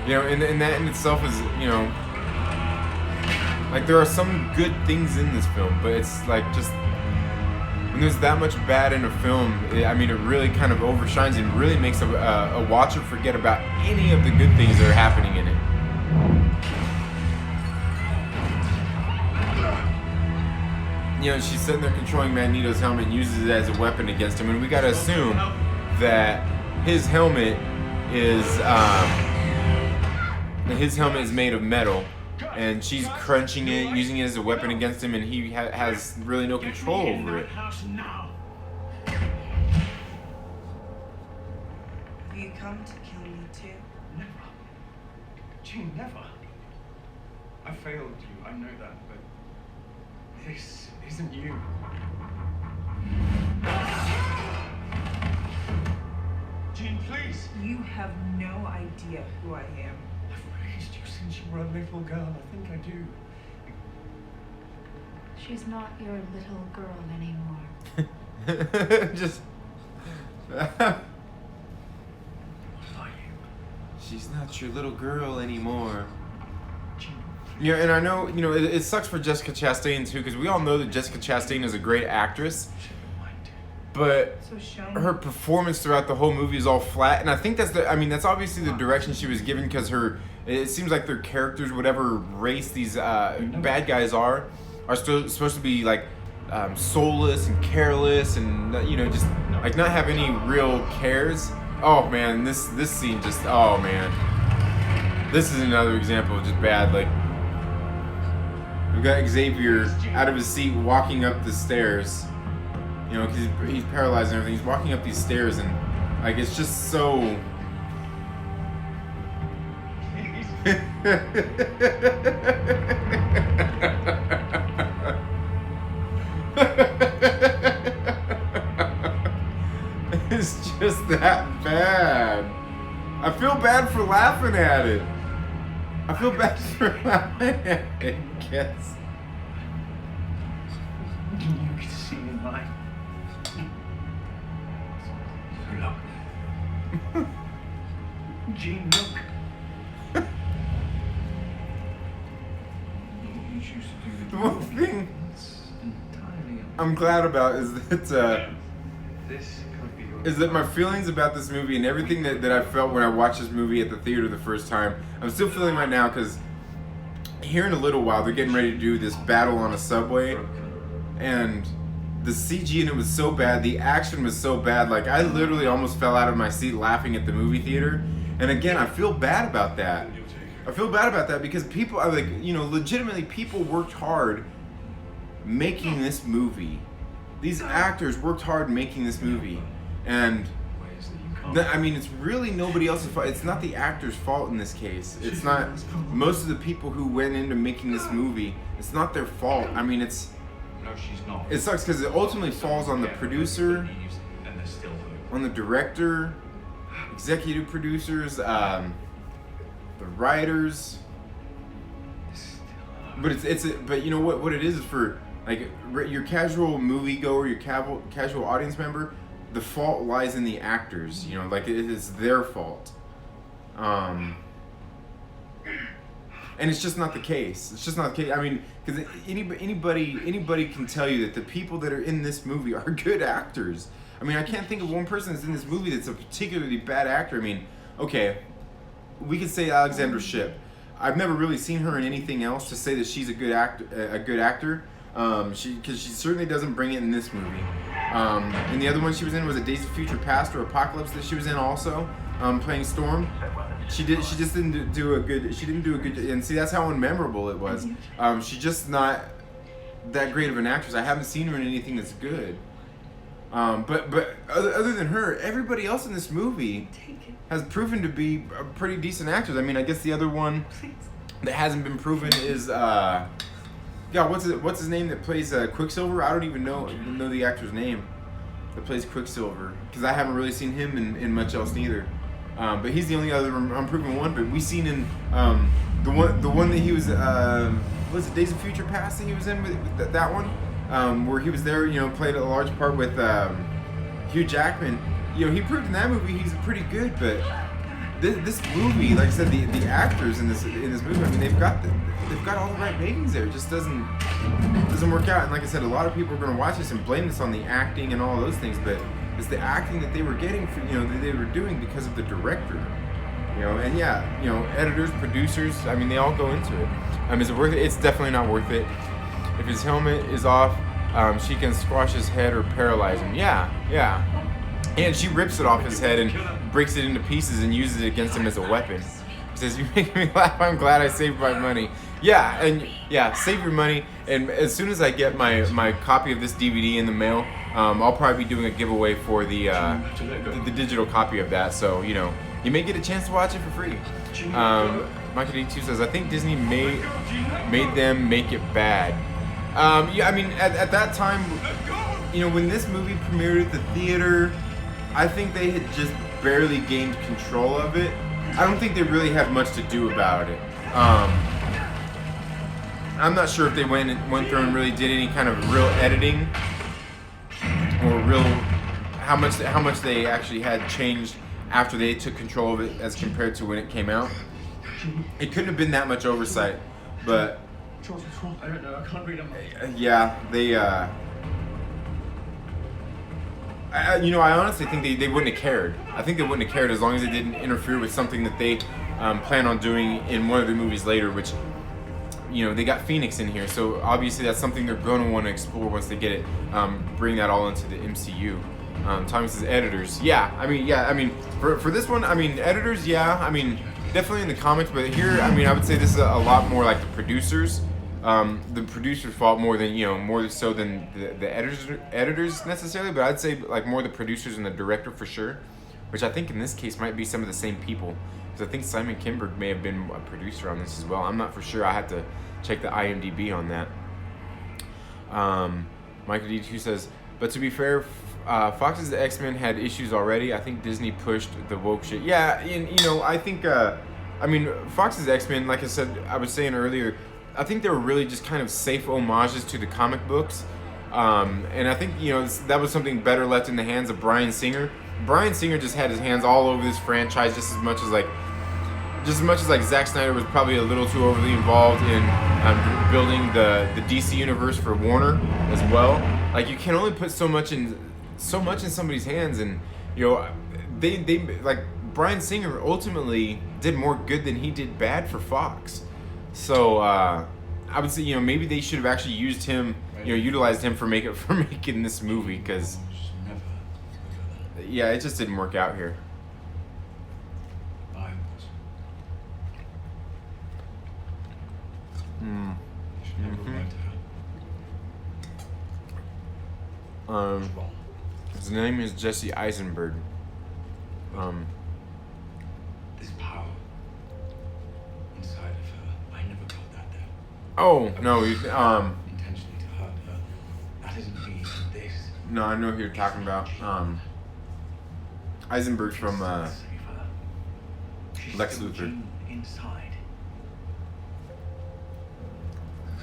You know, and that in itself is, you know, like there are some good things in this film, but it's like just when there's that much bad in a film, I mean, it really kind of overshines and really makes a watcher forget about any of the good things that are happening in it. You know, she's sitting there controlling Magneto's helmet and uses it as a weapon against him, and we gotta assume that his helmet is made of metal, and she's crunching it, using it as a weapon against him, and he has really no control over it. House now. Have you come to kill me too? Never. Jean, never. I failed you, I know that, but this isn't you. Jean, please. You have no idea who I am. I've raised you since you were a little girl. I think I do. She's not your little girl anymore. Just. What are you? She's not your little girl anymore. Jean, Yeah, and I know, you know, it sucks for Jessica Chastain too, because we all know that Jessica Chastain is a great actress, but So shiny. her performance throughout the whole movie is all flat, and I think that's that's obviously the direction she was given, because it seems like their characters, whatever race these bad guys are still supposed to be like soulless and careless, and you know, just like not have any real cares. Oh man, this scene just, oh man, this is another example of just bad. Like, we got Xavier out of his seat walking up the stairs, you know, because he's paralyzed and everything. He's walking up these stairs, and like it's just so. It's just that bad. I feel bad for laughing at it. I feel bad for laughing at it, I guess. you can see in mine. Look. Jean, look. You choose to do The one thing It's entirely I'm glad about is that this could be your is that my feelings about this movie and everything that I felt when I watched this movie at the theater the first time, I'm still feeling right now, because here in a little while they're getting ready to do this battle on a subway, and the CG in it was so bad, the action was so bad, like I literally almost fell out of my seat laughing at the movie theater. And again, I feel bad about that. I feel bad about that because people are like, you know, legitimately people worked hard making this movie. These actors worked hard making this movie. And I mean, it's really nobody else's fault. It's not the actor's fault in this case. It's not most of the people who went into making this movie. It's not their fault. I mean, No, she's not. it sucks because it ultimately falls on the producer, And there's still hope. on the director, executive producers, the writers. But but you know what it is for like your casual moviegoer, your casual audience member. The fault lies in the actors, you know, like it is their fault. And it's just not the case. It's just not the case. I mean, because anybody can tell you that the people that are in this movie are good actors. I mean, I can't think of one person that's in this movie that's a particularly bad actor. I mean, okay, we could say Alexandra Shipp. I've never really seen her in anything else to say that she's a good actor. Because she certainly doesn't bring it in this movie. And the other one she was in was a Days of Future Past or Apocalypse that she was in also, playing Storm. She just didn't do a good. She didn't do a good. And see, that's how unmemorable it was. She's just not that great of an actress. I haven't seen her in anything that's good. But other than her, everybody else in this movie has proven to be pretty decent actors. I mean, I guess the other one that hasn't been proven is what's his name that plays Quicksilver? I don't even know the actor's name that plays Quicksilver, because I haven't really seen him in much else neither. But he's the only other unproven one. But we seen in the one that he was was it Days of Future Past that he was in with that one, where he was there, played a large part with Hugh Jackman. He proved in that movie he's pretty good. But this movie, like I said, the actors in this movie, I mean, they've got all the right ratings there. It just doesn't work out. And like I said, a lot of people are going to watch this and blame this on the acting and all those things, but it's the acting that they were getting for, that they were doing because of the director. And yeah, editors, producers, I mean, they all go into it. Is it worth it? It's definitely not worth it. If his helmet is off, she can squash his head or paralyze him. Yeah. And she rips it off his head and breaks it into pieces and uses it against him as a weapon. He says, "You make me laugh. I'm glad I saved my money." Yeah, and yeah, save your money. And as soon as I get my copy of this DVD in the mail, I'll probably be doing a giveaway for the digital copy of that. So you may get a chance to watch it for free. Michael D2 says, "I think Disney made them make it bad." Yeah, I mean, at that time, when this movie premiered at the theater, I think they had just barely gained control of it. I don't think they really had much to do about it. I'm not sure if they went through and really did any kind of real editing or how much they actually had changed after they took control of it as compared to when it came out. It couldn't have been that much oversight, but I don't know. I can't read them. yeah, they. I honestly think they wouldn't have cared. I think they wouldn't have cared as long as it didn't interfere with something that they plan on doing in one of their movies later, which, they got Phoenix in here, so obviously that's something they're going to want to explore once they get it, bring that all into the MCU. Thomas says editors. Yeah, I mean, for this one, I mean, editors, yeah, I mean, definitely in the comics, but here, I mean, I would say this is a lot more like the producers. The producer's fault more so than the editors necessarily, but I'd say like more the producers and the director for sure, which I think in this case might be some of the same people, because I think Simon Kinberg may have been a producer on this as well. I'm not for sure. I have to check the IMDb on that. Michael D2 says, but to be fair, Fox's X-Men had issues already. I think Disney pushed the woke shit. Yeah, and I think Fox's X-Men, like I was saying earlier, I think they were really just kind of safe homages to the comic books. And I think, that was something better left in the hands of Bryan Singer. Bryan Singer just had his hands all over this franchise just as much as Zack Snyder was probably a little too overly involved in building the DC universe for Warner as well. Like, you can only put so much in somebody's hands, and they like Bryan Singer ultimately did more good than he did bad for Fox. So I would say maybe they should have actually used him, utilized him for making this movie, because yeah, it just didn't work out here. His name is Jesse Eisenberg. This power inside of her, I never got that there. Oh no, Intentionally to hurt her. That isn't me. This. No, I know who you're talking about. Eisenberg's from Lex Luthor. Inside.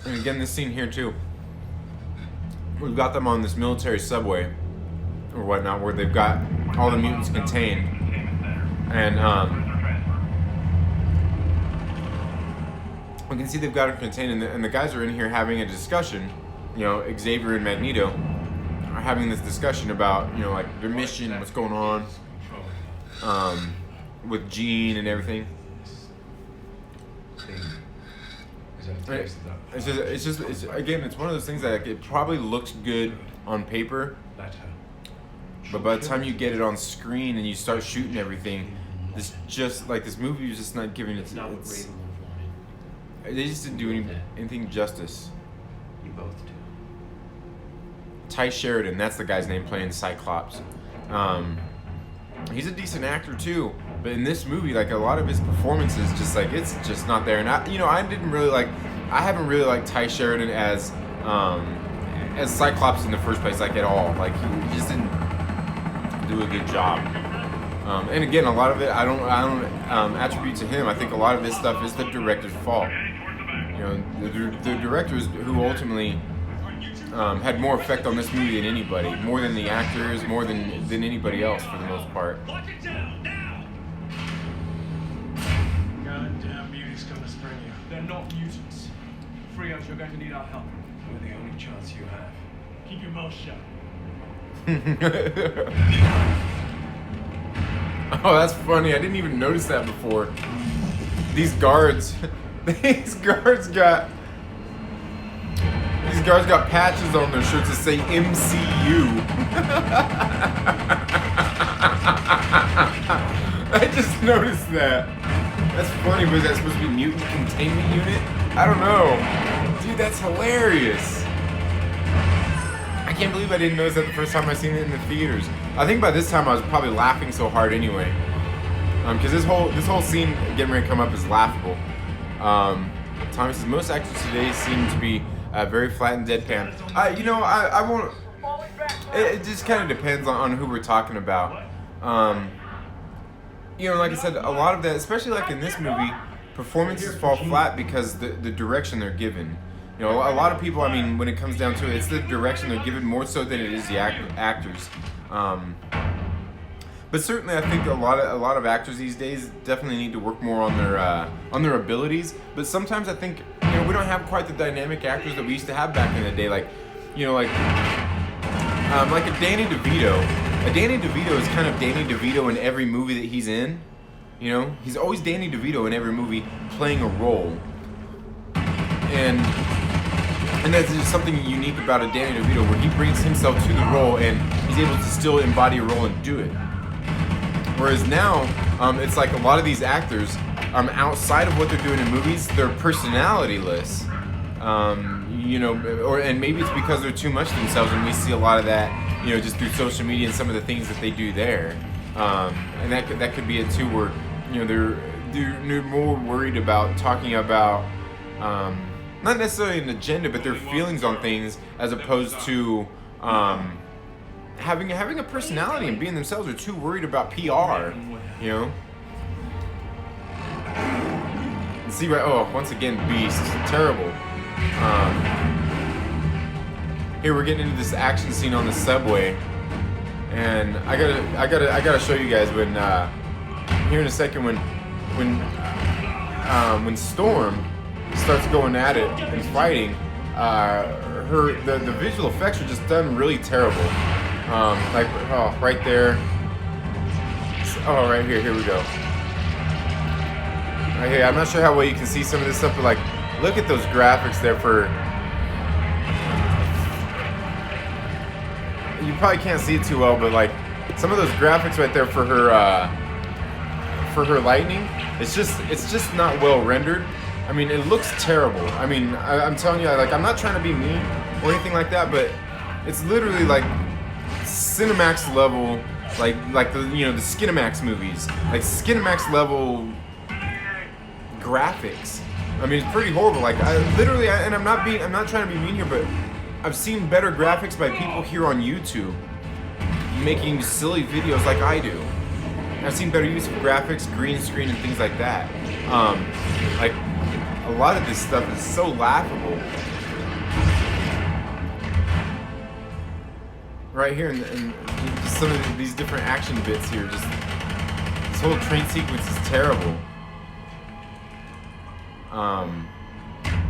And again, this scene here too. We've got them on this military subway or whatnot, where they've got all the mutants contained, and we can see they've got them contained, and the guys are in here having a discussion. Xavier and Magneto are having this discussion about like their mission, what's going on, with Jean and everything. It's one of those things that it probably looks good on paper, but by the time you get it on screen and you start shooting everything, this movie is just not giving it. They just didn't do anything justice. You both do. Ty Sheridan, that's the guy's name, playing Cyclops. He's a decent actor too, but in this movie, like, a lot of his performances, it's just not there. And I haven't really liked Ty Sheridan as Cyclops in the first place, like, at all. Like, he just didn't do a good job. And again, a lot of it I don't attribute to him. I think a lot of this stuff is the director's fault. You know, the directors who ultimately had more effect on this movie than anybody, more than the actors, more than anybody else for the most part. Goddamn mutants come to spring you. They're not mutants. Frios, you're going to need our help. We're the only chance you have. Keep your mouth shut. Oh, that's funny. I didn't even notice that before. These guards got patches on their shirts that say MCU. I just noticed that. That's funny. Was that supposed to be Mutant Containment Unit? I don't know. Dude, that's hilarious. I can't believe I didn't notice that the first time I seen it in the theaters. I think by this time I was probably laughing so hard anyway. Because this whole scene getting ready to come up is laughable. Tommy says most actors today seem to be very flat and deadpan. I won't. It just kind of depends on who we're talking about. You know, like I said, a lot of that, especially like in this movie, performances fall flat because the direction they're given. You know, a lot of people, I mean, when it comes down to it, it's the direction they're given more so than it is the actors. But certainly, I think a lot of actors these days definitely need to work more on their abilities. But sometimes I think, you know, we don't have quite the dynamic actors that we used to have back in the day. Like, you know, like a Danny DeVito. A Danny DeVito is kind of Danny DeVito in every movie that he's in. You know, he's always Danny DeVito in every movie playing a role. And that's just something unique about a Danny DeVito, where he brings himself to the role and he's able to still embody a role and do it. Whereas now, it's like a lot of these actors, outside of what they're doing in movies, they're personality-less. You know, and maybe it's because they're too much themselves, and we see a lot of that, you know, just through social media and some of the things that they do there. And that could be it too, where, you know, they're more worried about talking about not necessarily an agenda, but their feelings on things, as opposed to having a personality and being themselves. They're too worried about PR, you know. And see, right? Oh, once again, Beast, terrible. Here we're getting into this action scene on the subway, and I gotta show you guys when here in a second when Storm starts going at it and fighting, the visual effects are just done really terrible. Like, oh, right there. Oh, right here we go. Right here, I'm not sure how well you can see some of this stuff, but like, look at those graphics there for. You probably can't see it too well, but like, some of those graphics right there for her lightning, it's just not well rendered. I mean, it looks terrible. I mean, I'm telling you, like, I'm not trying to be mean or anything like that, but it's literally like Cinemax level, like the, you know, the Skinemax movies, like Skinemax level graphics. I mean, it's pretty horrible. Like, and I'm not trying to be mean here, but I've seen better graphics by people here on YouTube making silly videos like I do. I've seen better use of graphics, green screen, and things like that. Like, a lot of this stuff is so laughable. Right here, and just some of these different action bits here, just this whole train sequence is terrible.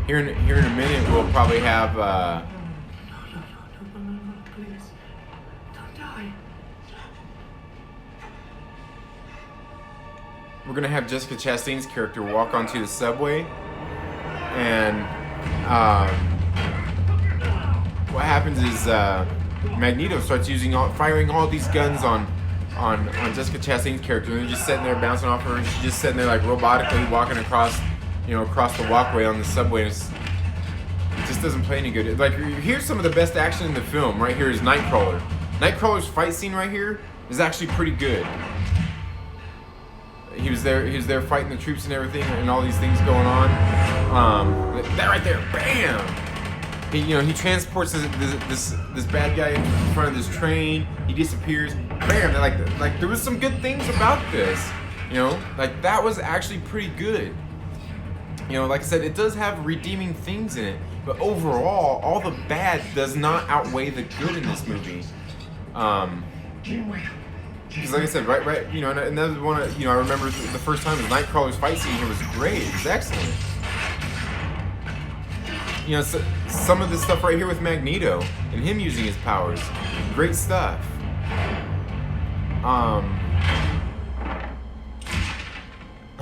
Here in a minute, we'll probably have. Please, don't die. We're gonna have Jessica Chastain's character walk onto the subway, and what happens is Magneto starts firing all these guns on Jessica Chastain's character, and they're just sitting there bouncing off her, and she's just sitting there like robotically walking across the walkway on the subway. And it just doesn't play any good. Like, here's some of the best action in the film. Right here is Nightcrawler. Nightcrawler's fight scene right here is actually pretty good. He was there fighting the troops and everything, and all these things going on. That right there, bam! he transports this bad guy in front of this train. He disappears. Bam! Like there was some good things about this. Like that was actually pretty good. Like I said, it does have redeeming things in it, but overall, all the bad does not outweigh the good in this movie. Because like I said, right, and that was one of, I remember the first time the Nightcrawler's fight scene here was great. It was excellent. So, some of this stuff right here with Magneto and him using his powers, great stuff.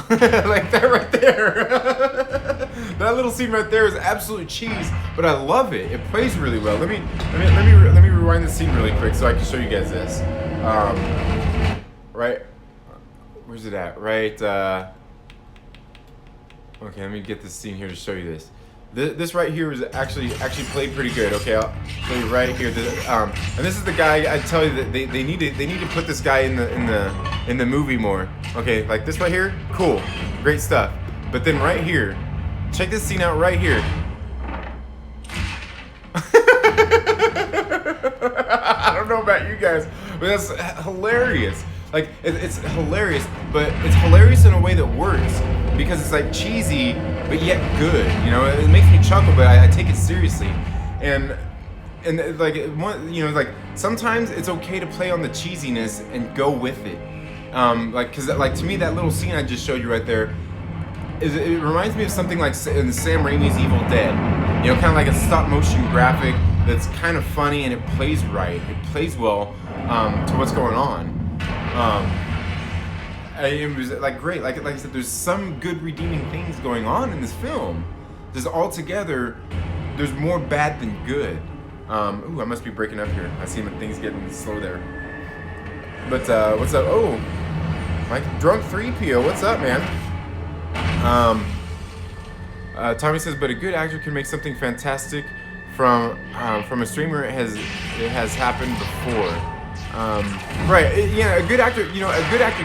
Like that right there. That little scene right there is absolute cheese, but I love it. It plays really well. Let me rewind the scene really quick so I can show you guys this. Right, where's it at? Right. Okay, let me get this scene here to show you this. This right here is actually played pretty good. Okay, I'll show you right here. And this is the guy. I tell you that they need to put this guy in the movie more. Okay, like this right here, cool, great stuff. But then right here, check this scene out right here. I don't know about you guys, but that's hilarious. Like it's hilarious, but it's hilarious in a way that works because it's like cheesy but yet good. It makes me chuckle, but I take it seriously. And like like sometimes it's okay to play on the cheesiness and go with it. Because to me that little scene I just showed you right there it reminds me of something like in Sam Raimi's Evil Dead. Kind of like a stop motion graphic that's kind of funny and it plays right. It plays well to what's going on. It was like great. Like I said, there's some good redeeming things going on in this film. Just altogether, there's more bad than good. Ooh, I must be breaking up here. I see things getting slow there. But what's up? Oh, Mike, drunk 3PO. What's up, man? Tommy says, but a good actor can make something fantastic from a streamer. It has happened before. Right, yeah, a good actor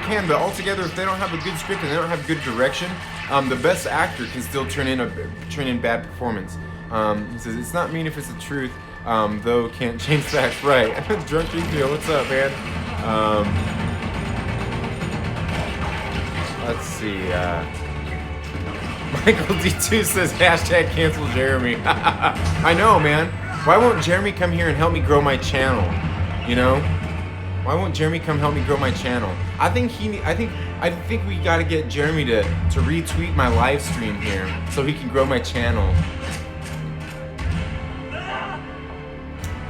can, but altogether, if they don't have a good script and they don't have good direction, the best actor can still turn in bad performance. He says, it's not mean if it's the truth, though can't change facts. Right. Drunk Tokyo, what's up, man? Let's see, Michael D2 says, hashtag cancel Jeremy. I know, man. Why won't Jeremy come here and help me grow my channel? Why won't Jeremy come help me grow my channel? I think we gotta get Jeremy to retweet my live stream here so he can grow my channel.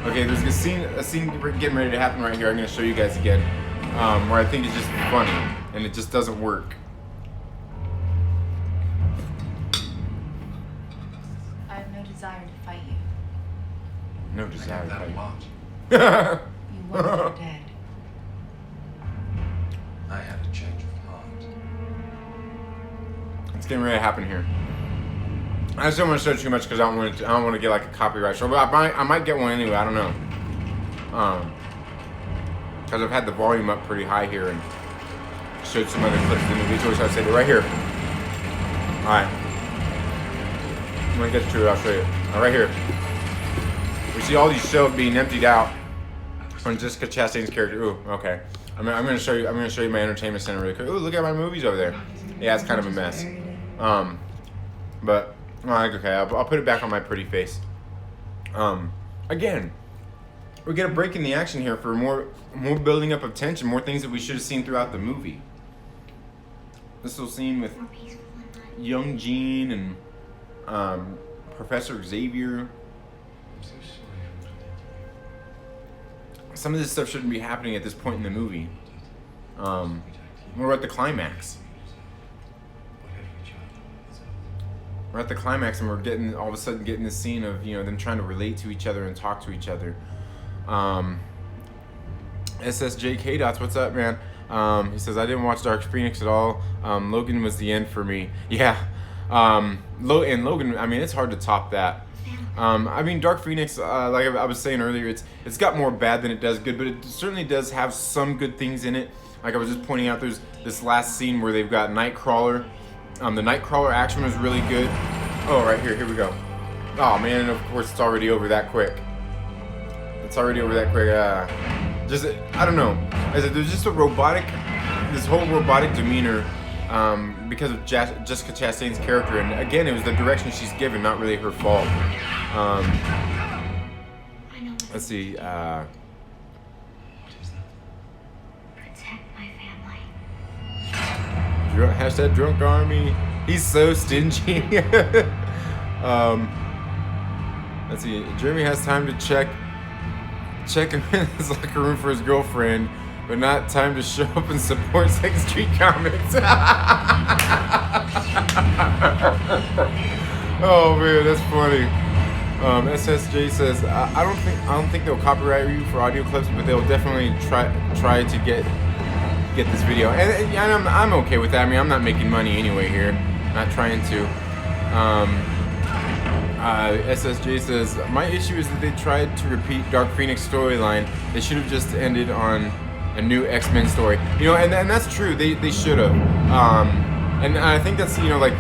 Okay, there's a scene getting ready to happen right here. I'm gonna show you guys again, where I think it's just funny and it just doesn't work. I have no desire to fight you. No desire to fight you. You want her dead. I had a change of heart. It's getting ready to happen here. I just don't want to show too much because I don't want to get like a copyright show, but I might get one anyway. I don't know. Because I've had the volume up pretty high here and showed some other clips of the movie. So I say it right here. All right. When it gets to it, I'll show you. Right here. We see all these shelves being emptied out on Jessica Chastain's character. Ooh, okay. I'm gonna show you my entertainment center really quick. Ooh, look at my movies over there. Yeah, it's kind of a mess. But okay, I'll put it back on my pretty face. Again, we get a break in the action here for more building up of tension, more things that we should have seen throughout the movie. This little scene with young Jean and Professor Xavier. Some of this stuff shouldn't be happening at this point in the movie. We're at the climax. We're at the climax and we're all of a sudden getting this scene of, them trying to relate to each other and talk to each other. SSJK Dots, what's up, man? He says, I didn't watch Dark Phoenix at all. Logan was the end for me. Yeah. Logan, I mean, it's hard to top that. I mean, Dark Phoenix, like I was saying earlier, it's got more bad than it does good, but it certainly does have some good things in it. Like I was just pointing out, there's this last scene where they've got Nightcrawler. The Nightcrawler action was really good. Oh, right here we go. Oh man, and of course it's already over that quick. It's already over that quick. Just, I don't know. There's just a robotic, this whole robotic demeanor because of Jessica Chastain's character. And again, it was the direction she's given, not really her fault. Let's see. Protect my family. Hashtag drunk army. He's so stingy. Let's see. Jeremy has time to check him in his locker room for his girlfriend, but not time to show up and support Second Street Comics. Oh man, that's funny. SSJ says, I don't think they'll copyright you for audio clips, but they'll definitely try to get this video, and I'm okay with that. I mean, I'm not making money anyway here, not trying to. SSJ says, my issue is that they tried to repeat Dark Phoenix storyline. They should have just ended on a new X-Men story. You know, and that's true. They should have. And I think that's, you know, like,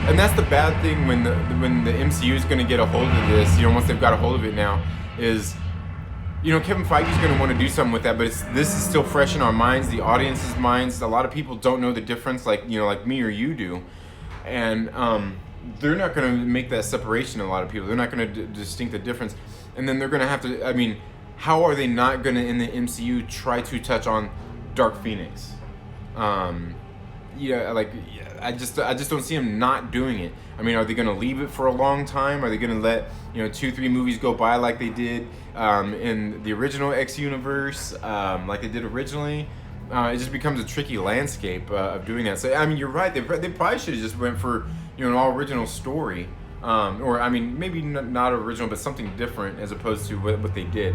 and that's the bad thing when the MCU is going to get a hold of this, you know, once they've got a hold of it now, is, you know, Kevin Feige's going to want to do something with that, but this is still fresh in our minds, the audience's minds. A lot of people don't know the difference, like, you know, like me or you do. And they're not going to make that separation, a lot of people. They're not going to distinct the difference. And then they're going to have to, I mean, how are they not going to, in the MCU, try to touch on Dark Phoenix? Yeah, like, I just don't see them not doing it. I mean, are they going to leave it for a long time? Are they going to let, you know, 2-3 movies go by like they did in the original X universe, like they did originally? It just becomes a tricky landscape of doing that. So, I mean, you're right. They probably should have just went for, you know, an all-original story. Or, I mean, maybe not original, but something different as opposed to what they did.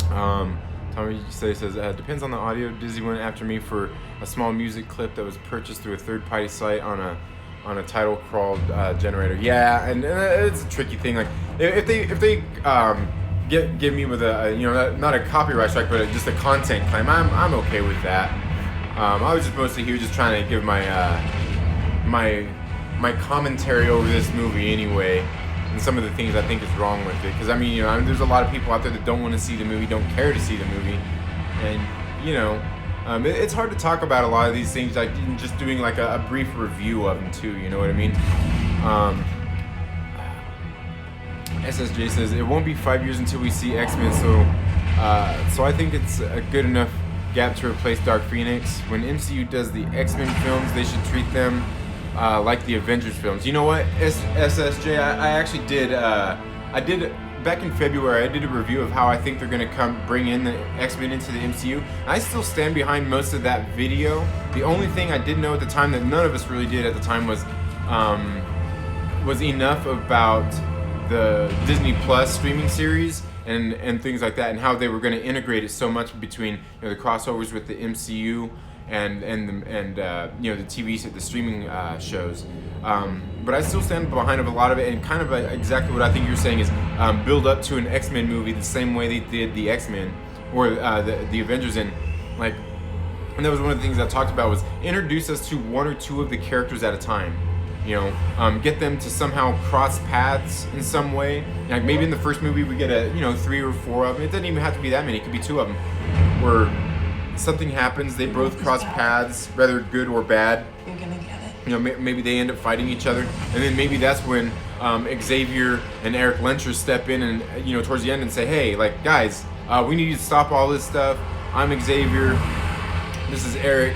Tommy says, depends on the audio. Dizzy went after me for a small music clip that was purchased through a third-party site on a title crawled generator. Yeah, and it's a tricky thing. Like, if they give me with a, you know, not a copyright strike, but just a content claim, I'm okay with that. I was just mostly here just trying to give my my commentary over this movie anyway, and some of the things I think is wrong with it. Because I mean, you know, there's a lot of people out there that don't want to see the movie, don't care to see the movie, and you know, it's hard to talk about a lot of these things, like just doing like a brief review of them too. You know what I mean? SSJ says it won't be 5 years until we see X-Men, so I think it's a good enough gap to replace Dark Phoenix. When MCU does the X-Men films, they should treat them like the Avengers films. You know what, SSJ, I actually did. I did back in February. I did a review of how I think they're gonna bring in the X-Men into the MCU. I still stand behind most of that video. The only thing I didn't know at the time, that none of us really did at the time, was enough about the Disney Plus streaming series and things like that, and how they were going to integrate it so much between, you know, the crossovers with the MCU and you know, the TV, the streaming shows. But I still stand behind a lot of it, and kind of exactly what I think you're saying is build up to an X-Men movie the same way they did the X-Men or the Avengers, and like, and that was one of the things I talked about, was introduce us to one or two of the characters at a time. You know, get them to somehow cross paths in some way. Like maybe in the first movie we get 3 or 4 of them. It doesn't even have to be that many. It could be 2 of them, where something happens, they both cross paths, whether good or bad. You're gonna get it. You know, maybe they end up fighting each other, and then maybe that's when Xavier and Eric Lenscher step in and, you know, towards the end and say, hey, like, guys, we need you to stop all this stuff. I'm Xavier. This is Eric.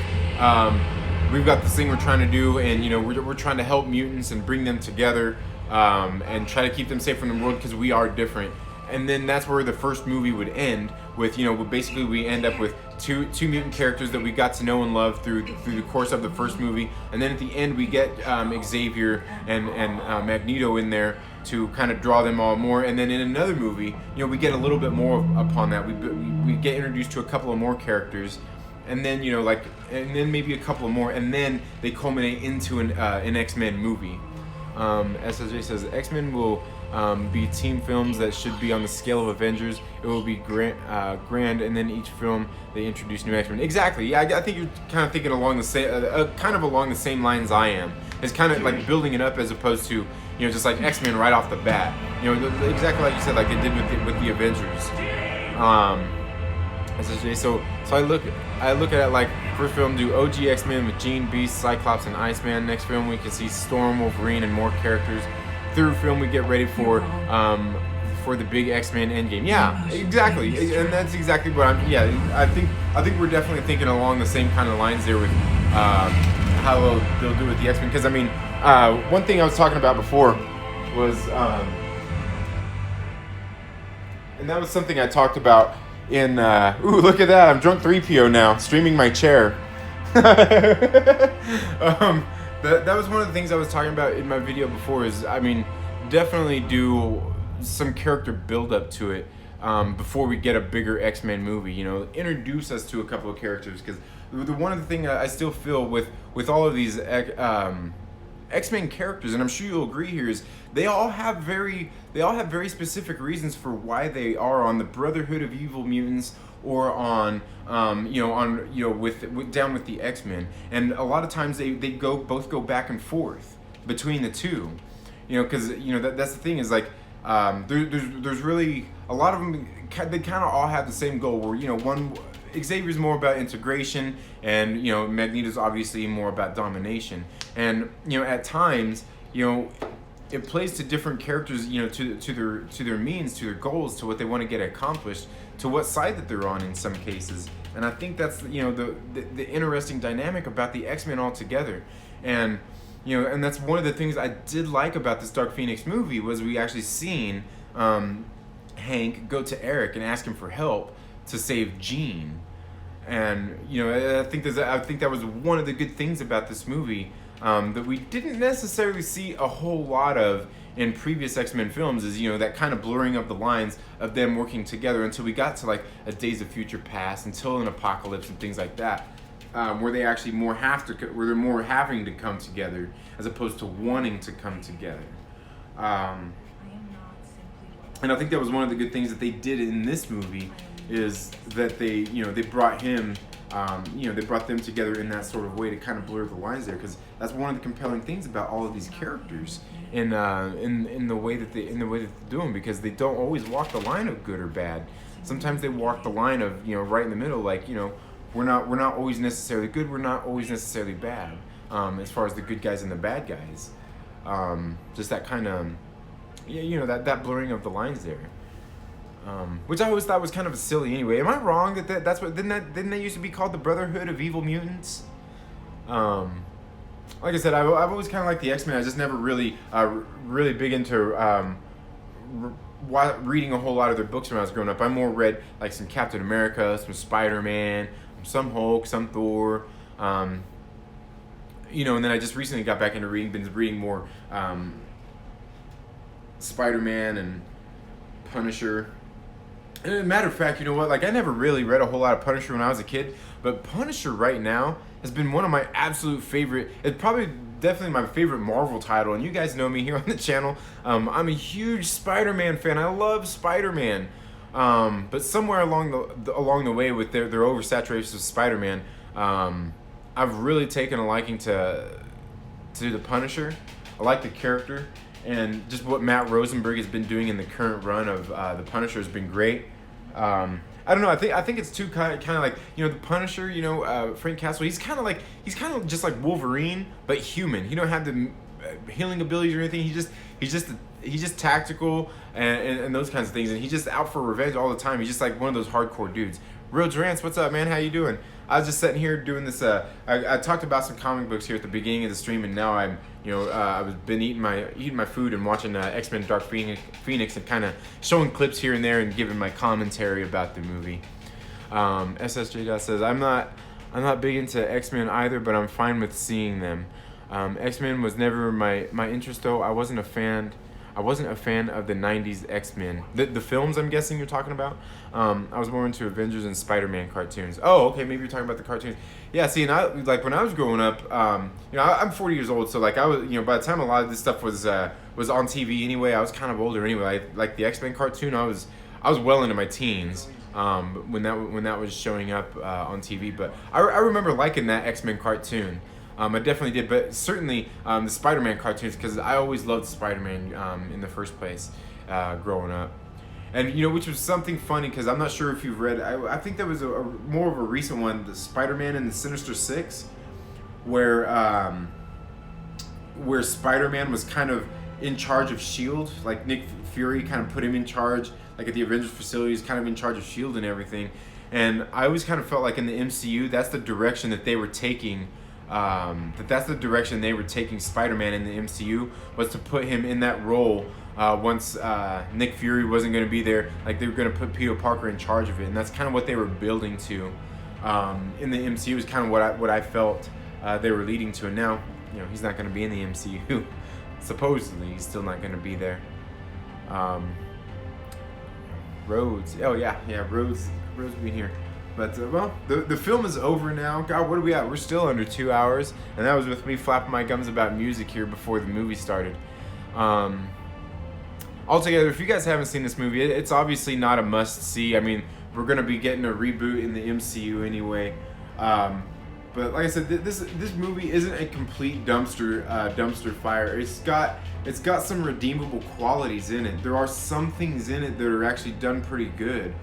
We've got this thing we're trying to do, and, you know, we're trying to help mutants and bring them together and try to keep them safe from the world because we are different. And then that's where the first movie would end with, you know, basically we end up with two mutant characters that we got to know and love through the course of the first movie, and then at the end we get Xavier and Magneto in there to kind of draw them all more. And then in another movie, you know, we get a little bit more upon that. We get introduced to a couple of more characters. And then, you know, like, and then maybe a couple more, and then they culminate into an X-Men movie. SSJ says X-Men will be team films that should be on the scale of Avengers. It will be grand, and then each film they introduce new X-Men. Exactly. Yeah, I think you're kind of thinking along the same, along the same lines I am. It's kind of like building it up as opposed to, you know, just like X-Men right off the bat. You know, exactly like you said, like they did with the Avengers. So I look at it like first film do OG X-Men with Jean, Beast, Cyclops, and Iceman. Next film we can see Storm, Wolverine, and more characters. Third film we get ready for the big X-Men Endgame. Yeah, exactly, and that's exactly what I'm. Yeah, I think we're definitely thinking along the same kind of lines there with how they'll do with the X-Men. Because I mean, one thing I was talking about before was, and that was something I talked about in. Ooh, look at that! I'm drunk 3PO now, streaming my chair. That was one of the things I was talking about in my video before. Is I mean, definitely do some character build up to it before we get a bigger X-Men movie. You know, introduce us to a couple of characters, because one of the things I still feel with all of these X-Men characters, and I'm sure you'll agree here, is they all have very specific reasons for why they are on the Brotherhood of Evil Mutants or on with down with the X-Men. And a lot of times they both go back and forth between the two, you know, because you know that's the thing is like there's really a lot of them, they kind of all have the same goal, where you know one Xavier's more about integration, and you know Magneto's obviously more about domination. And you know at times, you know, it plays to different characters, you know, to their means, to their goals, to what they want to get accomplished, to what side that they're on in some cases. And I think that's, you know, the interesting dynamic about the X-Men altogether. And you know, and that's one of the things I did like about this Dark Phoenix movie, was we actually seen Hank go to Eric and ask him for help to save Jean. And you know, I think that was one of the good things about this movie, that we didn't necessarily see a whole lot of in previous X-Men films, is, you know, that kind of blurring of the lines of them working together until we got to like a Days of Future Past, until an Apocalypse and things like that, where they actually where they're more having to come together as opposed to wanting to come together. And I think that was one of the good things that they did in this movie, is that they brought him, they brought them together in that sort of way to kind of blur the lines there, because that's one of the compelling things about all of these characters in the way that they do them, because they don't always walk the line of good or bad. Sometimes they walk the line of, you know, right in the middle, like, you know, we're not always necessarily good, we're not always necessarily bad, as far as the good guys and the bad guys. Just that kind of, you know, that blurring of the lines there. Which I always thought was kind of silly anyway. Am I wrong that's what didn't they used to be called the Brotherhood of Evil Mutants? Like I said, I've always kind of liked the X-Men. I just never really big into reading a whole lot of their books when I was growing up. I more read like some Captain America, some Spider-Man, some Hulk, some Thor. You know, and then I just recently got back into been reading more Spider-Man and Punisher. And as a matter of fact, you know what? Like, I never really read a whole lot of Punisher when I was a kid, but Punisher right now has been one of my absolute favorite. It's probably definitely my favorite Marvel title, and you guys know me here on the channel. I'm a huge Spider-Man fan. I love Spider-Man, but somewhere along the way with their oversaturation of Spider-Man, I've really taken a liking to the Punisher. I like the character, and just what Matt Rosenberg has been doing in the current run of the Punisher has been great. I don't know. I think it's too kind of like, you know, the Punisher. You know, Frank Castle. He's kind of just like Wolverine, but human. He don't have the healing abilities or anything. He's just tactical and those kinds of things. And he's just out for revenge all the time. He's just like one of those hardcore dudes. Real Drance, what's up, man? How you doing? I was just sitting here doing this. I talked about some comic books here at the beginning of the stream, and now I'm, you know, I've been eating my food and watching X-Men Dark Phoenix and kind of showing clips here and there and giving my commentary about the movie. SSJ says I'm not big into X-Men either, but I'm fine with seeing them. X-Men was never my interest though. I wasn't a fan of the 90s X-Men. The films, I'm guessing you're talking about. I was more into Avengers and Spider-Man cartoons. Oh, okay, maybe you're talking about the cartoons. Yeah, see, and like when I was growing up, you know, I'm 40 years old, so like I was, you know, by the time a lot of this stuff was on TV anyway, I was kind of older anyway. Like the X-Men cartoon, I was well into my teens when that was showing up on TV. But I remember liking that X-Men cartoon. I definitely did, but certainly the Spider-Man cartoons, because I always loved Spider-Man in the first place growing up. And, you know, which was something funny, because I'm not sure if you've read, I think there was a more of a recent one, the Spider-Man and the Sinister Six, where Spider-Man was kind of in charge of S.H.I.E.L.D., like Nick Fury kind of put him in charge, like at the Avengers facilities, kind of in charge of S.H.I.E.L.D. and everything. And I always kind of felt like in the MCU, that's the direction that they were taking, that's the direction they were taking Spider-Man in the MCU, was to put him in that role once Nick Fury wasn't going to be there. Like, they were going to put Peter Parker in charge of it, and that's kind of what they were building to in the MCU, is kind of what I felt they were leading to. And now, you know, he's not going to be in the MCU. Supposedly, he's still not going to be there. Rhodes. Oh, yeah, Rhodes being here. But, well, the film is over now. God, what are we at? We're still under 2 hours. And that was with me flapping my gums about music here before the movie started. Altogether, if you guys haven't seen this movie, it's obviously not a must-see. I mean, we're going to be getting a reboot in the MCU anyway. But like I said, this movie isn't a complete dumpster fire. It's got some redeemable qualities in it. There are some things in it that are actually done pretty good.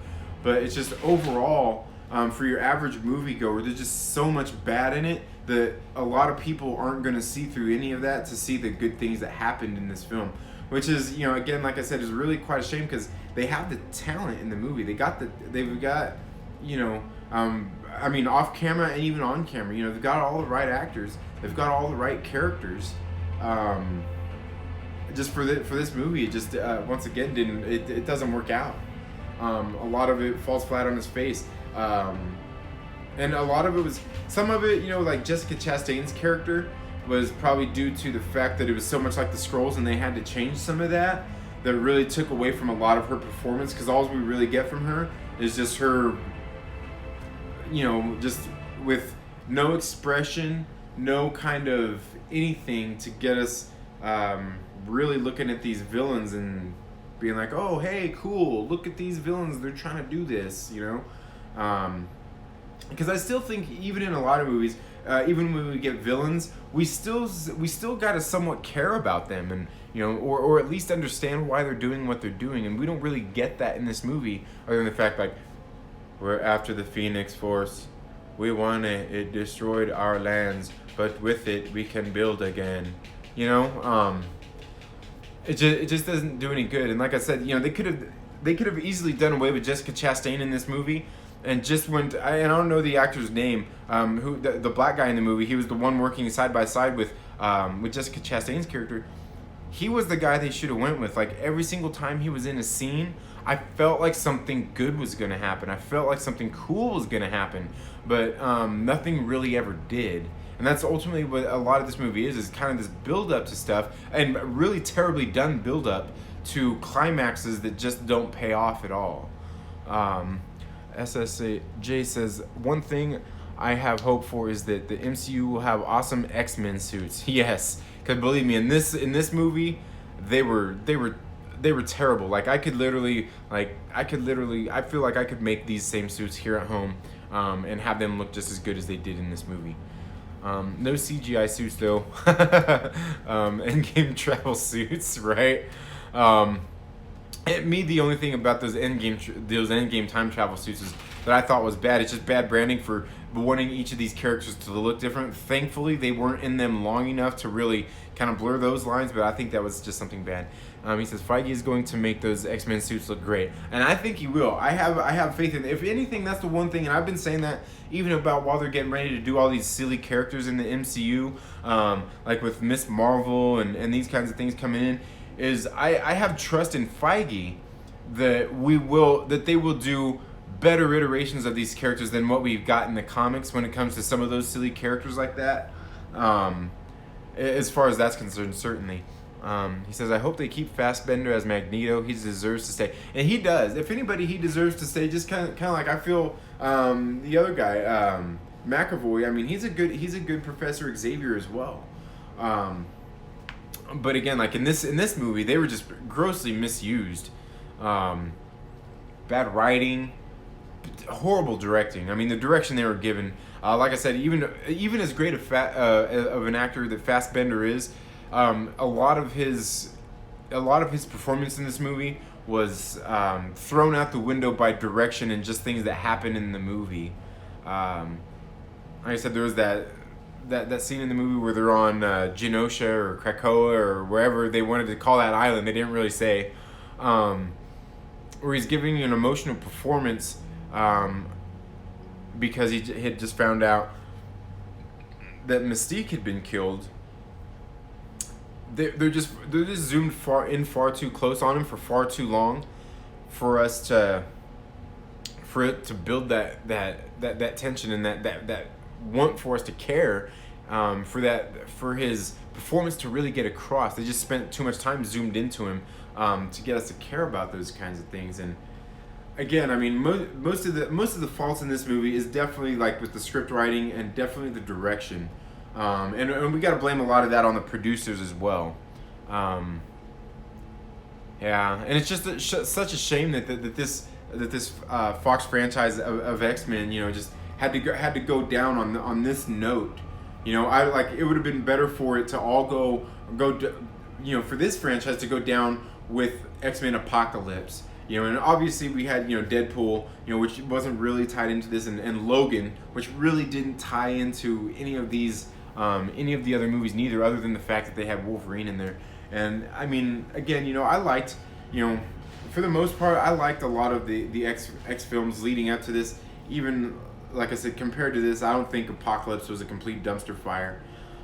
But it's just overall, for your average moviegoer, there's just so much bad in it that a lot of people aren't going to see through any of that to see the good things that happened in this film. Which is, you know, again, like I said, is really quite a shame, because they have the talent in the movie. They've got, you know, I mean, off camera and even on camera, you know, they've got all the right actors. They've got all the right characters. Just for this movie, it just once again it doesn't work out. A lot of it falls flat on his face. And a lot of it was, some of it, you know, like Jessica Chastain's character was probably due to the fact that it was so much like the Skrulls, and they had to change some of that really took away from a lot of her performance, because all we really get from her is just her, you know, just with no expression, no kind of anything to get us really looking at these villains and being like, oh, hey, cool, look at these villains, they're trying to do this, you know? Because I still think, even in a lot of movies, even when we get villains, we still got to somewhat care about them, and, you know, or at least understand why they're doing what they're doing, and we don't really get that in this movie, other than the fact, like, we're after the Phoenix Force, we won it, it destroyed our lands, but with it we can build again, you know. It just doesn't do any good. And like I said, you know, they could have easily done away with Jessica Chastain in this movie, and just went. I don't know the actor's name. Who the black guy in the movie? He was the one working side by side with Jessica Chastain's character. He was the guy they should have went with. Like, every single time he was in a scene, I felt like something good was gonna happen. I felt like something cool was gonna happen, but nothing really ever did. And that's ultimately what a lot of this movie is kind of this build-up to stuff, and really terribly done build-up to climaxes that just don't pay off at all. SSJ says, one thing I have hope for is that the MCU will have awesome X-Men suits. Yes, because believe me, in this movie, they were terrible. Like, I feel like I could make these same suits here at home and have them look just as good as they did in this movie. No CGI suits though. Endgame travel suits, right? The only thing about those endgame time travel suits is that I thought was bad. It's just bad branding for wanting each of these characters to look different. Thankfully, they weren't in them long enough to really kind of blur those lines, but I think that was just something bad. He says Feige is going to make those X-Men suits look great, and I think he will. I have faith in it. If anything, that's the one thing, and I've been saying that even about while they're getting ready to do all these silly characters in the MCU, like with Miss Marvel and these kinds of things coming in, is I have trust in Feige that they will do better iterations of these characters than what we've got in the comics when it comes to some of those silly characters like that. As far as that's concerned, certainly. He says, I hope they keep Fassbender as Magneto. He deserves to stay. And he does. If anybody, he deserves to stay. Just kind of like I feel the other guy, McAvoy, I mean, he's a good Professor Xavier as well. But again, like in this movie, they were just grossly misused. Bad writing, horrible directing. I mean, the direction they were given. Like I said, even as great of an actor that Fassbender is, a lot of his performance in this movie was thrown out the window by direction and just things that happen in the movie. Like I said, there was that scene in the movie where they're on Genosha or Krakoa or wherever they wanted to call that island. They didn't really say. Where he's giving an emotional performance because he had just found out that Mystique had been killed. They're just zoomed far too close on him for far too long for it to build that tension and that want for us to care, for his performance to really get across. They just spent too much time zoomed into him to get us to care about those kinds of things. And again, I mean, most of the faults in this movie is definitely like with the script writing and definitely the direction. And we got to blame a lot of that on the producers as well. Yeah, and it's just such a shame that this Fox franchise of X-Men, just had to go down on this note. It would have been better for it to all go for this franchise to go down with X-Men Apocalypse. And obviously we had Deadpool, which wasn't really tied into this, and Logan, which really didn't tie into any of the other movies neither, other than the fact that they had Wolverine in there. And I mean, again, I liked, for the most part, I liked a lot of the X films leading up to this. Even like I said, compared to this, I don't think Apocalypse was a complete dumpster fire.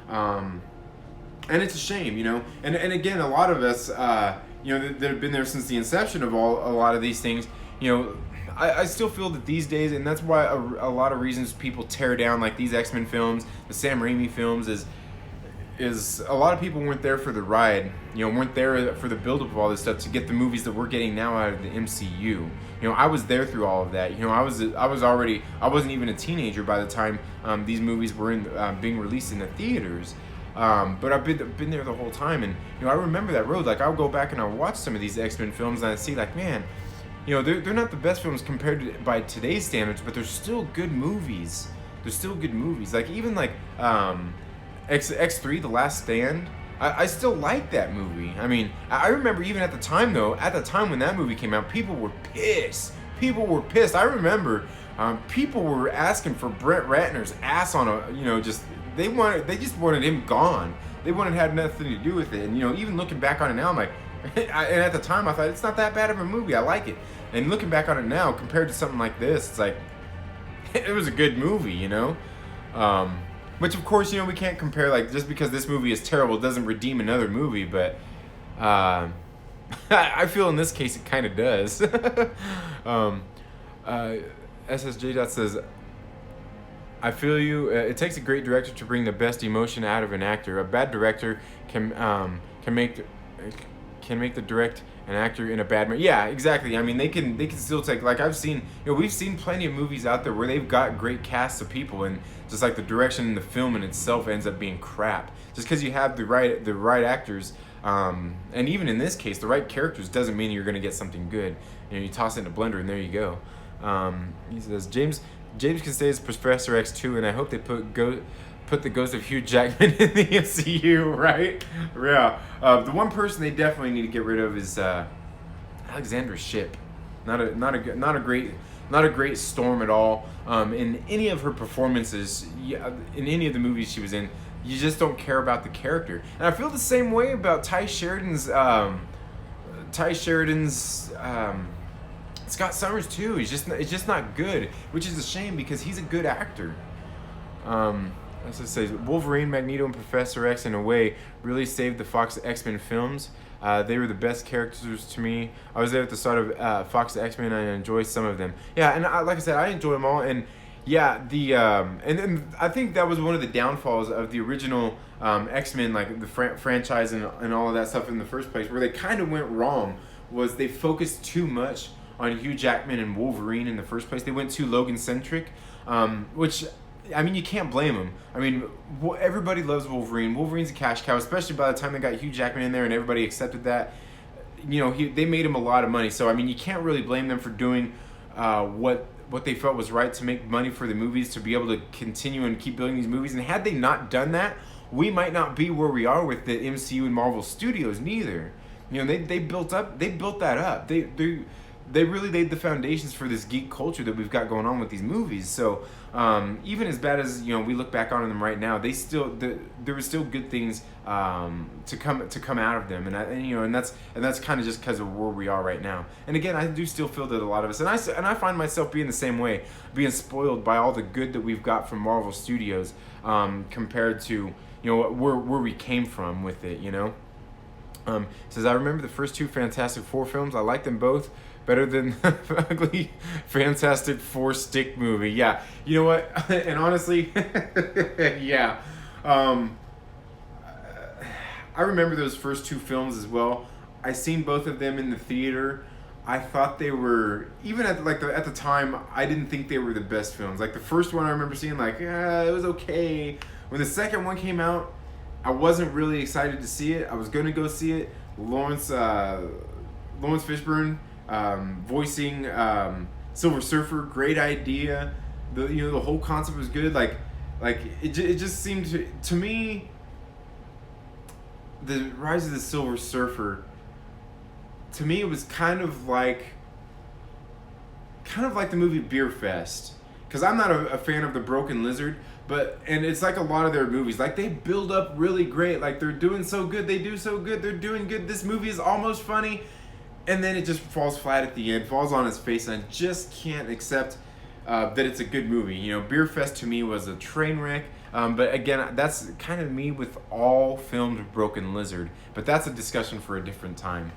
And it's a shame, And again, a lot of us, that have been there since the inception of a lot of these things, I still feel that these days, and that's why a lot of reasons people tear down like these X-Men films, the Sam Raimi films, is a lot of people weren't there for the ride, weren't there for the build-up of all this stuff to get the movies that we're getting now out of the MCU. I was there through all of that. I wasn't even a teenager by the time these movies were being released in the theaters. But I've been there the whole time, and I remember that road. Like, I'll go back and I'll watch some of these X-Men films, and I see, like, man, they're not the best films compared to by today's standards, but they're still good movies. They're still good movies. Like, even like X3, The Last Stand. I still like that movie. I mean, I remember even at the time when that movie came out, people were pissed. I remember people were asking for Brett Ratner's ass on a, they just wanted him gone. They had nothing to do with it. And even looking back on it now, I'm like, and at the time I thought it's not that bad of a movie. I like it. And looking back on it now, compared to something like this, it's like it was a good movie, Which of course, we can't compare. Like, just because this movie is terrible doesn't redeem another movie. But I feel in this case it kind of does. SSJ says, I feel you. It takes a great director to bring the best emotion out of an actor. A bad director can make the direct an actor in a bad manner. Yeah, exactly. I mean, they can still take, like, I've seen, we've seen plenty of movies out there where they've got great casts of people, and just like the direction in the film in itself ends up being crap. Just because you have the right actors, and even in this case, the right characters doesn't mean you're going to get something good. You toss it in a blender and there you go. He says, James can stay as Professor X2, and I hope they put the ghost of Hugh Jackman in the MCU, right? Yeah. The one person they definitely need to get rid of is Alexandra Shipp. Not a great Storm at all. In any of her performances, in any of the movies she was in, you just don't care about the character. And I feel the same way about Ty Sheridan's Scott Summers too. It's just not good, which is a shame because he's a good actor. As I say, Wolverine, Magneto, and Professor X in a way really saved the Fox X-Men films. They were the best characters to me. I was there at the start of Fox X-Men, and I enjoyed some of them. Yeah, and like I said, I enjoy them all. And yeah, and I think that was one of the downfalls of the original X-Men, like the franchise and all of that stuff in the first place, where they kind of went wrong, was they focused too much on Hugh Jackman and Wolverine in the first place. They went too Logan-centric, which, I mean, you can't blame them. I mean, everybody loves Wolverine. Wolverine's a cash cow, especially by the time they got Hugh Jackman in there and everybody accepted that. They made him a lot of money. So, I mean, you can't really blame them for doing what what they felt was right to make money for the movies, to be able to continue and keep building these movies. And had they not done that, we might not be where we are with the MCU and Marvel Studios neither. You know, they built that up. They really laid the foundations for this geek culture that we've got going on with these movies. So even as bad as, you know, we look back on them right now, there were still good things to come out of them, and that's kind of just because of where we are right now. And again, I do still feel that a lot of us, and I find myself being the same way, being spoiled by all the good that we've got from Marvel Studios compared to, you know, where we came from with it. You know, says, I remember the first two Fantastic Four films. I liked them both better than the ugly Fantastic Four stick movie. Yeah, you know what? And honestly, yeah. I remember those first two films as well. I seen both of them in the theater. I thought they were, even at the time, I didn't think they were the best films. Like the first one I remember seeing, like, it was okay. When the second one came out, I wasn't really excited to see it. I was gonna go see it. Lawrence Fishburne voicing Silver Surfer, great idea. The whole concept was good. Like it just seemed to me, the Rise of the Silver Surfer, to me it was kind of like the movie Beer Fest. Because I'm not a fan of The Broken Lizard, and it's like a lot of their movies. Like, they build up really great. Like, they're doing so good. They do so good. They're doing good. This movie is almost funny. And then it just falls flat at the end, falls on its face, and I just can't accept that it's a good movie. You know, Beer Fest to me was a train wreck. But again, that's kind of me with all filmed Broken Lizard. But that's a discussion for a different time.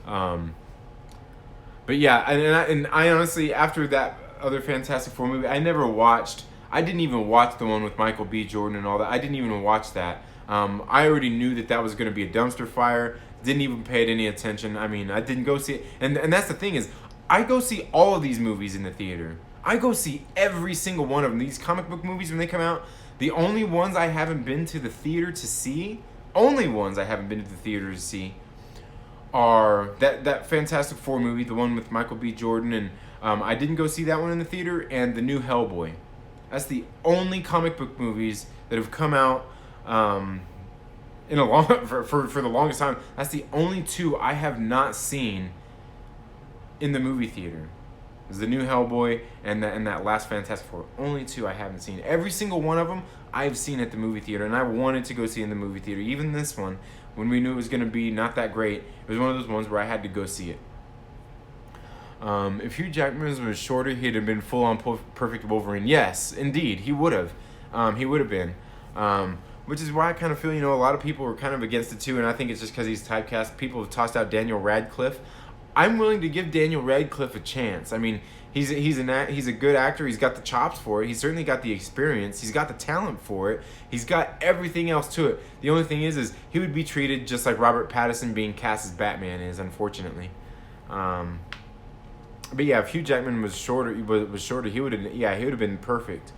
But yeah, and I honestly, after that other Fantastic Four movie, I didn't even watch the one with Michael B. Jordan and all that. I didn't even watch that. I already knew that was going to be a dumpster fire. Didn't even pay it any attention. I mean, I didn't go see it. And that's the thing is, I go see all of these movies in the theater. I go see every single one of them. These comic book movies, when they come out, the only ones I haven't been to the theater to see, are that Fantastic Four movie, the one with Michael B. Jordan, and I didn't go see that one in the theater, and the new Hellboy. That's the only comic book movies that have come out in a long for the longest time. That's the only two I have not seen in the movie theater. Is the new Hellboy and that last Fantastic Four. Only two I haven't seen. Every single one of them I've seen at the movie theater, and I wanted to go see in the movie theater. Even this one, when we knew it was going to be not that great, it was one of those ones where I had to go see it. If Hugh Jackman was shorter, he'd have been full-on perfect Wolverine. Yes, indeed, he would have. He would have been. Which is why I kind of feel, a lot of people were kind of against it too, and I think it's just because he's typecast. People have tossed out Daniel Radcliffe. I'm willing to give Daniel Radcliffe a chance. I mean, he's a good actor. He's got the chops for it. He's certainly got the experience. He's got the talent for it. He's got everything else to it. The only thing is he would be treated just like Robert Pattinson being cast as Batman is, unfortunately. But yeah, if Hugh Jackman was shorter, he would have been perfect.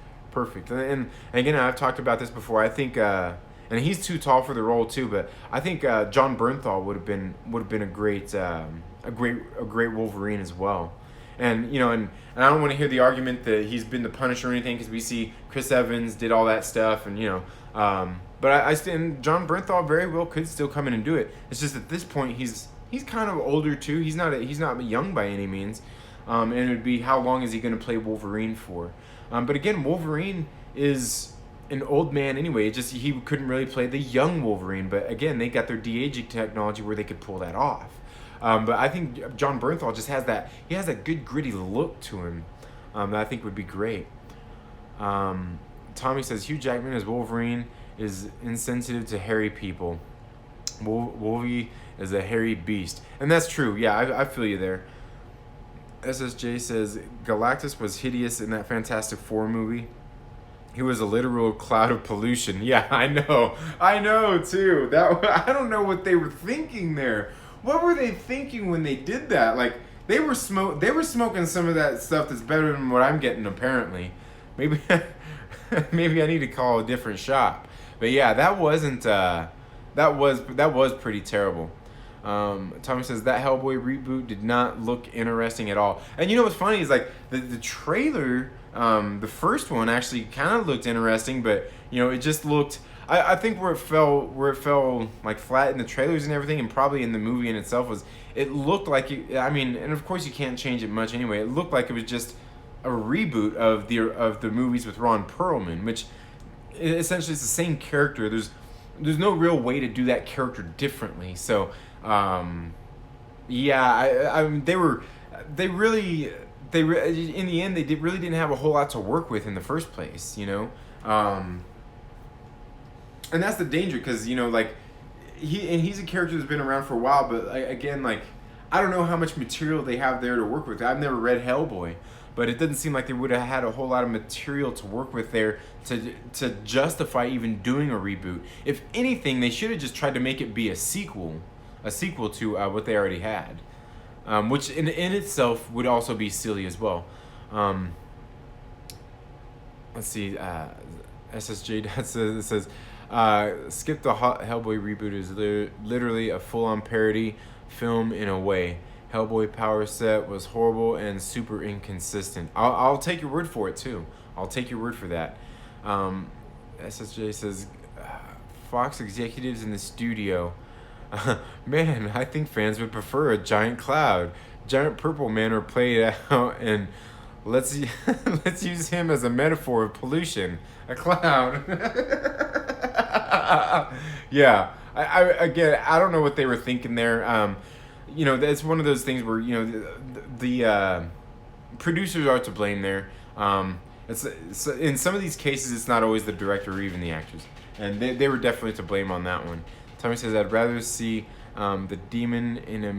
And again, I've talked about this before. I think, and he's too tall for the role too. But I think John Bernthal would have been a great Wolverine as well. And and I don't want to hear the argument that he's been the Punisher or anything, because we see Chris Evans did all that stuff, and but I stand John Bernthal very well could still come in and do it. It's just at this point he's kind of older too. He's not young by any means. And it would be, how long is he going to play Wolverine for? But again, Wolverine is an old man anyway. It's just he couldn't really play the young Wolverine. But again, they got their de-aging technology where they could pull that off. But I think John Bernthal just has that. He has that good gritty look to him that I think would be great. Tommy says Hugh Jackman as Wolverine is insensitive to hairy people. Wolvie is a hairy beast, and that's true. Yeah, I feel you there. SSJ says Galactus was hideous in that Fantastic Four movie. He was a literal cloud of pollution. Yeah, I know too. I don't know what they were thinking there. What were they thinking when they did that? Like, they were smoking some of that stuff that's better than what I'm getting, apparently. Maybe I need to call a different shop. But yeah, that was pretty terrible. Tommy says that Hellboy reboot did not look interesting at all. And you know what's funny is like the trailer, the first one actually kind of looked interesting, but you know it just looked. I think where it fell like flat in the trailers and everything, and probably in the movie in itself was it looked like it, I mean, and of course you can't change it much anyway. It looked like it was just a reboot of the movies with Ron Perlman, which essentially is the same character. There's no real way to do that character differently. So. Yeah, I mean, they really, in the end, they really didn't have a whole lot to work with in the first place, you know? And that's the danger, because, you know, like, he's a character that's been around for a while, but, again, like, I don't know how much material they have there to work with. I've never read Hellboy, but it doesn't seem like they would have had a whole lot of material to work with there to justify even doing a reboot. If anything, they should have just tried to make it be a sequel to what they already had, which in itself would also be silly as well. Let's see, SSJ says, skip the Hellboy reboot is literally a full-on parody film in a way. Hellboy power set was horrible and super inconsistent. I'll take your word for it too. I'll take your word for that. SSJ says, Fox executives in the studio. Man, I think fans would prefer a giant cloud. Giant purple man, or play it out, and let's use him as a metaphor of pollution. A cloud. Yeah. I don't know what they were thinking there. You know, it's one of those things where, you know, the producers are to blame there. It's in some of these cases, it's not always the director or even the actors, and they were definitely to blame on that one. Tommy says, "I'd rather see the demon in a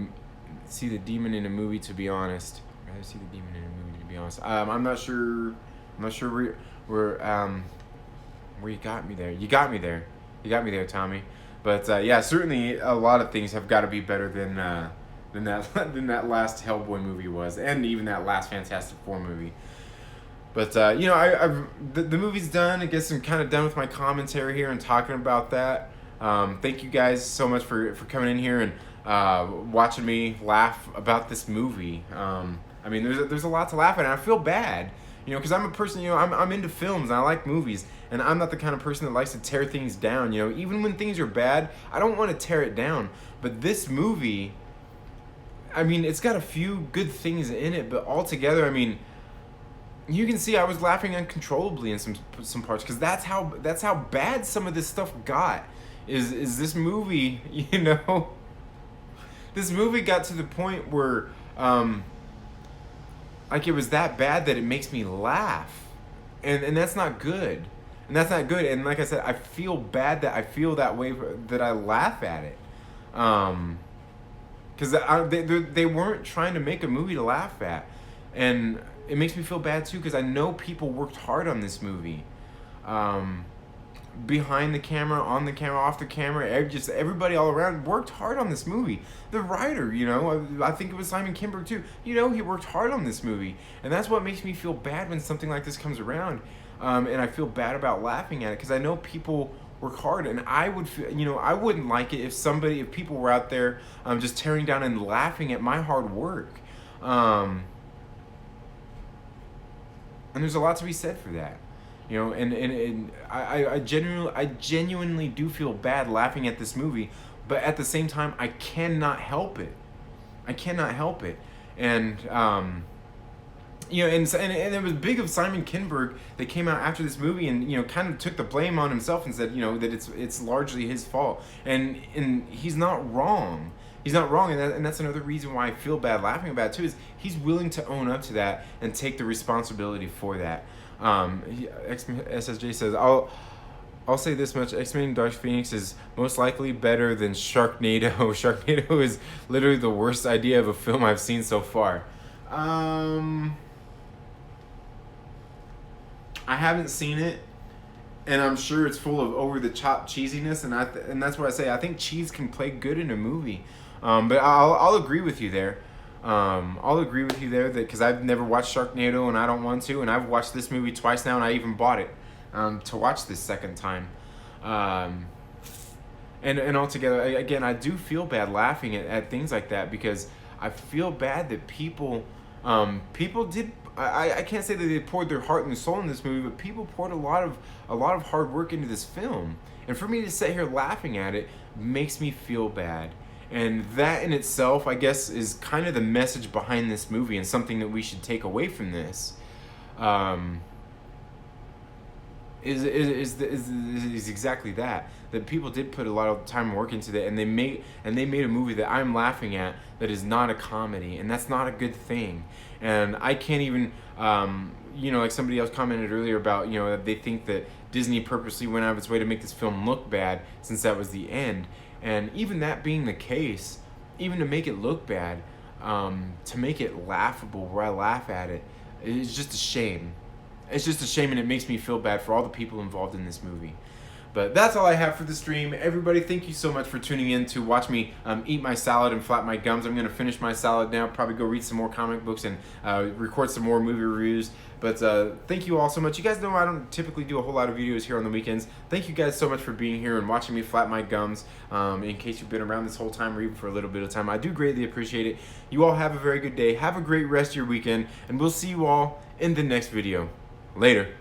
movie. To be honest, I'd rather see the demon in a movie. To be honest, I'm not sure where you got me there. You got me there, Tommy. But yeah, certainly a lot of things have got to be better than that last Hellboy movie was, and even that last Fantastic Four movie. But you know, the movie's done. I guess I'm kind of done with my commentary here and talking about that. Thank you guys so much for coming in here and watching me laugh about this movie. I mean, there's a lot to laugh at, and I feel bad, you know, because I'm a person, you know, I'm into films and I like movies, and I'm not the kind of person that likes to tear things down. You know, even when things are bad, I don't want to tear it down. But this movie, I mean, it's got a few good things in it, but altogether, I mean, you can see I was laughing uncontrollably in some parts, because that's how bad some of this stuff got. Is this movie, you know, this movie got to the point where like it was that bad that it makes me laugh, and that's not good, and like I said, I feel bad that I feel that way, that I laugh at it, because they weren't trying to make a movie to laugh at, and it makes me feel bad too, because I know people worked hard on this movie, behind the camera, on the camera, off the camera, just everybody all around worked hard on this movie. The writer, you know, I think it was Simon Kinberg too, you know, he worked hard on this movie, and that's what makes me feel bad when something like this comes around, and I feel bad about laughing at it, because I know people work hard, and I would feel, you know, I wouldn't like it if people were out there just tearing down and laughing at my hard work, and there's a lot to be said for that. You know, and I genuinely do feel bad laughing at this movie, but at the same time, I cannot help it. And you know, and it was big of Simon Kinberg that came out after this movie and, you know, kind of took the blame on himself and said, you know, that it's largely his fault, and he's not wrong. He's not wrong, and that's another reason why I feel bad laughing about it too, is he's willing to own up to that and take the responsibility for that. SSJ says, I'll say this much: X-Men Dark Phoenix is most likely better than Sharknado. Sharknado is literally the worst idea of a film I've seen so far. I haven't seen it, and I'm sure it's full of over-the-top cheesiness, and that's what I say. I think cheese can play good in a movie, but I'll agree with you there. That because I've never watched Sharknado and I don't want to, and I've watched this movie twice now, and I even bought it to watch this second time. And altogether, again, I do feel bad laughing at things like that, because I feel bad that people did. I can't say that they poured their heart and soul in this movie, but people poured a lot of hard work into this film. And for me to sit here laughing at it makes me feel bad. And that in itself, I guess, is kind of the message behind this movie, and something that we should take away from this. Is exactly that people did put a lot of time and work into that, and they made a movie that I'm laughing at that is not a comedy, and that's not a good thing. And I can't even like somebody else commented earlier about, that they think that Disney purposely went out of its way to make this film look bad, since that was the end. And even that being the case, even to make it look bad, to make it laughable where I laugh at it, is just a shame. It's just a shame, and it makes me feel bad for all the people involved in this movie. But that's all I have for the stream. Everybody, thank you so much for tuning in to watch me eat my salad and flap my gums. I'm going to finish my salad now, probably go read some more comic books and record some more movie reviews. But thank you all so much. You guys know I don't typically do a whole lot of videos here on the weekends. Thank you guys so much for being here and watching me flap my gums. In case you've been around this whole time, or even for a little bit of time, I do greatly appreciate it. You all have a very good day. Have a great rest of your weekend, and we'll see you all in the next video. Later.